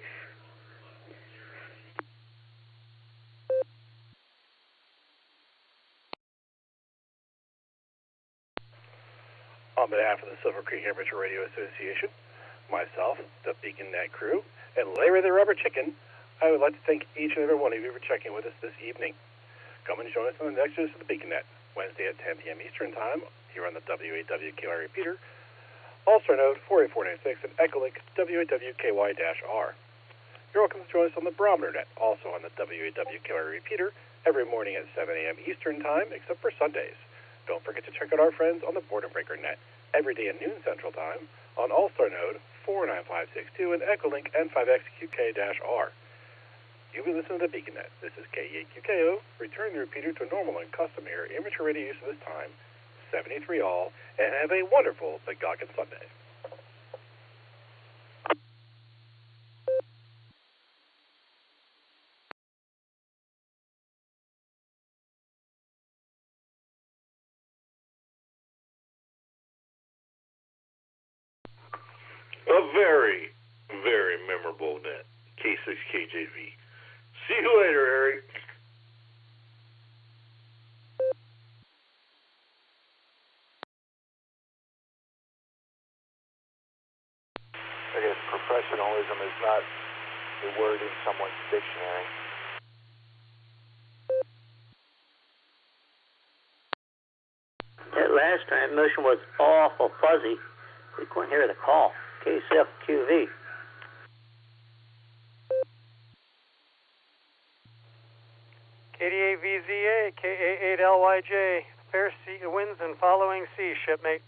On behalf of the Silvercreek Amateur Radio Association, myself, the Beacon Net crew, and Larry the Rubber Chicken, I would like to thank each and every one of you for checking with us this evening. Come and join us on the next edition of the Beacon Net, Wednesday at 10 p.m. Eastern Time, here on the WAWKY repeater, Allstar Node 48496, and EchoLink WAWKY-R. You're welcome to join us on the Barometer Net, also on the WAWKY repeater, every morning at 7 a.m. Eastern Time, except for Sundays. Don't forget to check out our friends on the Boredom Breaker Net, every day at noon Central Time, on Allstar Node 49562 and EchoLink N5XQK-R. You've been listening to the Beacon Net. This is KE8QKO, returning the repeater to normal and custom air amateur radio use of this time, 73 all, and have a wonderful Begoggin Sunday. A very, very memorable net, K6KJV. See you later, Eric. I guess professionalism is not a word in someone's dictionary. That last transmission was awful fuzzy. We couldn't hear the call. KCFQV. KDA-VZA, KA8LYJ. Prepare C winds and following C, shipmate.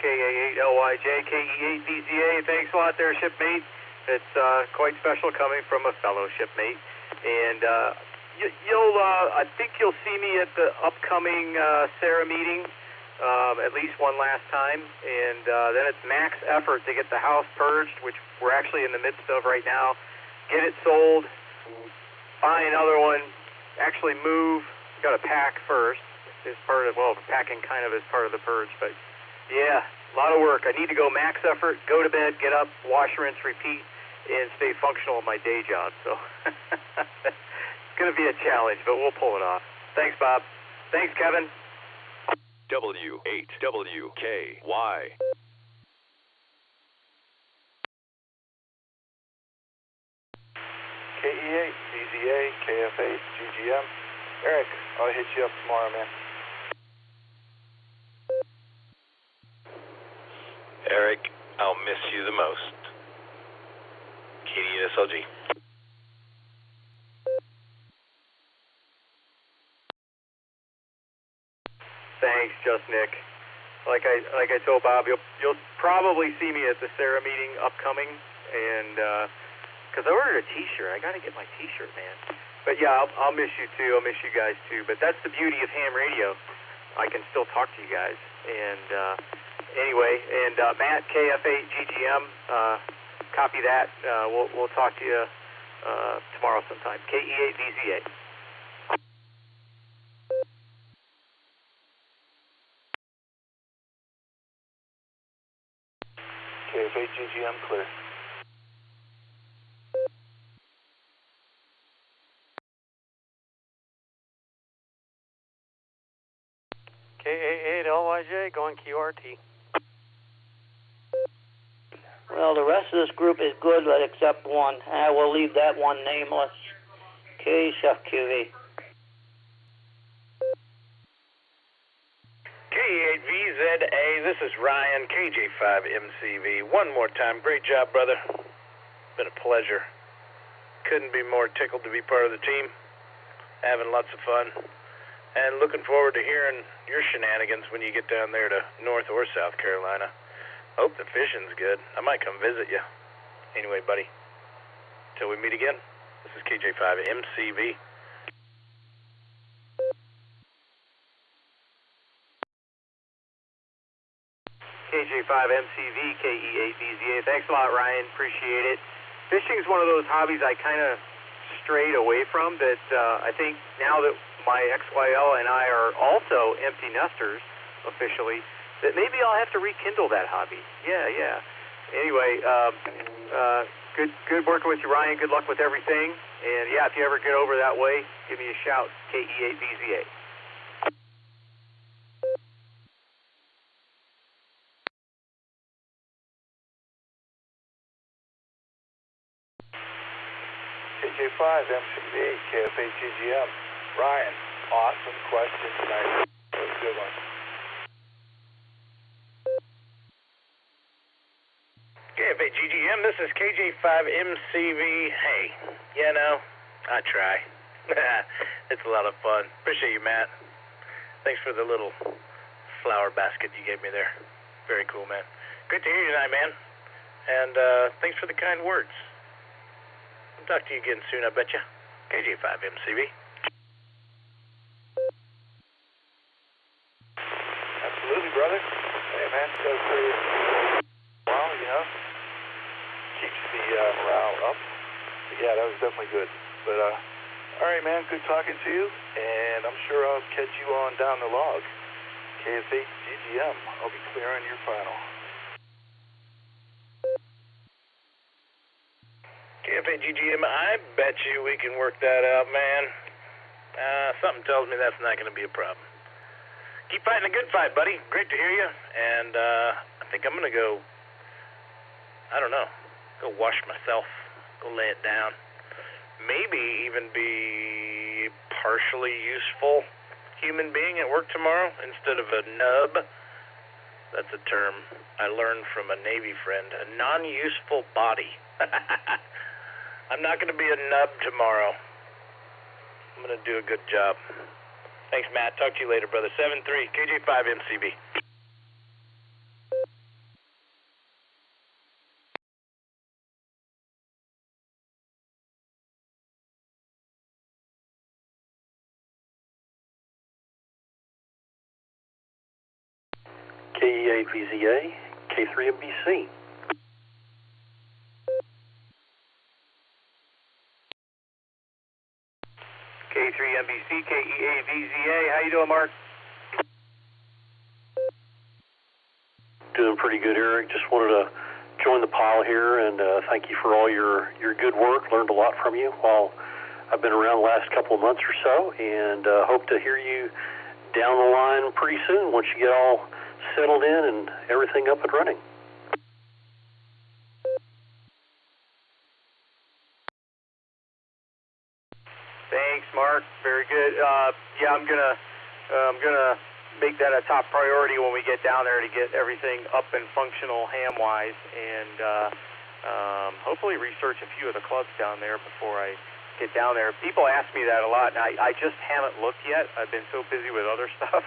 KA8LYJ, KE8VZA. Thanks a lot there, shipmate. It's quite special coming from a fellow shipmate. And I think you'll see me at the upcoming Sarah meeting, at least one last time, and then it's max effort to get the house purged, which we're actually in the midst of right now. Get it sold, buy another one, actually move. Got to pack first. Is part of packing kind of is part of the purge, but yeah, a lot of work. I need to go max effort, go to bed, get up, wash, rinse, repeat, and stay functional in my day job. So. Going to be a challenge, but we'll pull it off. Thanks, Bob. Thanks, Kevin. W8WKY. KE8, VZA, KF8, GGM. Eric, I'll hit you up tomorrow, man. Eric, I'll miss you the most. KDSLG. Thanks, Just Nick. Like I told Bob, you'll probably see me at the Sarah meeting upcoming, and because I ordered a T-shirt, I got to get my T-shirt, man. But yeah, I'll miss you too. I'll miss you guys too. But that's the beauty of ham radio. I can still talk to you guys. And anyway, and Matt KF8GGM, copy that. We'll talk to you tomorrow sometime. KE8VZA. KF8GGM clear. KA8LYJ going QRT. Well, the rest of this group is good, but except one. I will leave that one nameless. KCFQV. KE8VZA, this is Ryan, KJ5MCV. One more time, great job, brother. Been a pleasure. Couldn't be more tickled to be part of the team. Having lots of fun. And looking forward to hearing your shenanigans when you get down there to North or South Carolina. Hope the fishing's good. I might come visit you. Anyway, buddy, till we meet again, this is KJ5MCV. KJ5MCV, KE8VZA. Thanks a lot, Ryan. Appreciate it. Fishing is one of those hobbies I kind of strayed away from that I think now that my XYL and I are also empty nesters officially, that maybe I'll have to rekindle that hobby. Yeah. Anyway, good working with you, Ryan. Good luck with everything. And yeah, if you ever get over that way, give me a shout. KE8VZA. KJ5, MCV, KF8GGM. Ryan, awesome question tonight. That was a good one. KF8GGM, this is KJ5MCV. Hey, you know, I try. It's a lot of fun. Appreciate you, Matt. Thanks for the little flower basket you gave me there. Very cool, man. Great to hear you tonight, man. And thanks for the kind words. I'll talk to you again soon, I bet you. KJ5MCV. Absolutely, brother. Hey, man, does pretty well, you know. Keeps the morale up. But yeah, that was definitely good. But, all right, man, good talking to you. And I'm sure I'll catch you on down the log. KF8GGM. I'll be clearing your final. KF8GGM, I bet you we can work that out, man. Something tells me that's not going to be a problem. Keep fighting a good fight, buddy. Great to hear you. And I think I'm going to go, I don't know, go wash myself, go lay it down. Maybe even be a partially useful human being at work tomorrow instead of a nub. That's a term I learned from a Navy friend, a non-useful body. I'm not going to be a nub tomorrow. I'm going to do a good job. Thanks, Matt. Talk to you later, brother. 7-3, KJ5MCB. KE8VZA, K3MBC. K3MBC, KE8VZA. How you doing, Mark? Doing pretty good, Eric. Just wanted to join the pile here and thank you for all your good work. Learned a lot from you while I've been around the last couple of months or so, and hope to hear you down the line pretty soon once you get all settled in and everything up and running. Thanks, Mark. Very good. Yeah, I'm gonna make that a top priority when we get down there to get everything up and functional ham-wise, and hopefully research a few of the clubs down there before I get down there. People ask me that a lot, and I just haven't looked yet. I've been so busy with other stuff.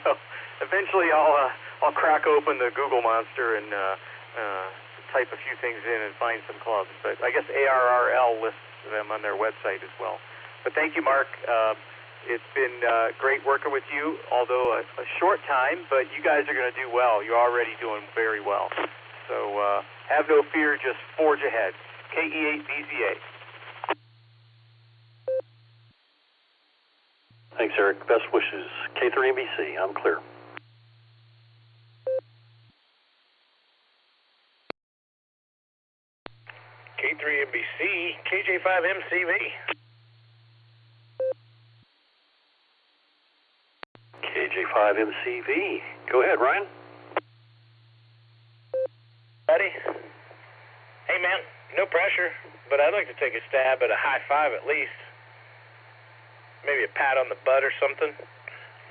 So eventually I'll crack open the Google monster and type a few things in and find some clubs. But I guess ARRL lists them on their website as well. But thank you, Mark. It's been great working with you, although a short time, but you guys are going to do well. You're already doing very well. So have no fear, just forge ahead. KE8VZA. Thanks, Eric. Best wishes. K3MBC, I'm clear. K3MBC, KJ5MCV. KJ5MCV. Go ahead, Ryan. Buddy. Hey, man, no pressure, but I'd like to take a stab at a high five at least. Maybe a pat on the butt or something.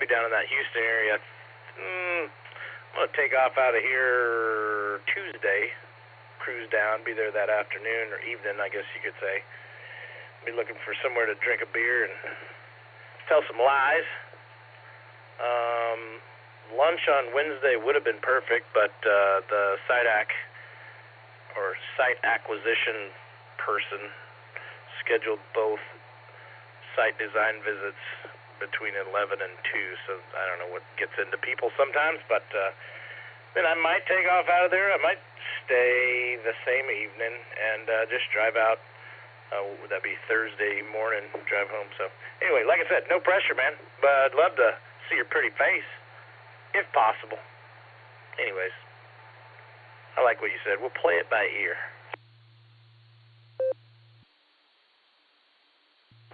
be down in that Houston area. I'm going to take off out of here Tuesday, cruise down, be there that afternoon or evening, I guess you could say. Be looking for somewhere to drink a beer and tell some lies. Lunch on Wednesday would have been perfect, but the site acquisition person scheduled both site design visits between 11 and 2, so I don't know what gets into people sometimes, but then I might take off out of there. I might stay the same evening and just drive out. Would that be Thursday morning, drive home? So anyway, like I said, no pressure, man, but I'd love to see your pretty face, if possible. Anyways, I like what you said. We'll play it by ear.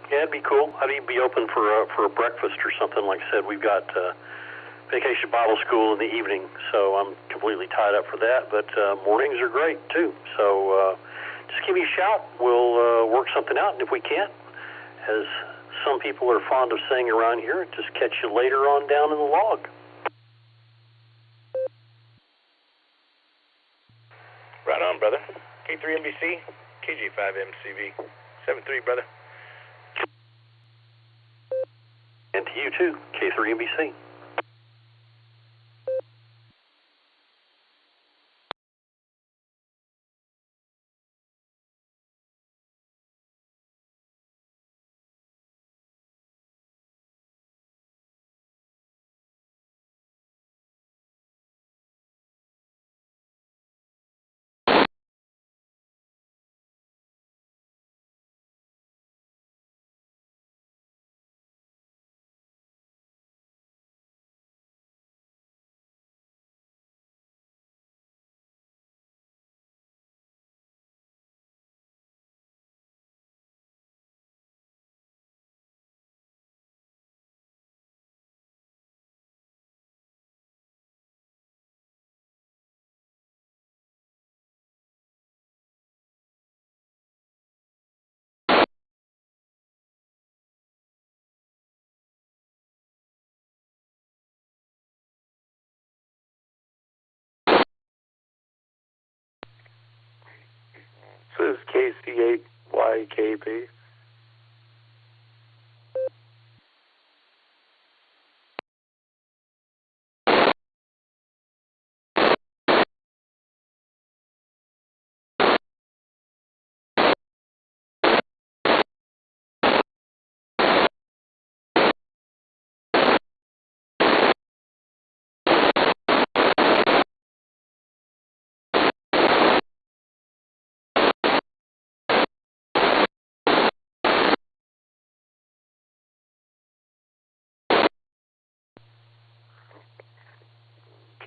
Yeah, it'd be cool. I'd even be open for a breakfast or something. Like I said, we've got Vacation Bible School in the evening, so I'm completely tied up for that. But mornings are great too. So just give me a shout. We'll work something out, and if we can't, as some people are fond of saying around here, just catch you later on down in the log. Right on, brother. K3NBC, KG5MCV, 7-3, brother. And to you too, K3NBC. This is KC8YKP.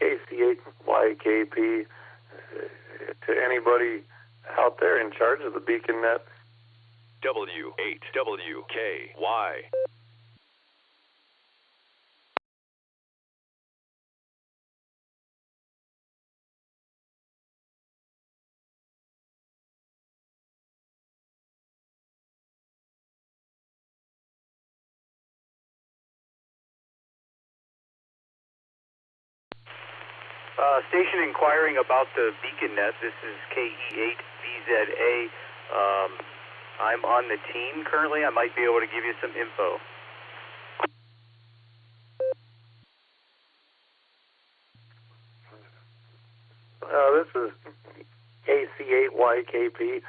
KC8YKP. To anybody out there in charge of the beacon net. W8WKY. Station inquiring about the beacon net. This is KE8VZA. I'm on the team currently. I might be able to give you some info. This is KC8YKP.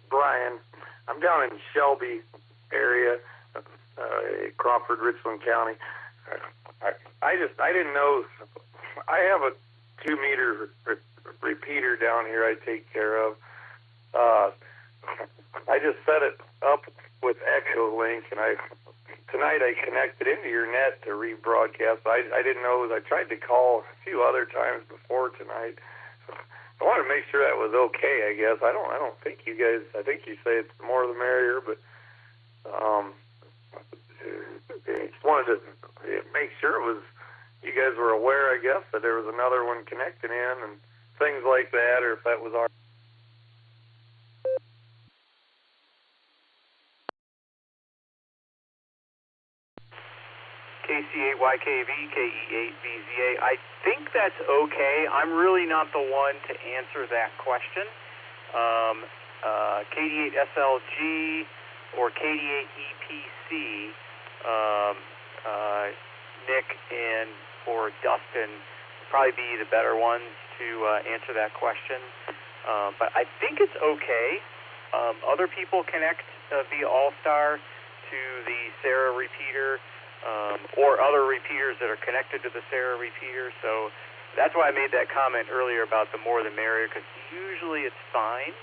Brian, I'm down in Shelby area, Crawford, Richland County. I didn't know. I have a 2-meter repeater down here I take care of. I just set it up with EchoLink, and tonight I connected into your net to rebroadcast. I didn't know. I tried to call a few other times before tonight. I wanted to make sure that was okay. I guess I don't think you guys. I think you say it's the more the merrier, but just wanted to make sure it was. You guys were aware, I guess, that there was another one connected in and things like that, or if that was our. KC8YKV, KE8VZA. I think that's okay. I'm really not the one to answer that question. KD8SLG or KD8EPC, Nick and or Dustin would probably be the better ones to answer that question. But I think it's okay. Other people connect via Allstar to the Sarah repeater, or other repeaters that are connected to the Sarah repeater. So that's why I made that comment earlier about the more the merrier, because usually it's fine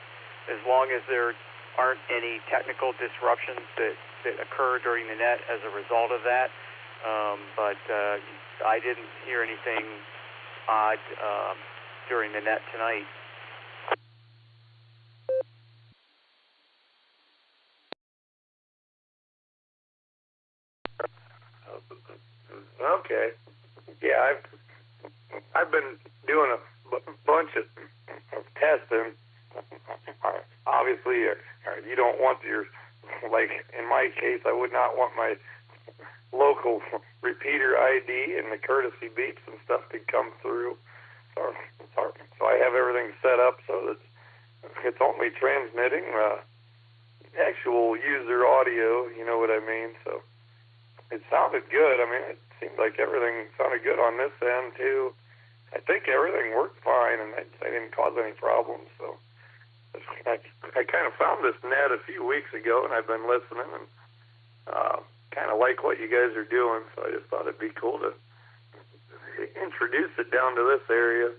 as long as there aren't any technical disruptions that occur during the net as a result of that. But I didn't hear anything odd during the net tonight. Okay. Yeah, I've been doing a bunch of testing. Obviously, you don't want your, like in my case, I would not want my local repeater ID and the courtesy beeps and stuff to come through. So I have everything set up so that it's only transmitting actual user audio, you know what I mean? So it sounded good. I mean, it seemed like everything sounded good on this end, too. I think everything worked fine, and I didn't cause any problems. So I kind of found this net a few weeks ago, and I've been listening and kind of like what you guys are doing. So I just thought it'd be cool to introduce it down to this area.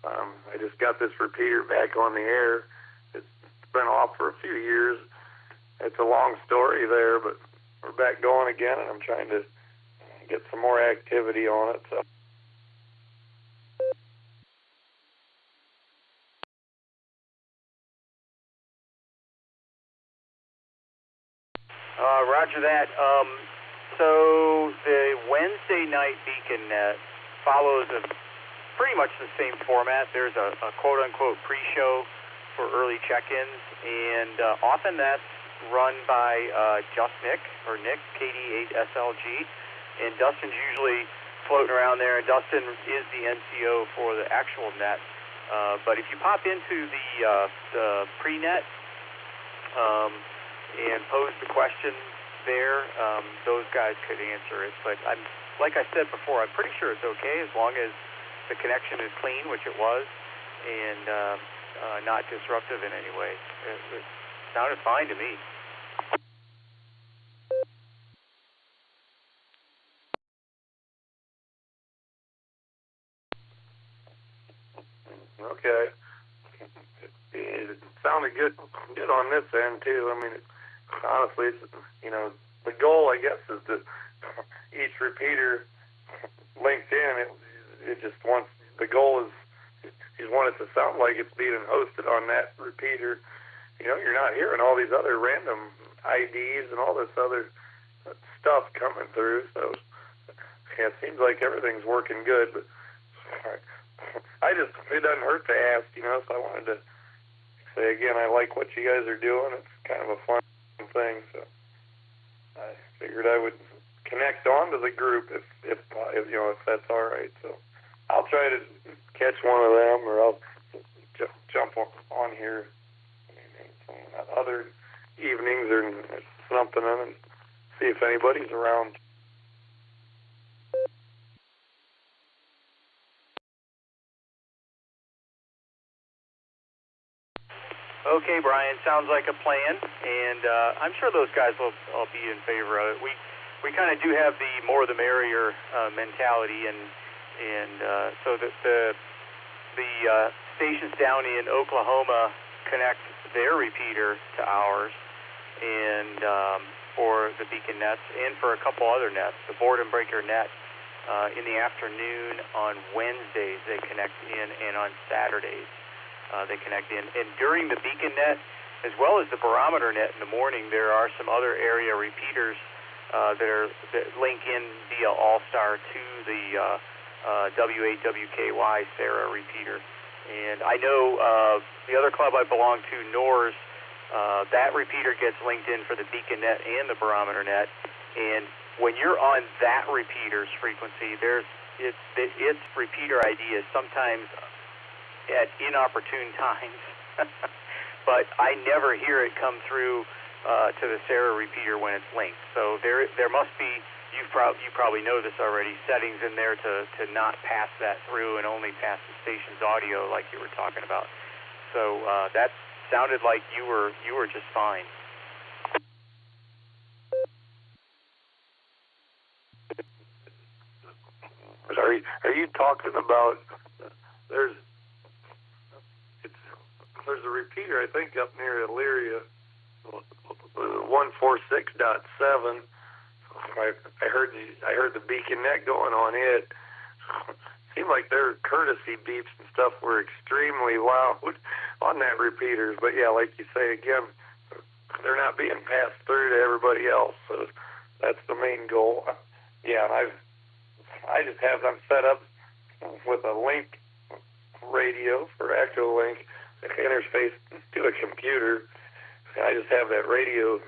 I just got this repeater back on the air. It's been off for a few years. It's a long story there, but we're back going again, and I'm trying to get some more activity on it. So. Roger that. So the Wednesday night beacon net follows pretty much the same format. There's a quote-unquote pre-show for early check-ins, and often that's run by just Nick, or Nick, KD8SLG, and Dustin's usually floating around there, and Dustin is the NCO for the actual net. But if you pop into the pre-net and pose the question there, those guys could answer it. But like I said before, I'm pretty sure it's okay as long as the connection is clean, which it was, and not disruptive in any way. It sounded fine to me. Okay. It sounded good on this end, too. I mean, honestly, the goal, I guess, is that each repeater linked in, it just wants, the goal is you want it to sound like it's being hosted on that repeater. You're not hearing all these other random IDs and all this other stuff coming through. So yeah, it seems like everything's working good. But it doesn't hurt to ask, so I wanted to say again, I like what you guys are doing. It's kind of a fun thing. So I figured I would connect on to the group if that's all right. So I'll try to catch one of them, or I'll jump on here other evenings or something and see if anybody's around. Okay, Brian, sounds like a plan, and I'm sure those guys will all be in favor of it. We kind of do have the more the merrier mentality, and so the stations down in Oklahoma connect their repeater to ours, and for the beacon nets, and for a couple other nets, the board and breaker net in the afternoon on Wednesdays they connect in, and on Saturdays they connect in. And during the beacon net, as well as the barometer net in the morning, there are some other area repeaters that link in via Allstar to the W8WKY Sarah repeater. And I know the other club I belong to, NORS, that repeater gets linked in for the beacon net and the barometer net. And when you're on that repeater's frequency, its repeater ID is sometimes at inopportune times, but I never hear it come through to the Sarah repeater when it's linked. So there must be, you probably know this already, settings in there to not pass that through and only pass the station's audio like you were talking about. So that sounded like you were just fine. Are you talking about there's a repeater I think up near Elyria, 146.7. I heard the beacon net going on it. Seemed like their courtesy beeps and stuff were extremely loud on that repeater. But yeah, like you say again, they're not being passed through to everybody else. So that's the main goal. Yeah, I just have them set up with a link radio for EchoLink interface to a computer. I just have that radio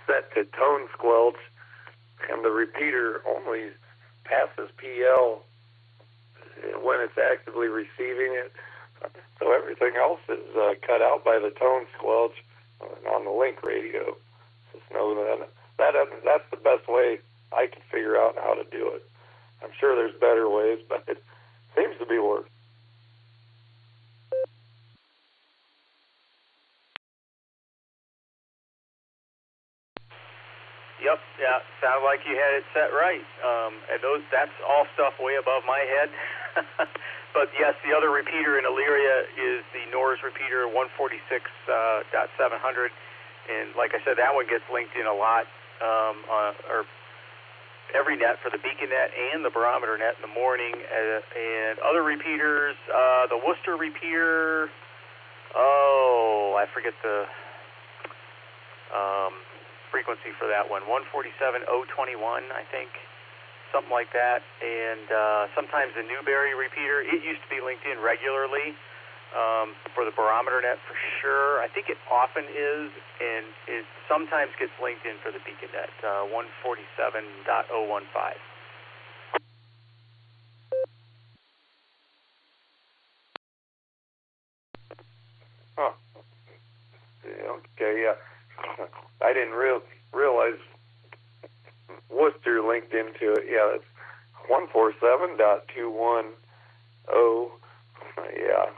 set to tone squelch, and the repeater only passes PL when it's actively receiving it. So everything else is cut out by the tone squelch on the link radio. Just know that's the best way I can figure out how to do it. I'm sure there's better ways, but it seems to be working. Yep, yeah, sounded like you had it set right. And that's all stuff way above my head. But yes, the other repeater in Elyria is the NORS repeater 146.700, and like I said, that one gets linked in a lot, or every net for the beacon net and the barometer net in the morning, and other repeaters, the Worcester repeater. Oh, I forget the frequency for that one, 147.021, I think, something like that. And sometimes the Newberry repeater, it used to be linked in regularly for the barometer net for sure. I think it often is, and it sometimes gets linked in for the beacon net, 147.015. Huh. Okay, yeah. I didn't realize Worcester linked into it. Yeah, that's 147.210. Yeah.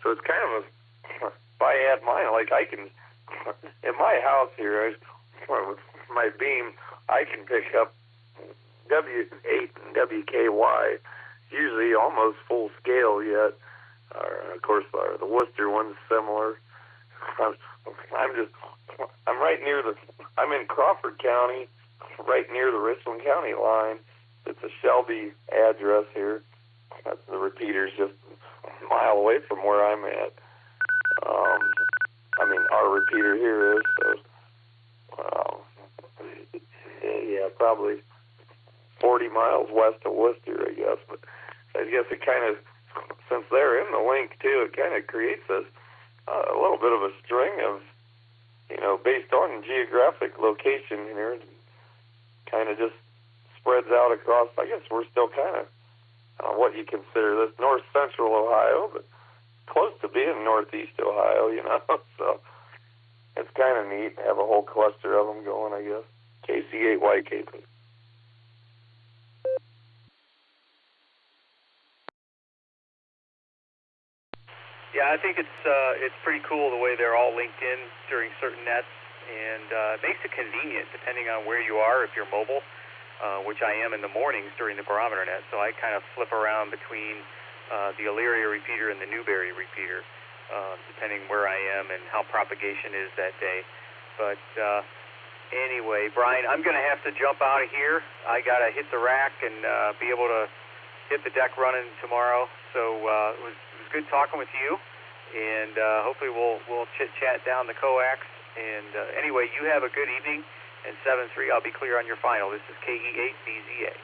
So it's kind of if I add mine, like I can, in my house here, with my beam, I can pick up W8 and WKY, usually almost full scale yet. Of course, the Worcester one's similar. I'm right near I'm in Crawford County, right near the Richland County line. It's a Shelby address here. The repeater's just a mile away from where I'm at. Our repeater here is, so, yeah, probably 40 miles west of Worcester, I guess. But I guess it kind of, since they're in the link, too, it kind of creates a little bit of a string of, based on geographic location here, kind of just spreads out across. I guess we're still kind of what you consider this north central Ohio, but close to being northeast Ohio, so it's kind of neat to have a whole cluster of them going, I guess. KC8YKP. Yeah, I think it's pretty cool the way they're all linked in during certain nets, and it makes it convenient depending on where you are if you're mobile, which I am in the mornings during the barometer net. So I kind of flip around between the Elyria repeater and the Newberry repeater, depending where I am and how propagation is that day. But anyway, Brian, I'm going to have to jump out of here. I got to hit the rack and be able to hit the deck running tomorrow. So it was good talking with you, and hopefully we'll chit-chat down the coax. And anyway, you have a good evening, and 7-3, I'll be clear on your final. This is KE8BZA.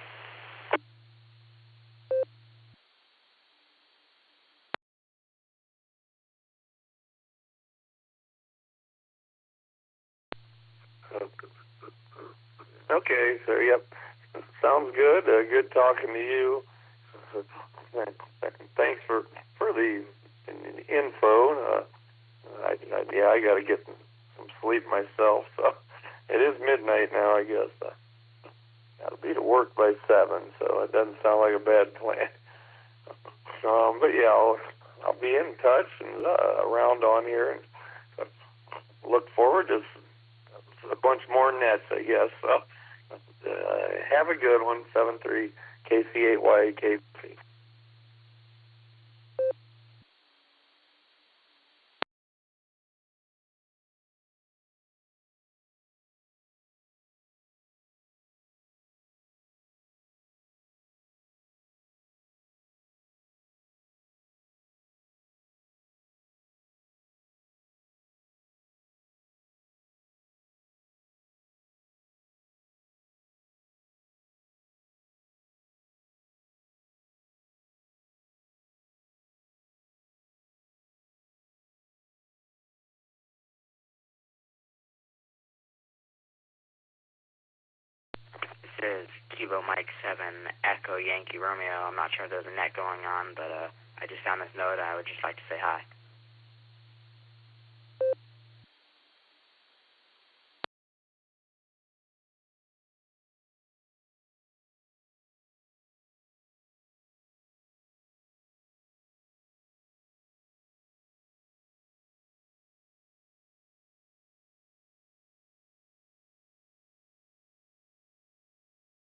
Okay, so yep, sounds good. Good talking to you. Thanks for the info. I got to get some sleep myself. So it is midnight now, I guess. Got to be to work by 7, so it doesn't sound like a bad plan. But yeah, I'll be in touch and around on here, and look forward to a bunch more nets, I guess. So have a good one. 73 KC8YKP. This is Kilo Mike 7 Echo Yankee Romeo. I'm not sure if there's a net going on, but I just found this note. I would just like to say hi.